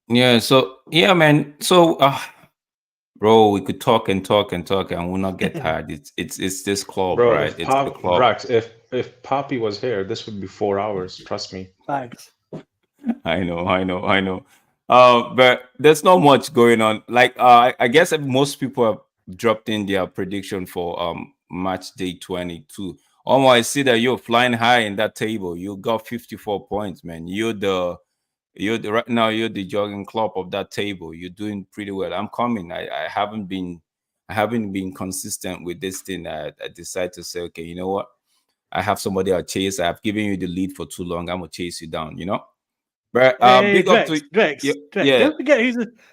Yeah. So yeah, man. So, bro, we could talk and talk and talk, and we'll not get tired. It's this club, Bro, right? It's the club. Drax, if Papi was here, this would be 4 hours. Trust me. Thanks. I know. But there's not much going on. Like, I guess most people have dropped in their prediction for match day 22. I see that you're flying high in that table. You got 54 points, man. Right now you're the jogging club of that table. You're doing pretty well. I'm coming. I haven't been consistent with this thing. I decided to say, okay, you know what? I have somebody I'll chase. I have given you the lead for too long. I'm gonna chase you down, But big Drex, up to Drex. yeah.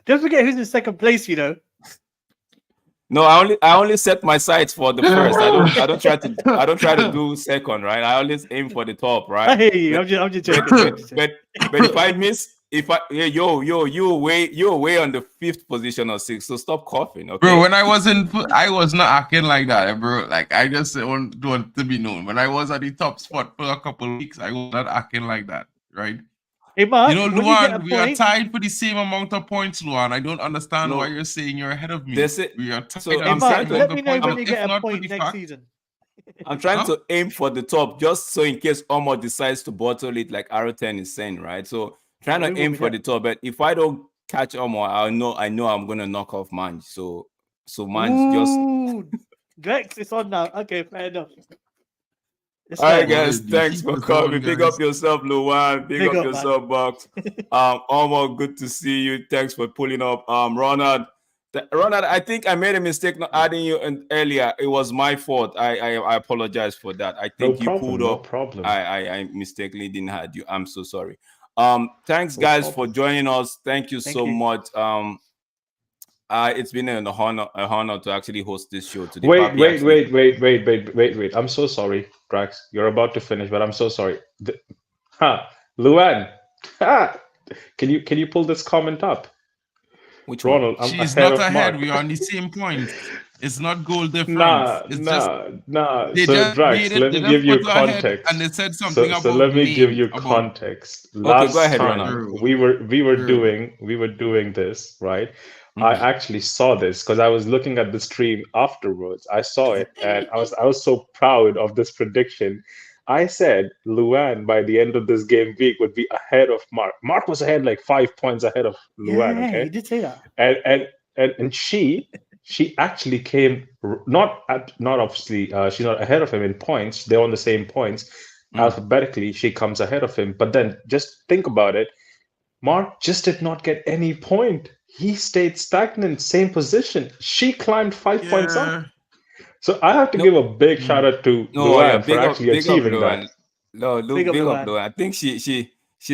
Don't forget who's in second place, No, I only set my sights for the first. I don't try to do second, right? I always aim for the top, right? I hear you. I'm just joking. But if I miss, you're way on the 5th position or 6th. So stop coughing, okay? Bro, when I was not acting like that, bro. Like I just want to be known. When I was at the top spot for a couple of weeks, I was not acting like that, right? Hey, Mark, Luan, we are tied for the same amount of points, Luan. I don't understand why you're saying you're ahead of me. We are tied. So hey, Mark, let me know when you get a point next season. I'm trying to aim for the top, just so in case Omar decides to bottle it, like Aroten is saying, right? So trying to aim for the top, but if I don't catch Omar, I know I'm gonna knock off Manj. So Manj just Drex, it's on now. Okay, fair enough. All right, guys. Thanks for coming. Big up yourself, Luan. Big up yourself, Bucks. Omar, good to see you. Thanks for pulling up. Ronald, I think I made a mistake not adding you earlier. It was my fault. I apologize for that. I think you pulled up. No problem. I mistakenly didn't add you. I'm so sorry. Thanks, guys, for joining us. Thank you so much. It's been an honor to actually host this show today. Wait. I'm so sorry, Drax. You're about to finish, but I'm so sorry. Luan, can you pull this comment up? Which Ronald, one? She's not ahead. We are on the same point. It's not goal difference. Nah. So, Drax, let me give you context. And they said something about. So let me give you context. Last go ahead, time Ronald. we were doing this, right? Mm-hmm. I actually saw this because I was looking at the stream afterwards. I saw it and I was so proud of this prediction. I said Luan by the end of this game week would be ahead of Mark. Mark was ahead like 5 points ahead of Luan. Yeah, okay, you did say that. And she actually came not obviously she's not ahead of him in points. They're on the same points. Alphabetically, she comes ahead of him. But then just think about it. Mark just did not get any point. He stayed stagnant, same position. She climbed 5 points up. So I have to No, give a big shout out to no, yeah, Luan for actually big up achieving Luan. that. No, Big up big up Luan. Luan. I think she's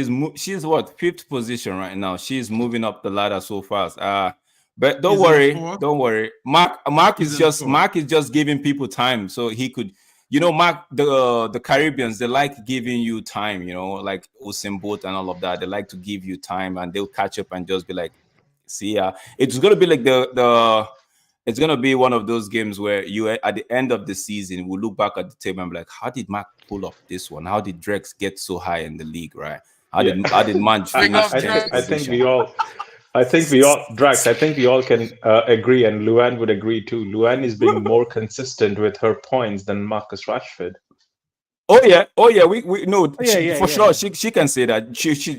what, 5th position right now. She's moving up the ladder so fast. But don't He's in worry, 4th. don't worry. Mark He's is in just 4th. Mark is just giving people time so he could, Mark, the Caribbeans, they like giving you time, like Usain Bolt and all of that. They like to give you time and they'll catch up and just be like, see ya. It's gonna be like it's gonna be one of those games where you at the end of the season will look back at the table and be like, how did Mark pull up this one? How did Drex get so high in the league, right? How did Manj Big finish up, 10th Drex. I think position? Drax, I think we all can agree, and Luan would agree too. Luan is being more consistent with her points than Marcus Rashford. Oh yeah, we no, for sure. yeah. She can say that.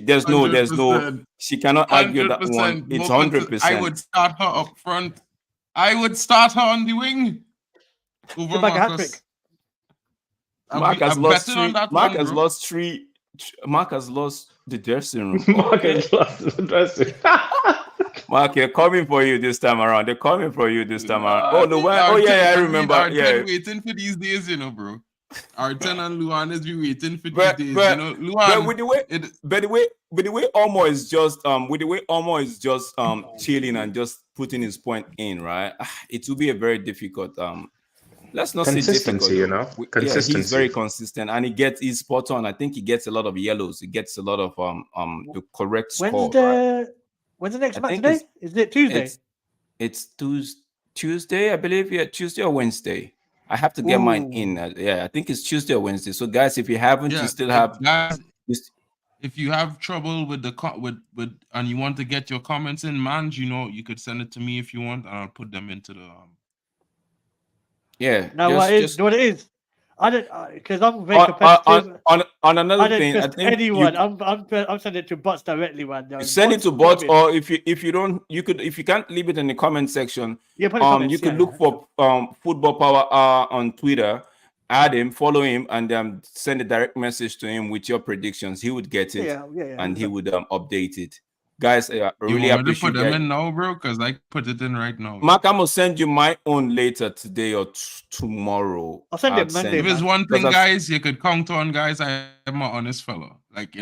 There's no, 100%. she cannot argue that one. 100%. It's More 100%. I would start her up front. I would start her on the wing over Come back a hat Marcus. trick. Mark has I'm lost betting on three. that Mark one, has bro. lost three. Mark has lost the dressing room. Mark has lost the dressing. Mark, they're coming for you this time around. They're coming for you this time around. Oh no, Arten- oh yeah, I mean, remember. Arten Yeah, waiting for these days, bro. Arten and Luan has been waiting for but these days. but, Luan, but with the way Omo is just chilling and just putting his point in, right? It will be a very difficult let's not say Consistency, difficult. He's Consistency. very consistent and he's spot on. I think he gets a lot of yellows. He gets a lot of the correct score. When's the next I match think today? Is it Tuesday? It's Tuesday, I believe. Yeah, Tuesday or Wednesday. I have to get mine in. I think it's Tuesday or Wednesday. So guys, if you haven't, you still have. Guys, if you have trouble with the and you want to get your comments in, man, you could send it to me if you want, and I'll put them into the. Yeah. Now what it is? I don't because I'm very competitive. On another I don't thing, trust anyone. I'm sending it to bots directly, man. You send it to bots, or if you don't, you could, if you can't leave it in the comment section. Yeah, put comments, you could look for Football Power on Twitter, add him, follow him, and send a direct message to him with your predictions. He would get it, and he would update it. Guys, I really appreciate put them in now, bro, because I put it in right now. Mark, I'm gonna send you my own later today or tomorrow. I'll send it Monday. If it's one thing, guys, you could count on, guys. I am an honest fellow. Like,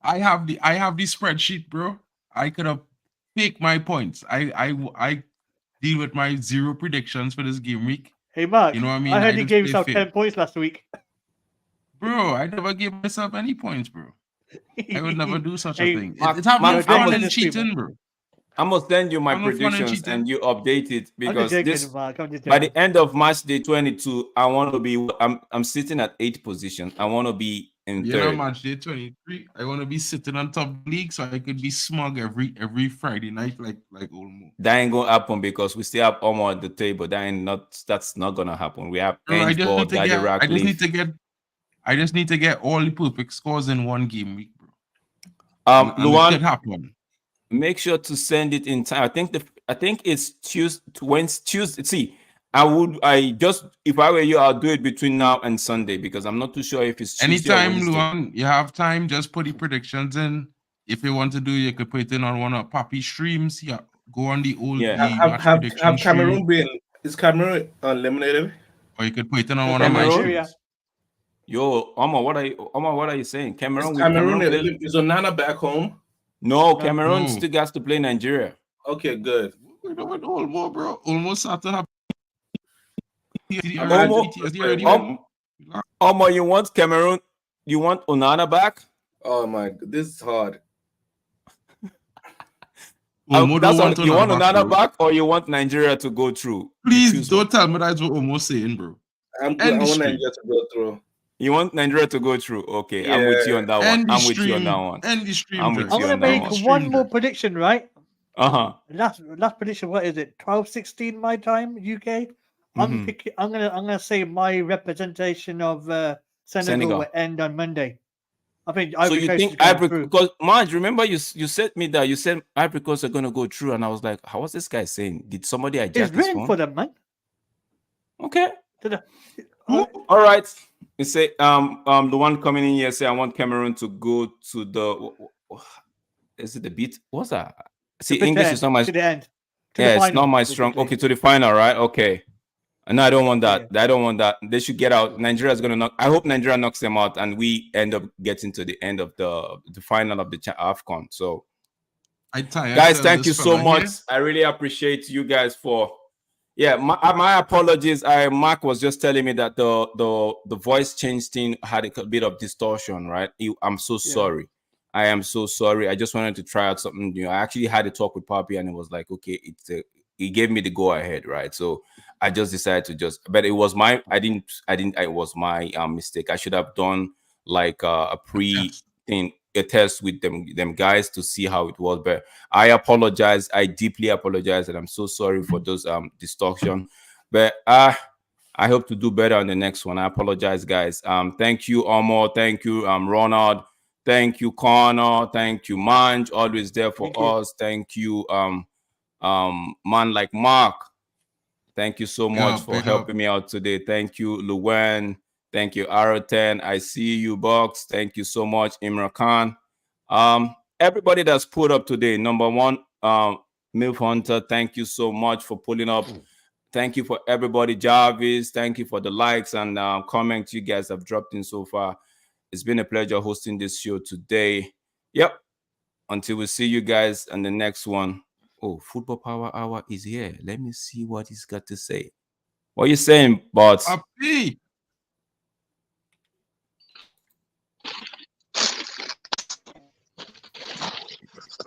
I have the spreadsheet, bro. I could have picked my points. I deal with my 0 predictions for this game week. Hey, Mark, you know what I mean? I heard you gave yourself 10 points last week. Bro, I never gave myself any points, bro. I would never do such a thing. Mark, It's having fun and cheating, bro. I'm gonna send you my predictions and you update it because by the end of March day 22, I want to be. I'm sitting at 8th position. I want to be in 3rd. March day 23. I want to be sitting on top league so I could be smug every Friday night like Olmo. That ain't gonna happen because we still have Omo at the table. That's not gonna happen. We have I just need to get all the perfect scores in one game week, bro. Luan, it could happen. Make sure to send it in time. I think it's Tuesday. See, if I were you, I'll do it between now and Sunday because I'm not too sure if it's Tuesday anytime, Luan, you have time, just put the predictions in. If you want to do, you could put it in on one of Papi streams. Yeah, go on the old. Have Cameroon been? Is Cameroon eliminated? Or you could put it in on one of my streams. Yo, Omar, what are you saying? Cameroon is Onana back home? No, Cameroon still has to play Nigeria. Okay, good. Olmo, bro. Almost have to have. Omar, you want Cameroon? You want Onana back? Oh my, this is hard. You want Onana back or you want Nigeria to go through? Please don't tell me that's what Omo's saying, bro. I want Nigeria to go through. You want Nigeria to go through? Okay, yeah. I'm with you on that one. I'm with you on that one. End the stream. I'm gonna make one more prediction, right? Last prediction. What is it? 12:16 my time, UK. I'm gonna say my representation of Senegal will end on Monday. I think. So you think Ivory? Because Marge, remember you said me that you said Ivory Coast are gonna go through, and I was like, how was this guy saying? Did somebody hijack it's written for them, man. Okay. All right. You say the one coming in here say I want Cameroon to go to the is it the beat? What's that? See, English is not my to the end. Yeah, it's not my strong. Okay, to the final, right? Okay. No, I don't want that. I don't want that. They should get out. Nigeria's gonna knock. I hope Nigeria knocks them out, and we end up getting to the end of the final of the AFCON. So, guys, thank you so much. I really appreciate you guys for. Yeah, my apologies. Mark was just telling me that the voice change thing had a bit of distortion, right? I'm so sorry. I am so sorry. I just wanted to try out something new. I actually had a talk with Papi, and it was like, okay, he gave me the go ahead, right? So I just decided to but it was my, it was my mistake. I should have done like a thing, a test with them guys to see how it was. But I apologize. I deeply apologize, and I'm so sorry for those distortion. But I hope to do better on the next one. I apologize, guys. Thank you, Omar. Thank you, Ronald. Thank you, Connor. Thank you, Manj. Always there for us. Thank you, man like Mark. Thank you so much for helping me out today. Thank you, Luwen. Thank you, Aroten. I see you, Box. Thank you so much, Imran Khan. Everybody that's put up today. Number one, Milf Hunter. Thank you so much for pulling up. Thank you for everybody, Jarvis. Thank you for the likes and comments you guys have dropped in so far. It's been a pleasure hosting this show today. Yep. Until we see you guys on the next one. Oh, Football Power Hour is here. Let me see what he's got to say. What are you saying, bots?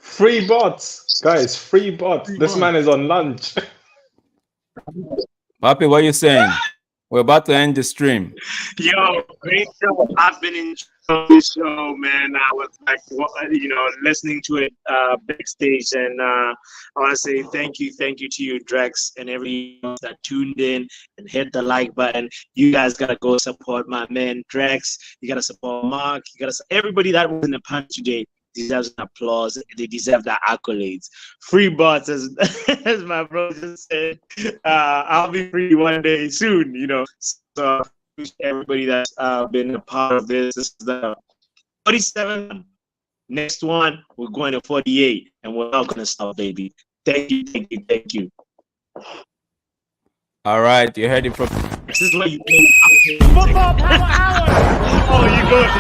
Free bots, guys. Free bots. This man is on lunch. Papi, what are you saying? We're about to end the stream. Yo, great show. I've been enjoying this show, man. I was like, listening to it backstage, and I want to say thank you to you, Drex, and everyone that tuned in and hit the like button. You guys gotta go support my man Drex. You gotta support Mark. You gotta everybody that was in the panel today deserves an applause. They deserve the accolades. Free bots, as my bro just said. I'll be free one day soon, So everybody that's been a part of this. This is the 47. Next one, we're going to 48, and we're not gonna stop, baby. Thank you. All right, you heard it from. This is what you. Football Power Hour. Oh, you go.